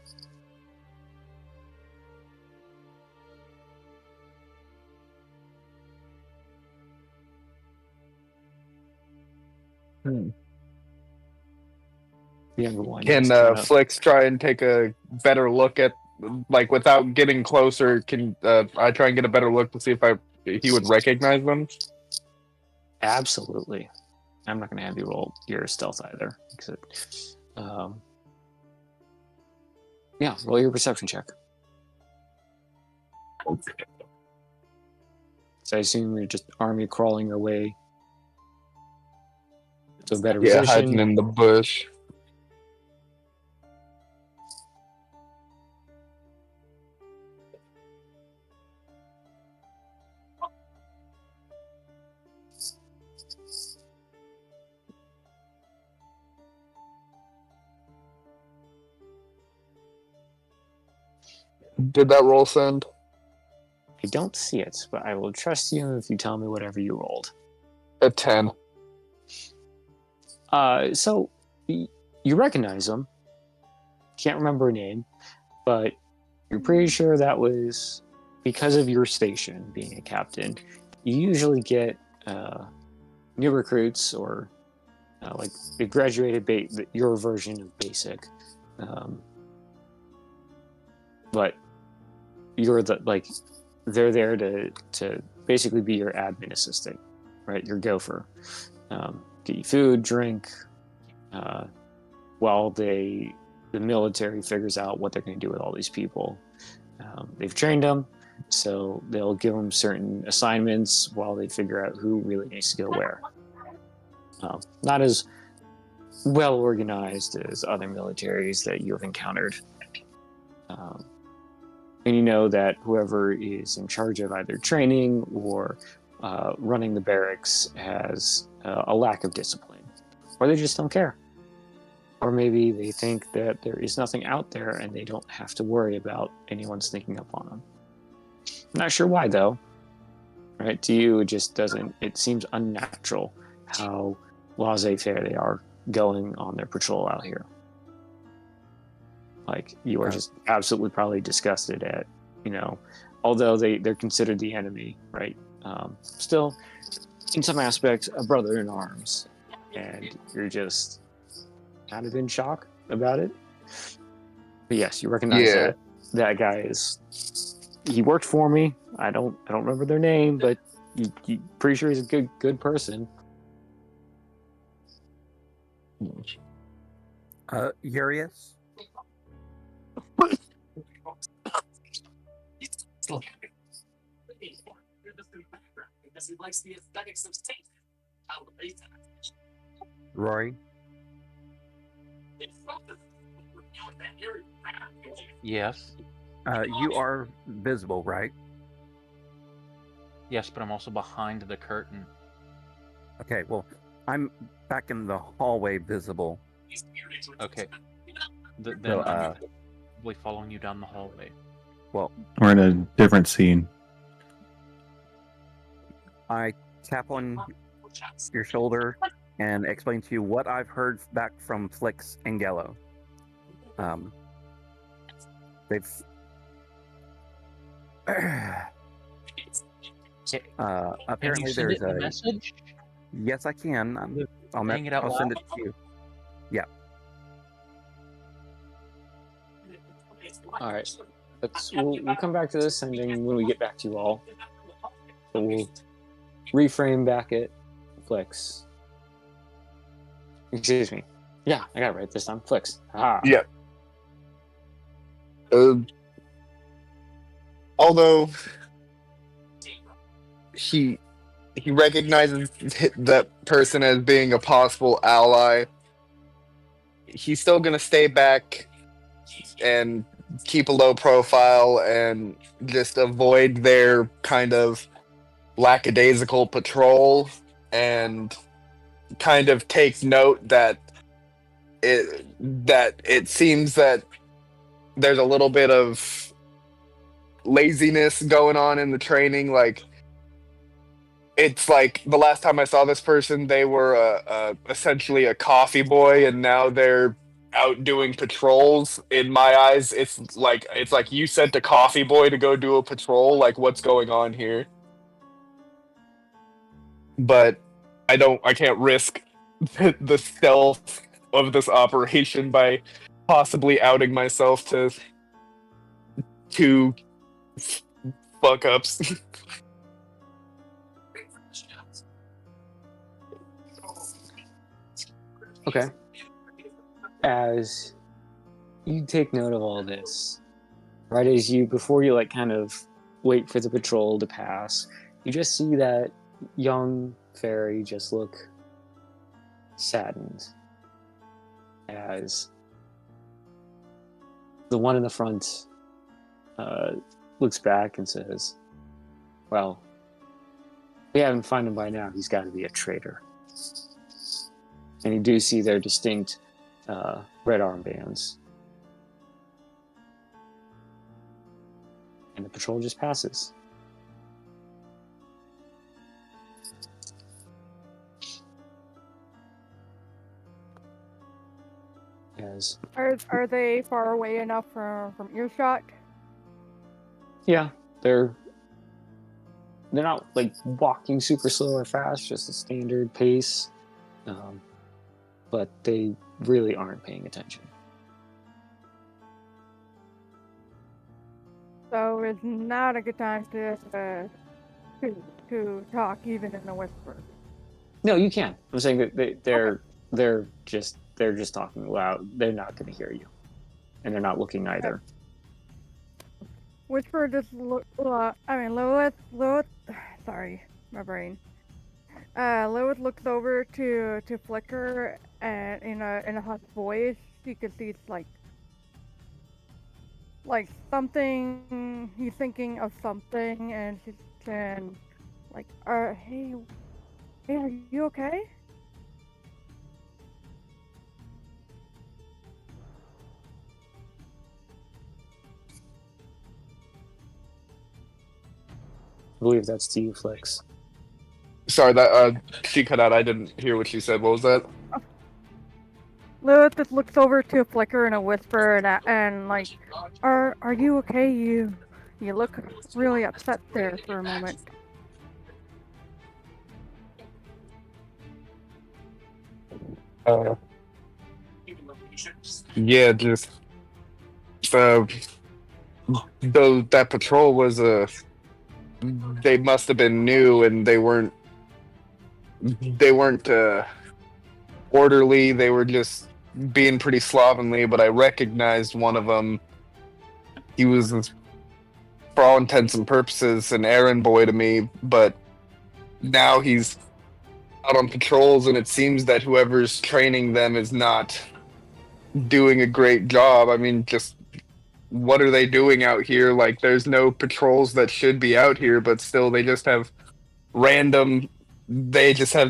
The younger one. Can Flix try and take a better look at, like, without getting closer? Can I try and get a better look to see if he would recognize them? Absolutely. I'm not going to have you roll your stealth either. Roll your perception check. Okay. So I assume you're just army crawling your way to a better position. Yeah, hiding in the bush. Did that roll send? I don't see it, but I will trust you if you tell me whatever you rolled. A 10. So you recognize him. Can't remember her name, but you're pretty sure that was because of your station being a captain. You usually get new recruits or like a graduated your version of basic, but you're they're there to basically be your admin assistant, right? Your gopher. Get you food, drink, while the military figures out what they're going to do with all these people. They've trained them, so they'll give them certain assignments while they figure out who really needs to go where. Not as well organized as other militaries that you have encountered. And you know that whoever is in charge of either training or running the barracks has a lack of discipline, or they just don't care. Or maybe they think that there is nothing out there and they don't have to worry about anyone sneaking up on them. I'm not sure why, though. Right? To you, it just doesn't, it seems unnatural how laissez-faire they are going on their patrol out here. Like, you are just absolutely probably disgusted at, although they're considered the enemy, right? Still, in some aspects, a brother in arms. And you're just kind of in shock about it. But yes, you recognize that guy he worked for me. I don't remember their name, but you pretty sure he's a good person. Urius? Rory? Yes. You are visible, right? Yes, but I'm also behind the curtain. Okay, well, I'm back in the hallway visible. Okay. Then So, I'm probably following you down the hallway. Well, We're in a different scene. I tap on your shoulder and explain to you what I've heard back from Flix and Gello. They've apparently Can you send there's it in a message? Yes, I can. Saying it out I'll loud? send it to you. Yeah. All right. We'll come back to this ending when we get back to you all. So we'll reframe back at Flix. Excuse me. Yeah, I got it right this time. Flix. Ah. Yeah. Although he recognizes that person as being a possible ally, he's still going to stay back and keep a low profile and just avoid their kind of lackadaisical patrol and kind of take note that it seems that there's a little bit of laziness going on in the training. Like, it's like the last time I saw this person, they were essentially a coffee boy, and now they're out doing patrols. In my eyes, it's like you sent a coffee boy to go do a patrol. Like, what's going on here? But I can't risk the stealth of this operation by possibly outing myself to two fuck ups. Okay. As you take note of all this, right as before you kind of wait for the patrol to pass, you just see that young fairy just look saddened as the one in the front looks back and says, well, we haven't found him by now. He's got to be a traitor. And you do see their distinct red armbands. and the patrol just passes. As Are they far away enough from earshot? yeah, they're not like walking super slow or fast, just a standard pace, but they really aren't paying attention. So it's not a good time to talk even in a whisper. No, you can. I'm saying that they're just talking loud. They're not going to hear you, and they're not looking either. Whisper just look. Lilith. Sorry, my brain. Lilith looks over to Flicker, and in a hushed voice, you can see it's like something. He's thinking of something, and she can like, hey, are you okay? I believe that's to you, Flex. Sorry, that she cut out. I didn't hear what she said. What was that? Lilith just looks over to Flicker in a whisper, and like, are you okay? You look really upset there for a moment. Yeah, just though that patrol was they must have been new, and they weren't orderly. They were just being pretty slovenly. But I recognized one of them. He was, for all intents and purposes, an errand boy to me. But now he's out on patrols, and it seems that whoever's training them is not doing a great job. I mean, just what are they doing out here? Like, there's no patrols that should be out here, but still they just have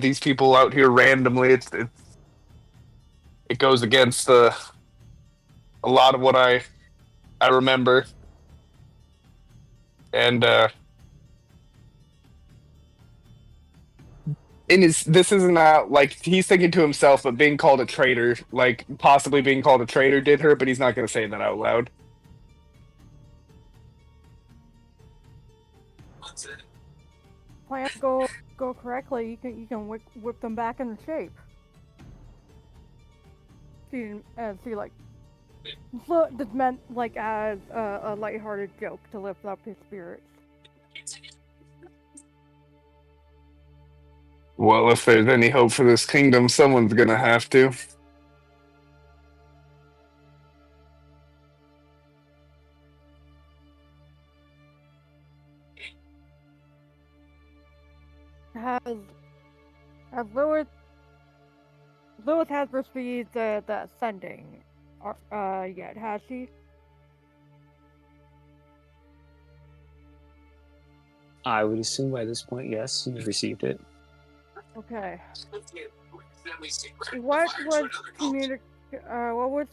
these people out here randomly. It goes against a lot of what I remember. And this isn't like he's thinking to himself, but being called a traitor, like possibly being called a traitor did hurt, but he's not going to say that out loud. Plans go correctly, you can whip them back into shape. See, like, this meant like as a lighthearted joke to lift up his spirits. Well, if there's any hope for this kingdom, someone's going to have to. Has Lilith has received the sending yet, has she? I would assume by this point, yes, you've received it. Okay. What was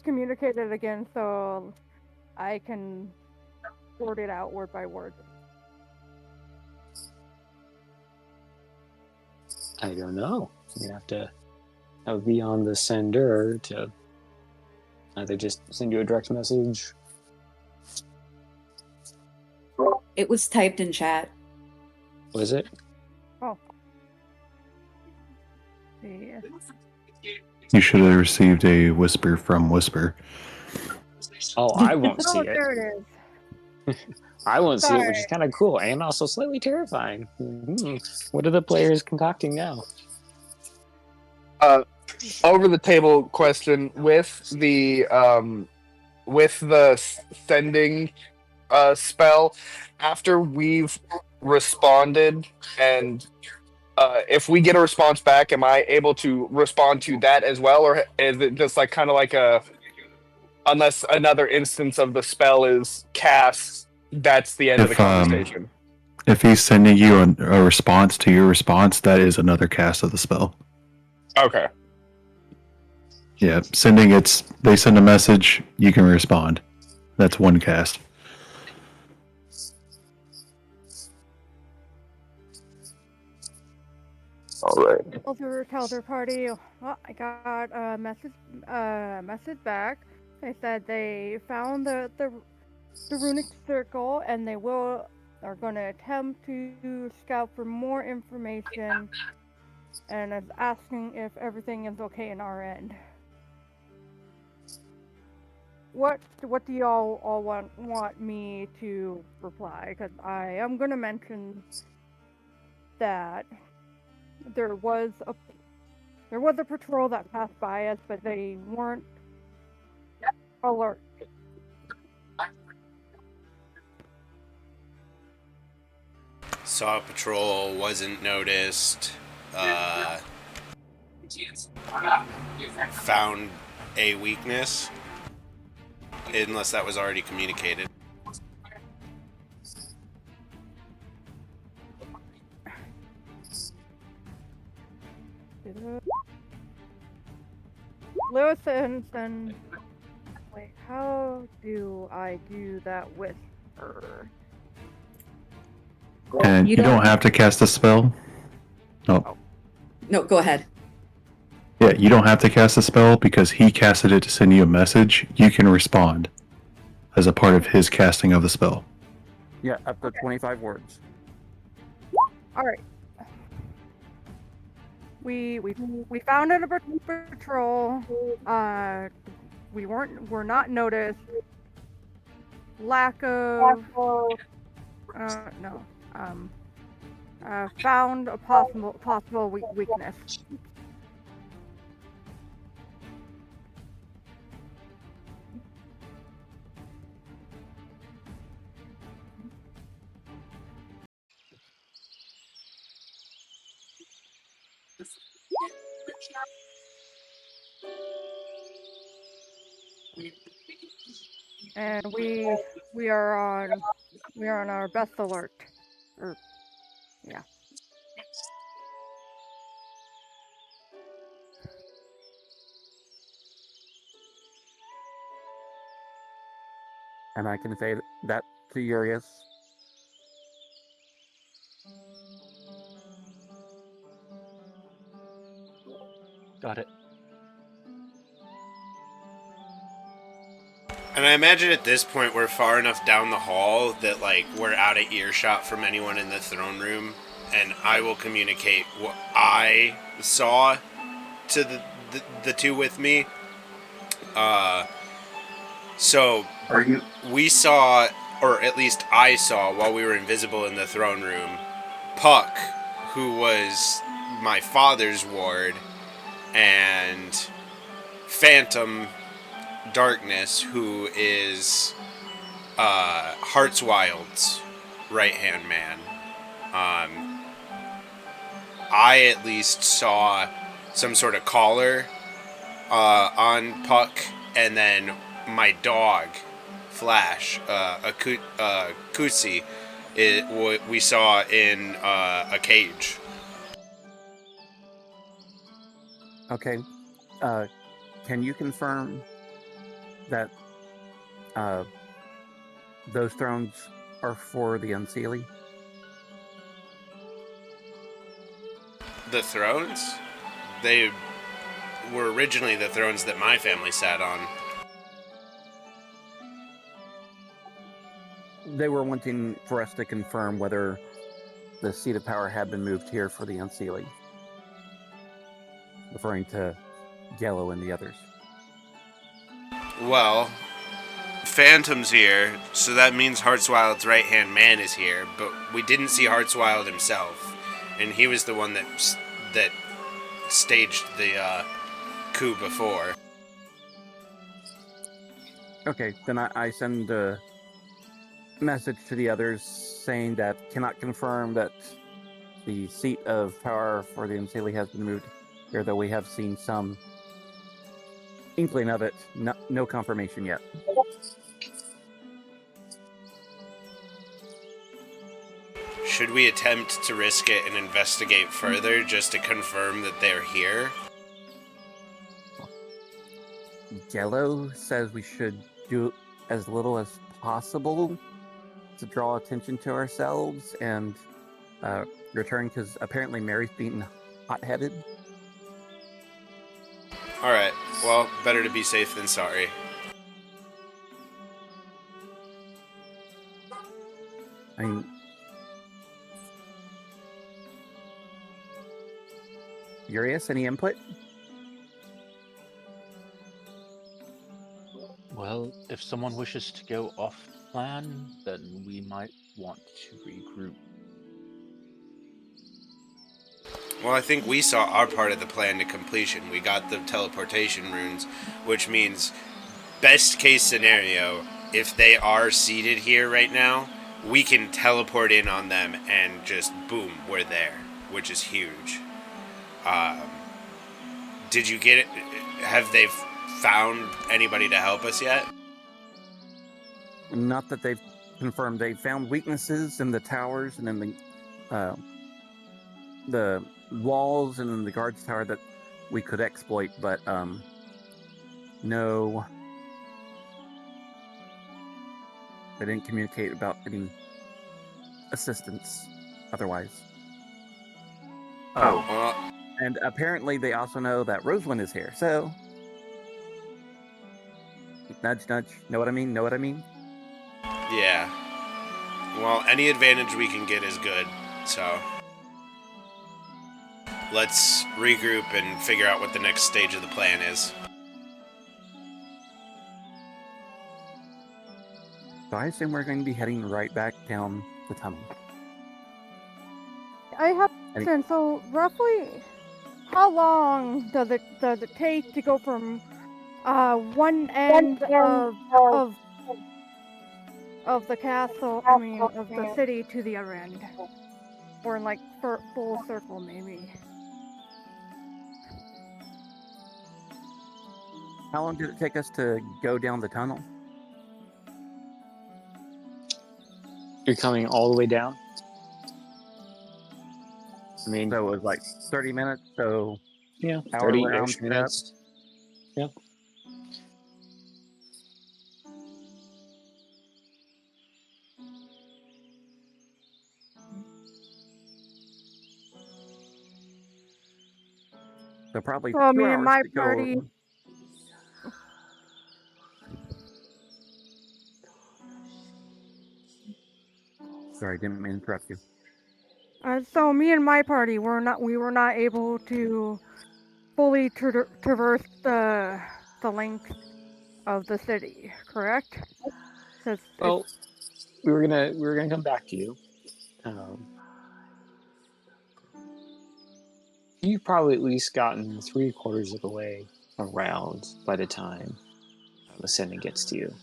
communicated again, so I can sort it out word by word? I don't know. You have to be on the sender to either just send you a direct message. It was typed in chat. Was it? Oh. Yeah. You should have received a whisper from Whisper. Oh, I won't see Oh, it. there it is. I won't see it, which is kind of cool and also slightly terrifying. What are the players concocting now? Over the table question with the sending spell. After we've responded, and if we get a response back, am I able to respond to that as well, or is it just like kind of like unless another instance of the spell is cast, that's the end of the conversation? If he's sending you a response to your response, that is another cast of the spell. Okay. Yeah, they send a message, you can respond. That's one cast. All right. Tell their party. Well, I got a message back. They said they found the runic circle, and are going to attempt to scout for more information, and is asking if everything is okay in our end. What do y'all all want me to reply? Because I am going to mention that there was a patrol that passed by us, but they weren't alert. Saw a patrol, wasn't noticed. Found a weakness, unless that was already communicated. Lewis and wait, how do I do that with her? And you don't have to cast a spell. Oh. No, go ahead. Yeah, you don't have to cast a spell because he casted it to send you a message. You can respond as a part of his casting of the spell. Yeah, up to 25 words. All right. We found a patrol. We're not noticed. Lack of no. Found a possible weakness. And we are on our best alert. Yeah. And I can say that to Urius. Got it. And I imagine at this point we're far enough down the hall that like we're out of earshot from anyone in the throne room, and I will communicate what I saw to the two with me. So we saw, or at least I saw while we were invisible in the throne room, Puck, who was my father's ward, and Phantom Darkness, who is Heartswild's right-hand man. I at least saw some sort of collar on Puck, and then my dog, Flash, Kutsi, we saw in a cage. Okay. Can you confirm that those thrones are for the Unseelie? The thrones? They were originally the thrones that my family sat on. They were wanting for us to confirm whether the seat of power had been moved here for the Unseelie. Referring to Yellow and the others. Well, Phantom's here, so that means Heartswild's right-hand man is here, but we didn't see Heartswild himself, and he was the one that staged the coup before. Okay, then I send a message to the others saying that cannot confirm that the seat of power for the Unseelie has been moved here, though we have seen some inkling of it. No confirmation yet. Should we attempt to risk it and investigate further just to confirm that they're here? Yellow says we should do as little as possible to draw attention to ourselves and return, because apparently Mary's being hot-headed. All right. Well, better to be safe than sorry. I mean, Urias, any input? Well, if someone wishes to go off plan, then we might want to regroup. Well, I think we saw our part of the plan to completion. We got the teleportation runes, which means best case scenario, if they are seated here right now, we can teleport in on them and just boom, we're there, which is huge. Did you get it? Have they found anybody to help us yet? Not that they've confirmed. They found weaknesses in the towers and in the walls and in the guards tower that we could exploit, but no, they didn't communicate about any assistance otherwise. Well, And apparently they also know that Rosewind is here, so nudge nudge, know what I mean? Know what I mean? yeah. Well, any advantage we can get is good, so let's regroup and figure out what the next stage of the plan is. So I assume we're going to be heading right back down the tunnel. I have a Any- question. So roughly, how long does it take to go from one end of the castle? I mean, of the city to the other end, or in like full circle, maybe. How long did it take us to go down the tunnel? You're coming all the way down? I mean, So it was like 30 minutes, so yeah, hour 30-ish round trip. minutes. Yeah. So probably Well, 2 me hours and my to go. party. Sorry, didn't mean to interrupt you. So me and my party we were not able to fully traverse the length of the city, correct? Well, we were gonna come back to you. You've probably at least gotten 3/4 of the way around by the time the sending gets to you.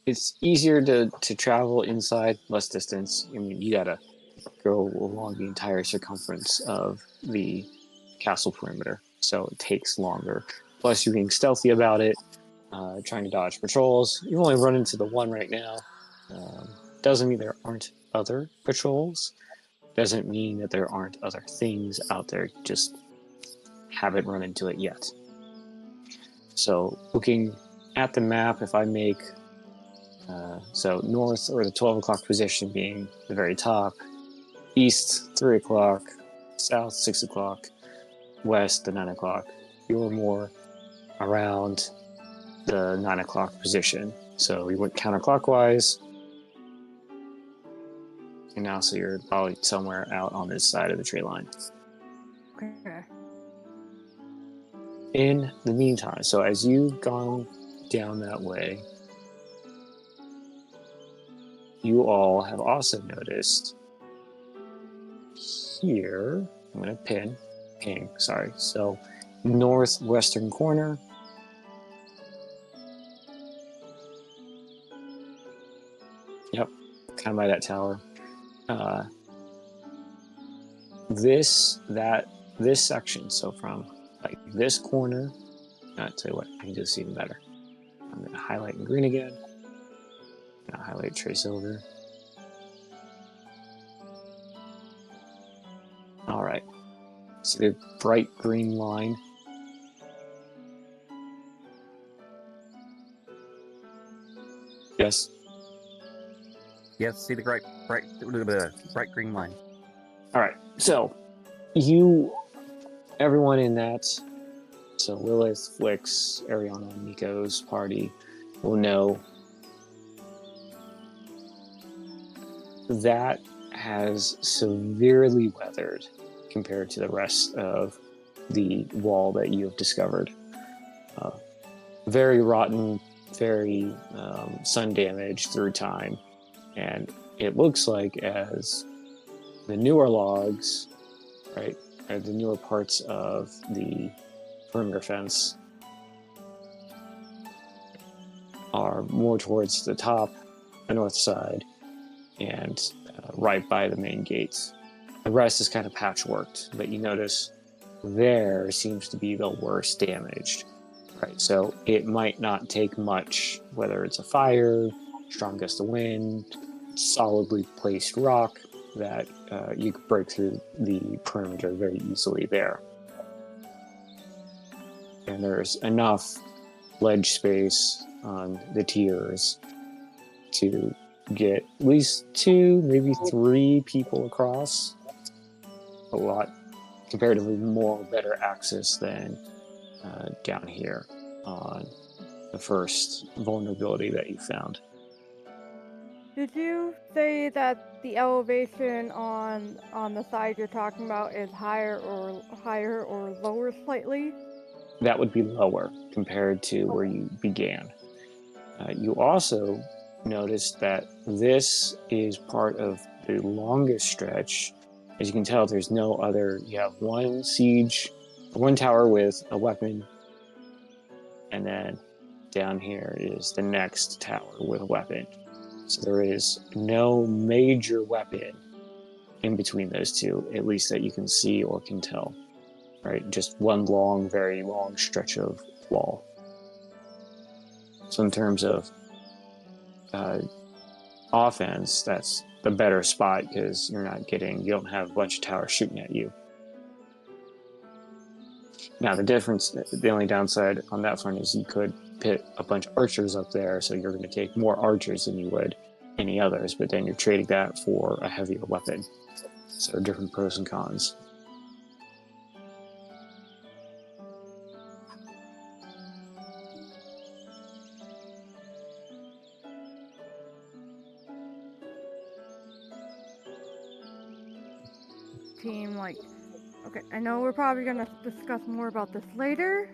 It's easier to travel inside, less distance. I mean, you gotta go along the entire circumference of the castle perimeter, so it takes longer. Plus, you're being stealthy about it, trying to dodge patrols. You've only run into the one right now. Doesn't mean there aren't other patrols. Doesn't mean that there aren't other things out there. Just haven't run into it yet. So, looking at the map, if I make so north, or the 12 o'clock position being the very top, east 3 o'clock, south 6 o'clock, west the 9 o'clock. You're more around the 9 o'clock position. So we went counterclockwise, and now so you're probably somewhere out on this side of the tree line. Okay. In the meantime, so as you've gone down that way, you all have also noticed here, I'm going to ping, sorry. So northwestern corner, yep, kind of by that tower. This section, so from like this corner, I'll tell you what, I can do this even better. I'm going to highlight in green again. I'm going to highlight trace over. All right. See the bright green line? Yes? Yes, see the bright green line. So, everyone in that, so Lilith, Flix, Ariana, and Nico's party will know that has severely weathered compared to the rest of the wall that you have discovered. Very rotten, very sun damaged through time, and it looks like as the newer logs, right, or the newer parts of the perimeter fence are more towards the top, the north side, and right by the main gates. The rest is kind of patchworked, but you notice there seems to be the worst damaged. Right, so it might not take much, whether it's a fire, strong gust of wind, solidly placed rock, that you could break through the perimeter very easily there. And there's enough ledge space on the tiers to get at least 2, maybe 3 people across. A lot, comparatively more better access than down here on the first vulnerability that you found. Did you say that the elevation on the side you're talking about is higher or lower slightly? That would be lower compared to where you began. You also noticed that this is part of the longest stretch. As you can tell, there's no other. You have one tower with a weapon, and then down here is the next tower with a weapon. So there is no major weapon in between those two, at least that you can see or can tell. Right? Just one long, very long stretch of wall. So in terms of offense, that's the better spot because you don't have a bunch of towers shooting at you. Now the only downside on that front is you could pit a bunch of archers up there, so you're going to take more archers than you would any others, but then you're trading that for a heavier weapon. So different pros and cons. Team, okay, I know we're probably gonna discuss more about this later,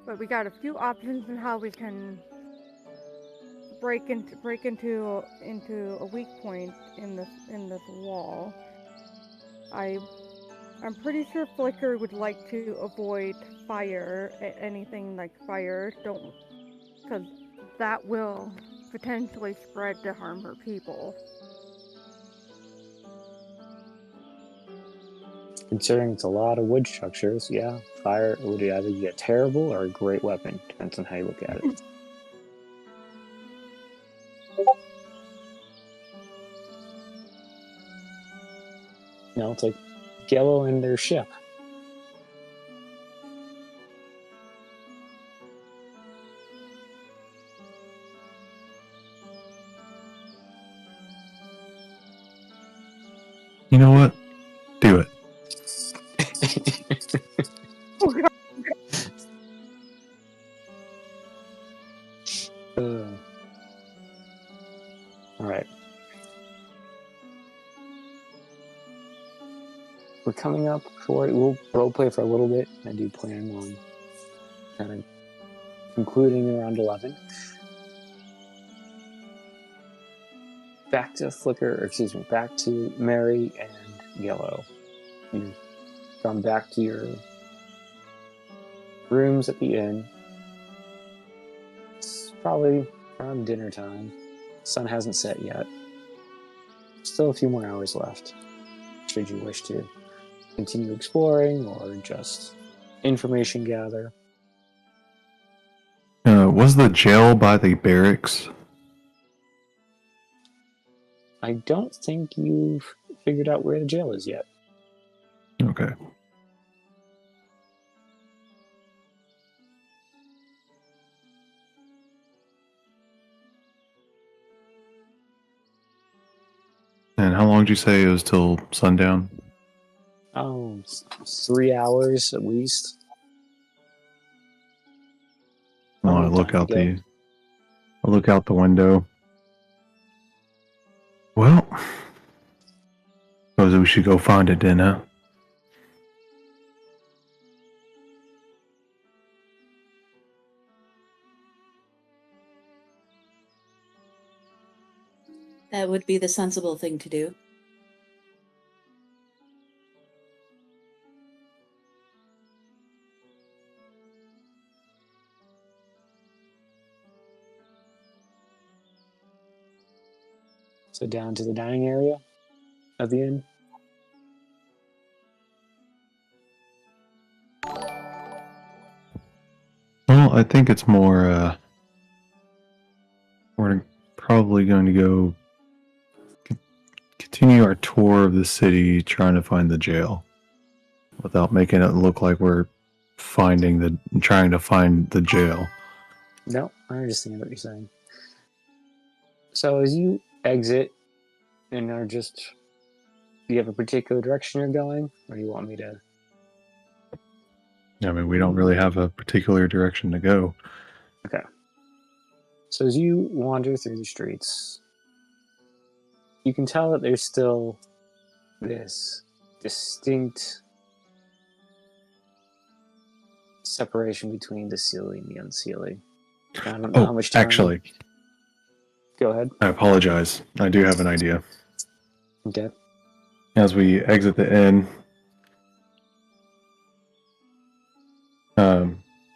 but we got a few options in how we can break into a weak point in this wall. I'm pretty sure Flicker would like to avoid fire, anything like fire, because that will potentially spread to harm her people. Considering it's a lot of wood structures, yeah, fire would either be a terrible or a great weapon. Depends on how you look at it. It's like Yellow and their ship. You know what? Do it. Oh god. All right. We're coming up for it. We'll roleplay for a little bit. I do plan on kind of concluding around 11. Back to Mary and Yellow. You've gone back to your rooms at the inn. It's probably around dinner time. Sun hasn't set yet. Still a few more hours left, should you wish to continue exploring or just information gather. Was the jail by the barracks? I don't think you've figured out where the jail is yet. Okay. And how long did you say it was till sundown? Oh, 3 hours at least. I want to Plenty of look time out to go. I look out the window. Well, suppose we should go find it then, huh? That would be the sensible thing to do. So down to the dining area of the inn. Well, I think it's more, we're probably going to go continue our tour of the city trying to find the jail without making it look like we're trying to find the jail. No, I understand what you're saying. So as you exit and are just, do you have a particular direction you're going, or do you want me to? I mean, we don't really have a particular direction to go. Okay. So as you wander through the streets, you can tell that there's still this distinct separation between the Seelie and the Unseelie. I don't know how much time. Actually, Go ahead. I apologize. I do have an idea. Okay. As we exit the inn,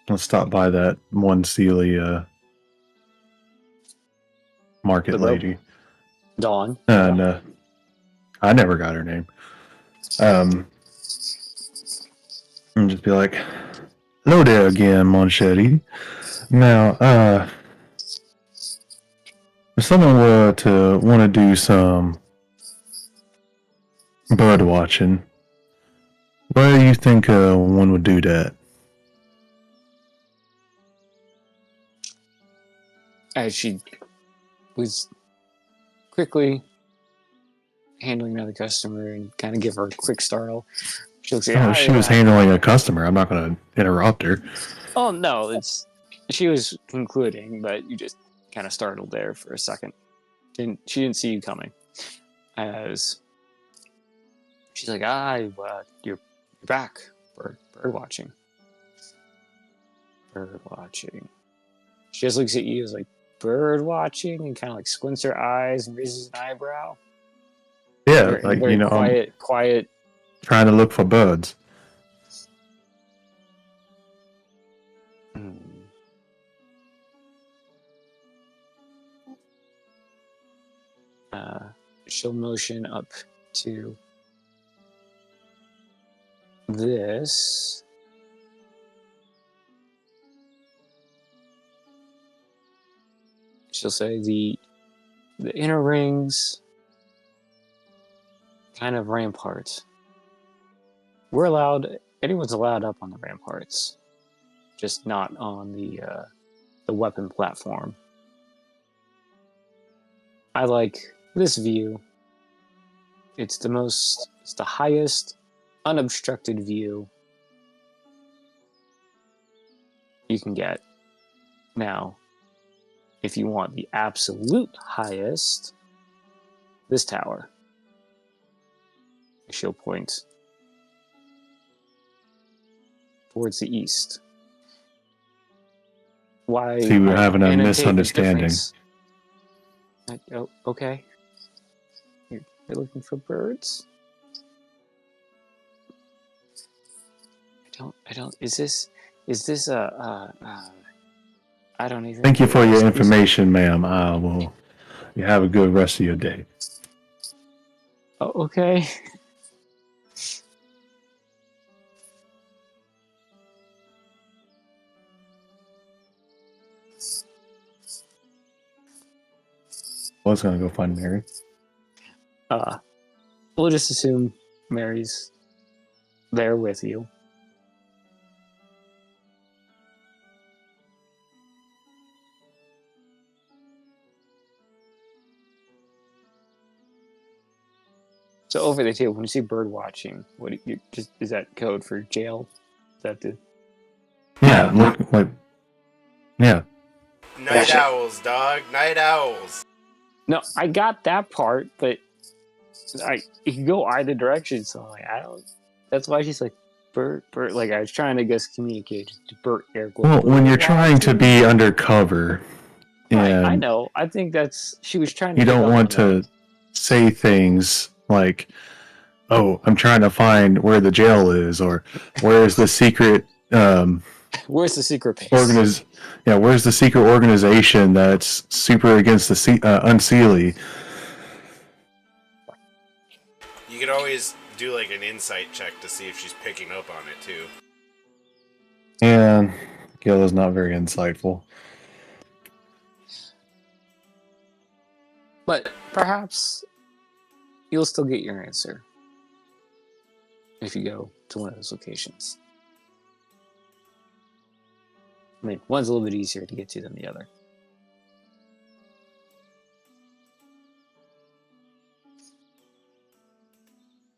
let's stop by that one Sealy market The rope. lady. Dawn. And I never got her name. And just be like, hello there again, Monchetti. Now, if someone were to want to do some bird watching, where do you think one would do that? As she was quickly handling another customer and kind of give her a quick startle, she'll say, Oh, she was handling a customer. I'm not going to interrupt her. Oh, no, she was concluding, but you just kind of startled there for a second. She didn't see you coming. As she's like, you're back. Bird watching. Bird watching. She just looks at you as like, bird watching, and kind of like squints her eyes and raises an eyebrow. Yeah, Very quiet. I'm trying to look for birds. She'll motion up to this. She'll say the inner rings kind of ramparts. Anyone's allowed up on the ramparts, just not on the weapon platform. I like this view. It's the highest unobstructed view you can get. Now, if you want the absolute highest, this tower. She'll point towards the east. Why? See, we're having a annotate the misunderstanding. difference? Okay. You're looking for birds? I don't. Is this I don't even. Thank you for your information, ma'am. Well, you have a good rest of your day. Oh, okay. I was gonna go find Mary. We'll just assume Mary's there with you. So over the table, when you see bird watching, what do you just is that code for jail? Is that the Yeah, look like yeah. Night owls, dog. Night owls. No, I got that part, but it can go either direction. So like, I don't. That's why she's like, Bert. Like I was trying to guess communicate to Bert. Air quote, Well, when bird you're trying to watching. be undercover Right, I and know. I think that's she was trying to you pick don't up want on to say things like, "Oh, I'm trying to find where the jail is," or "Where's the secret where's the secret base? where's the secret organization that's super against the unseelie?" You could always do like an insight check to see if she's picking up on it too. And Gil is not very insightful. But perhaps you'll still get your answer if you go to one of those locations. I mean, one's a little bit easier to get to than the other.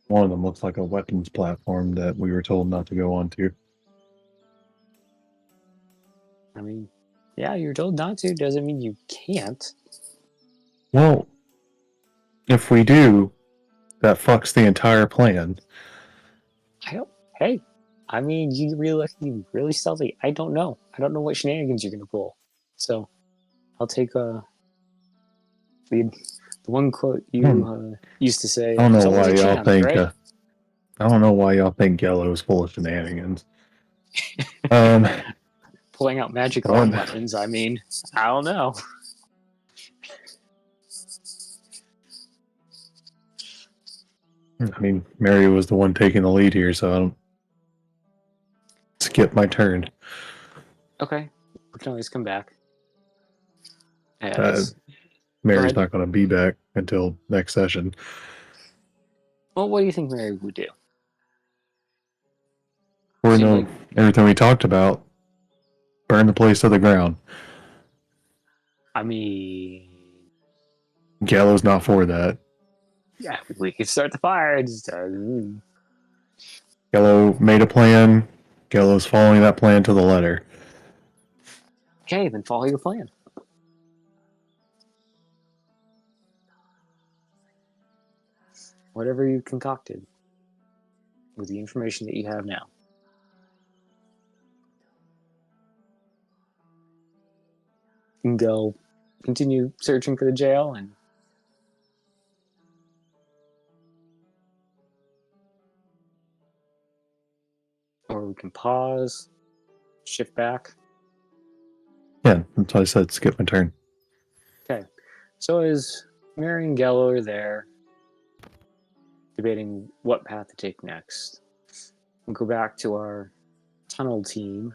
One of them looks like a weapons platform that we were told not to go onto. I mean, yeah, you're told not to. Doesn't mean you can't. Well, if we do, that fucks the entire plan. Hey, I mean, you really stealthy. I don't know. I don't know what shenanigans you're gonna pull. So, I'll take the one quote you used to say. I don't know "There's always why a y'all chance, think. right?" I don't know why y'all think Yellow's full of shenanigans. Pulling out magic arm weapons. I mean, I don't know. I mean, Mary was the one taking the lead here, so I don't skip my turn. Okay, we can always come back. Mary's not going to be back until next session. Well, what do you think Mary would do? Everything we talked about, burn the place to the ground. I mean, Gallo's not for that. yeah, we could start the fire. Gallo made a plan. Gallo's following that plan to the letter. Okay, then follow your plan. Whatever you concocted with the information that you have now. You can go continue searching for the jail or we can pause, shift back. Yeah, that's why I said skip my turn. Okay. So as Mary and Gallo are there, debating what path to take next, we'll go back to our tunnel team.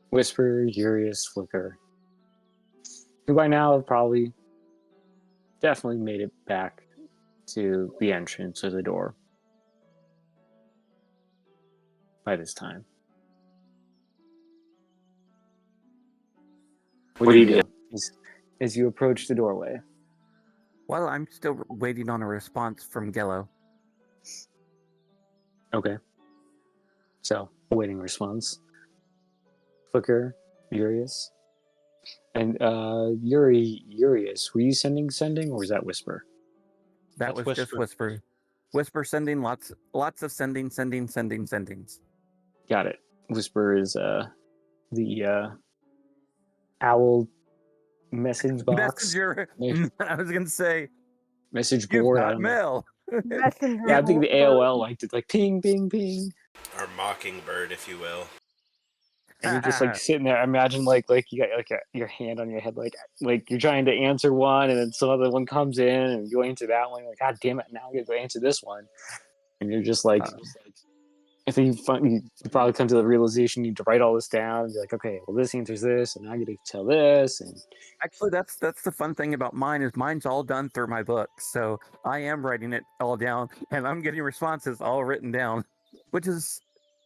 Whisper, Urius, Flicker, who by now have probably definitely made it back to the entrance or the door by this time. What do you do as you approach the doorway? Well, I'm still waiting on a response from Gello. Okay. So, awaiting response. Flicker, Urius. And Urius, were you sending, or was that Whisper? That was just Whisper. Whisper sending lots of sendings. Got it. Whisper is the owl message box. Messenger. I was gonna say message board. I don't mail. Messenger. Yeah, I think the AOL liked it, like ping, ping, ping. Or mockingbird, if you will. And you're just like sitting there. Imagine like you got like your hand on your head, like you're trying to answer one, and then some other one comes in, and you answer that one. Like, God damn it! Now I got to answer this one, and you're just like, I think you probably come to the realization you need to write all this down and be like, okay, well this answers this, and I get to tell this. And actually, that's the fun thing about mine is mine's all done through my book, so I am writing it all down, and I'm getting responses all written down, which is.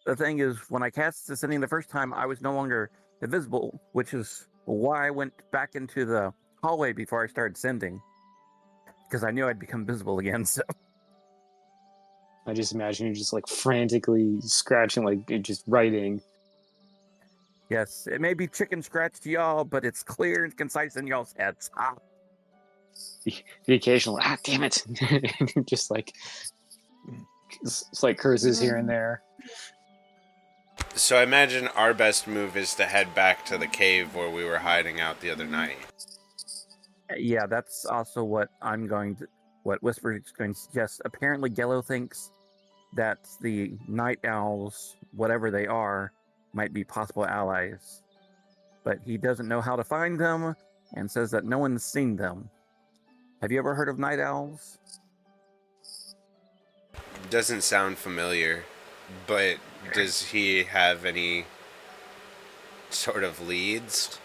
The thing is, when I cast the sending the first time, I was no longer invisible, which is why I went back into the hallway before I started sending. because I knew I'd become visible again. So I just imagine you just like frantically scratching, like just writing. yes, it may be chicken scratch to y'all, but it's clear and concise in y'all's heads. Ah. The occasional, damn it, just like it's like curses here and there. So I imagine our best move is to head back to the cave where we were hiding out the other night. Yeah, that's also what what Whisper is going to suggest. Apparently, Gello thinks that the night owls, whatever they are, might be possible allies, but he doesn't know how to find them, and says that no one's seen them. Have you ever heard of night owls? Doesn't sound familiar, but does he have any sort of leads?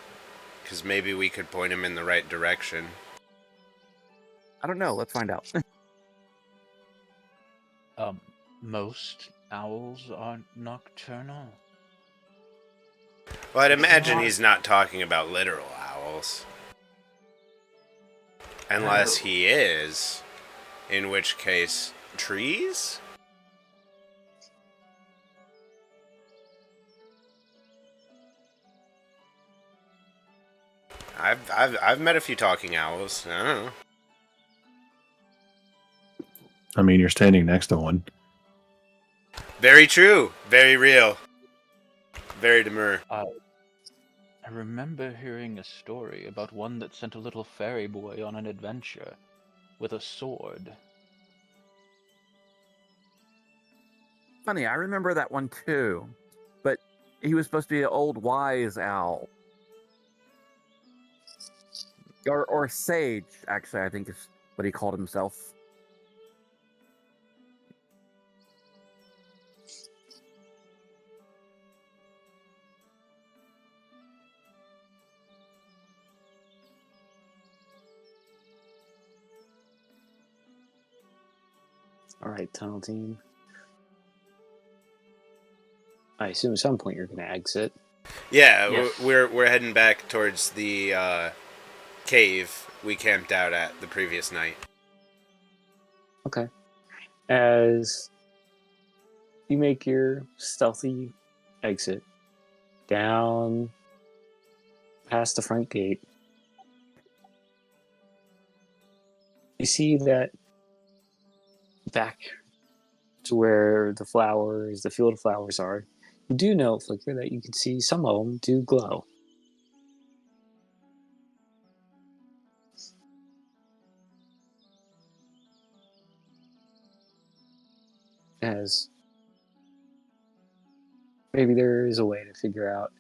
Because maybe we could point him in the right direction. I don't know. Let's find out. Most owls are nocturnal. Well, I'd imagine he's not talking about literal owls. Unless he is, in which case, trees? I've met a few talking owls. I don't know. I mean, you're standing next to one. Very true. Very real. Very demure. I remember hearing a story about one that sent a little fairy boy on an adventure with a sword. Funny, I remember that one too, but he was supposed to be an old wise owl. Or sage, actually, I think is what he called himself. All right, tunnel team. I assume at some point you're going to exit. Yeah, Yes. we're heading back towards the cave we camped out at the previous night. Okay. As you make your stealthy exit down past the front gate, you see that back to where the field of flowers are, you do know, Flicker, that you can see some of them do glow. As maybe there is a way to figure out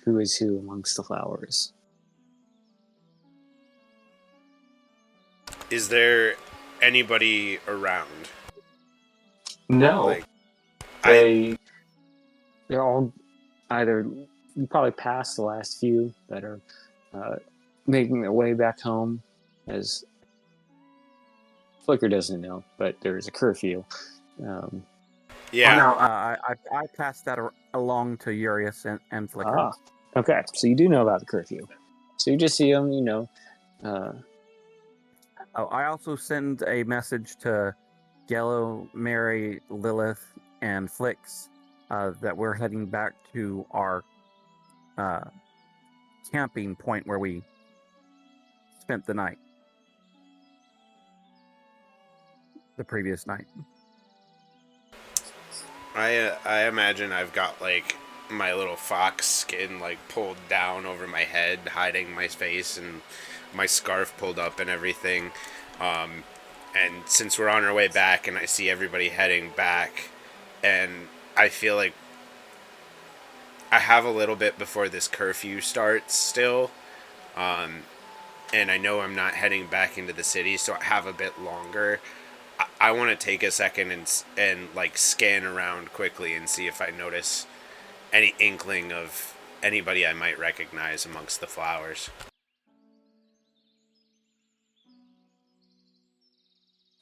who is who amongst the flowers. Is there anybody around? No. Like, They're all either, you probably passed the last few that are making their way back home, as Flicker doesn't know, but there is a curfew. Yeah. Oh, no, I passed that along to Urius and Flicker. Okay, so you do know about the curfew. So you just see them, Oh, I also send a message to Gello, Mary, Lilith, and Flix that we're heading back to our camping point where we spent the night. The previous night. I imagine I've got like my little fox skin like pulled down over my head, hiding my face, and my scarf pulled up and everything. And since we're on our way back and I see everybody heading back, and I feel like I have a little bit before this curfew starts still, and I know I'm not heading back into the city, so I have a bit longer. I want to take a second and like scan around quickly and see if I notice any inkling of anybody I might recognize amongst the flowers.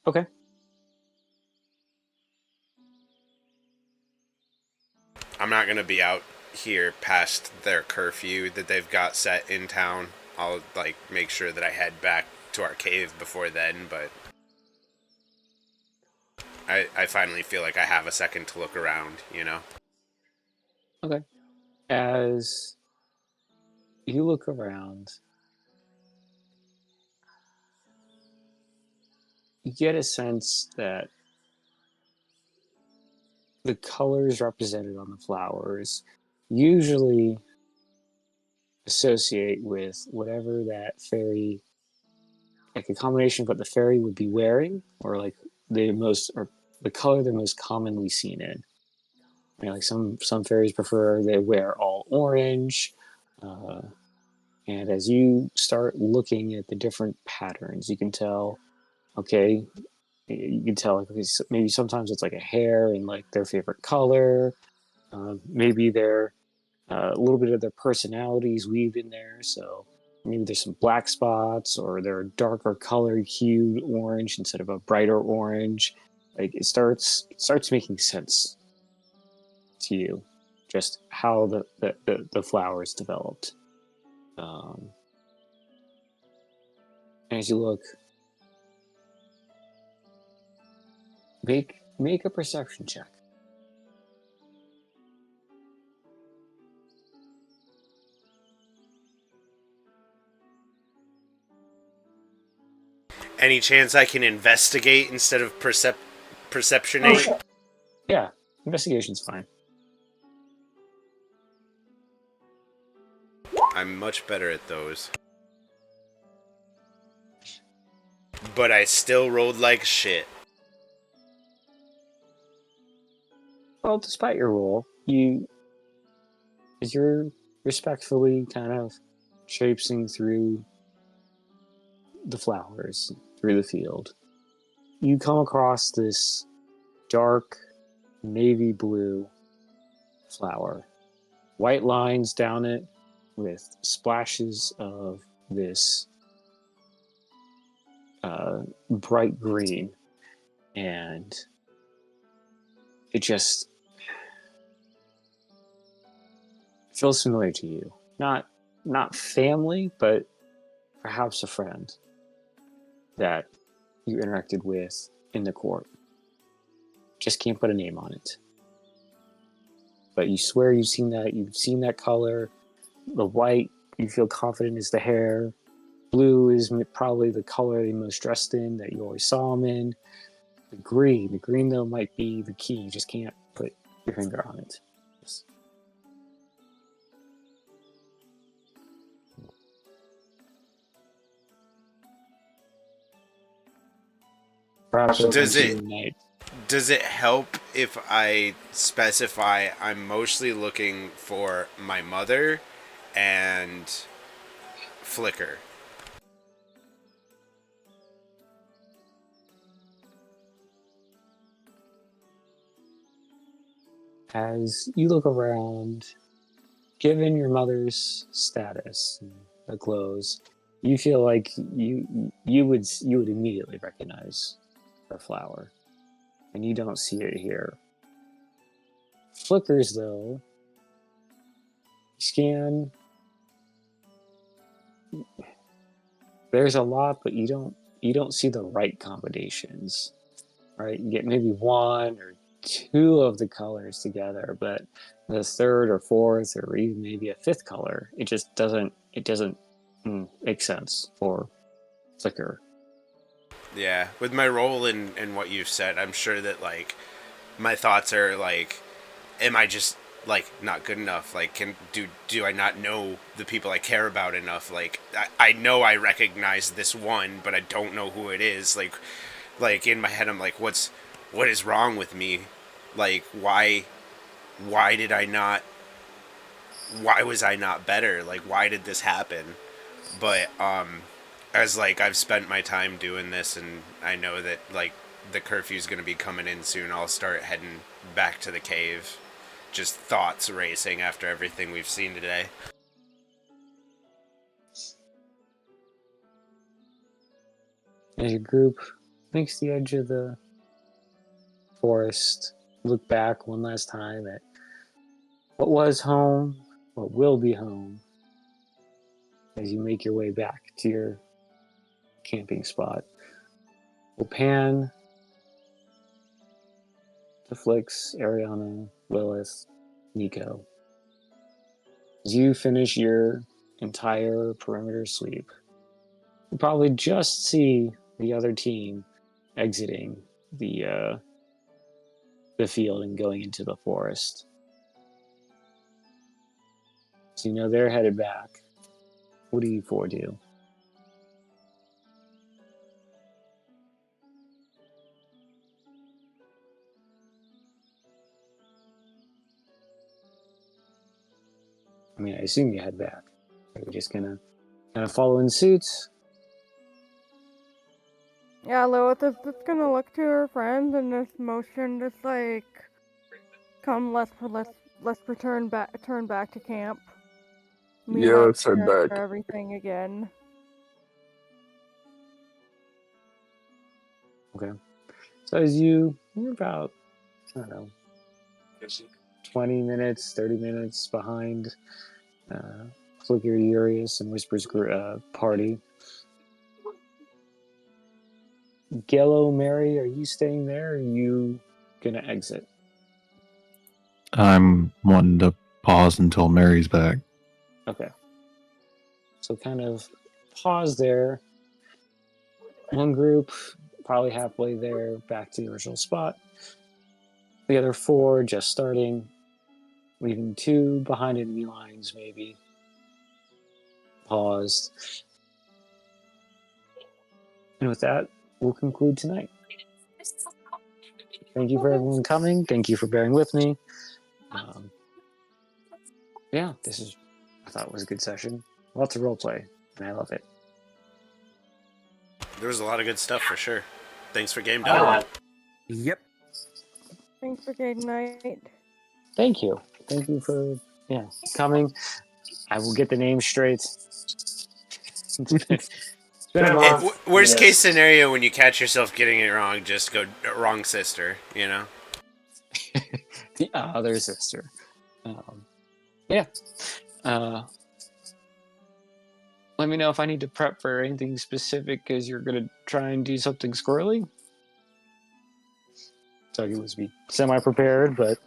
Okay. I'm not going to be out here past their curfew that they've got set in town. I'll like make sure that I head back to our cave before then, but I finally feel like I have a second to look around, you know? Okay. As you look around, you get a sense that the colors represented on the flowers usually associate with whatever that fairy, like a combination of what the fairy would be wearing, or like the color they're most commonly seen in. I mean, like some fairies prefer they wear all orange, uh, and as you start looking at the different patterns, you can tell. Okay, you can tell. Like, okay, maybe sometimes it's like a hair and like their favorite color. Maybe they're a little bit of their personalities weaved in there. So maybe there's some black spots, or they're a darker color hued orange instead of a brighter orange. Like it starts making sense to you, just how the flowers developed. As you look, make a perception check. Any chance I can investigate instead of perceptionate? Oh, sure. Yeah, investigation's fine. I'm much better at those. But I still rolled like shit. Well, despite your roll, as you're respectfully kind of traipsing through the flowers, through the field, you come across this dark navy blue flower. White lines down it with splashes of this bright green. And it just feels familiar to you. Not family, but perhaps a friend that you interacted with in the court. Just can't put a name on it. But you swear you've seen that color. The white, you feel confident, is the hair. Blue is probably the color they most dressed in, that you always saw them in. The green though might be the key. You just can't put your finger on it. Just... Perhaps Does it help if I specify I'm mostly looking for my mother and Flicker? As you look around, given your mother's status and the clothes, you feel like you would immediately recognize her flower, and you don't see it here. Flickers, though, scan. There's a lot, but you don't see the right combinations. Right, you get maybe one or two of the colors together, but the third or fourth or even maybe a fifth color, it doesn't make sense for Flicker. Yeah, with my role in what you've said, I'm sure that like my thoughts are like, am I just like not good enough? Like, do I not know the people I care about enough? Like, I know I recognize this one, but I don't know who it is. Like in my head, I'm like, what is wrong with me? Like, why did I not? Why was I not better? Like, why did this happen? But as like I've spent my time doing this, and I know that like the curfew's gonna be coming in soon, I'll start heading back to the cave. Just thoughts racing after everything we've seen today. As your group makes the edge of the forest, look back one last time at what was home, what will be home, as you make your way back to your camping spot. We'll pan to Flix, Ariana, Lilith, Nico. As you finish your entire perimeter sweep, you'll probably just see the other team exiting the field and going into the forest. So you know they're headed back. What do you four do? I mean, I assume you head back. Are you just gonna kind of follow in suit? Yeah, Lilith is just gonna look to her friends and just motion, just like, come, let's return back, turn back to camp. Meet Yeah, up let's head for back. everything again. Okay. So as you're about, I don't know, 20 minutes, 30 minutes behind Flicker, Urius, and Whisper's party. Gello, Mary, are you staying there, or are you gonna exit? I'm wanting to pause until Mary's back. Okay. So kind of pause there. One group, probably halfway there, back to the original spot. The other four just starting, leaving two behind enemy lines, maybe. Paused. And with that, we'll conclude tonight. Thank you for everyone coming. Thank you for bearing with me. Yeah, I thought it was a good session. Lots of roleplay, and I love it. There was a lot of good stuff for sure. Thanks for game time. Yep. Thanks for game night. Thank you. Thank you for coming. I will get the name straight. It's been a month. Worst case scenario, when you catch yourself getting it wrong, just go wrong sister, you know? The other sister. Yeah. Let me know if I need to prep for anything specific, because you're going to try and do something squirrely. So you must be semi-prepared, but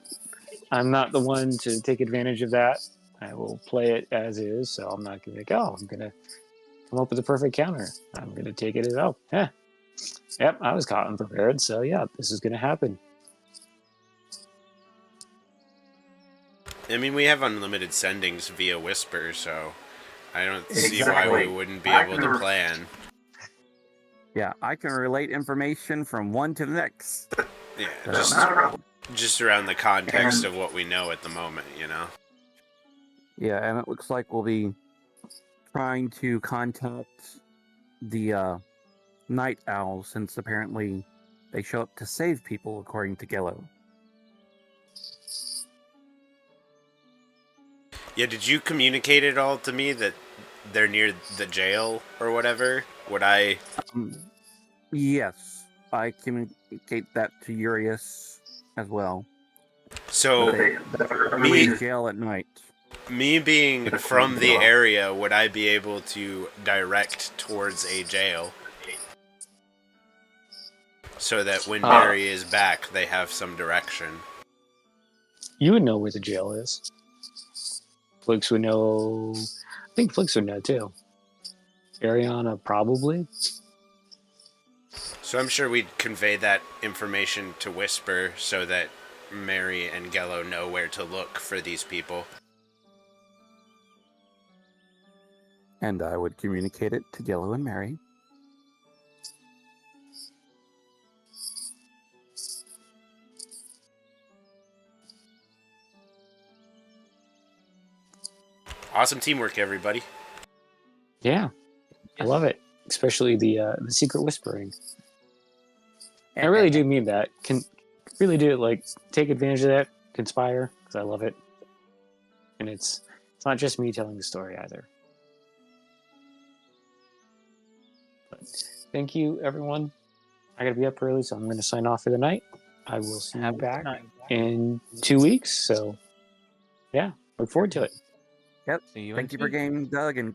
I'm not the one to take advantage of that. I will play it as is, so I'm not going to go, I'm going to come up with the perfect counter. I'm going to take it as, yep, I was caught unprepared, so yeah, this is going to happen. I mean, we have unlimited sendings via Whisper, so I don't see why we wouldn't be able to plan. Yeah, I can relate information from one to the next. Yeah, just around the context of what we know at the moment, you know? Yeah, and it looks like we'll be trying to contact the night owls, since apparently they show up to save people, according to Gello. Yeah, did you communicate it all to me that they're near the jail or whatever? Would I... Yes, I communicate that to Urius as well. So, me jail at night. Me being from the area, would I be able to direct towards a jail? So that when Mary is back, they have some direction. You would know where the jail is. Flix would know. I think Flix would know too. Ariana probably. So I'm sure we'd convey that information to Whisper so that Mary and Gello know where to look for these people. And I would communicate it to Gello and Mary. Awesome teamwork, everybody. Yeah, I love it, especially the secret whispering. I really do mean that. Can really do it. Like, take advantage of that. Conspire, because I love it. And it's not just me telling the story either. But thank you, everyone. I gotta be up early, so I'm going to sign off for the night. I will see you back in 2 weeks. So, yeah, look forward to it. Yep. See you Thank you for game, Doug, and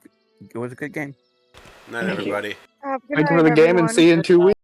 it was a good game. Night, Thank you. everybody. Good Thank you night, for the game and everyone. see you in 2 weeks.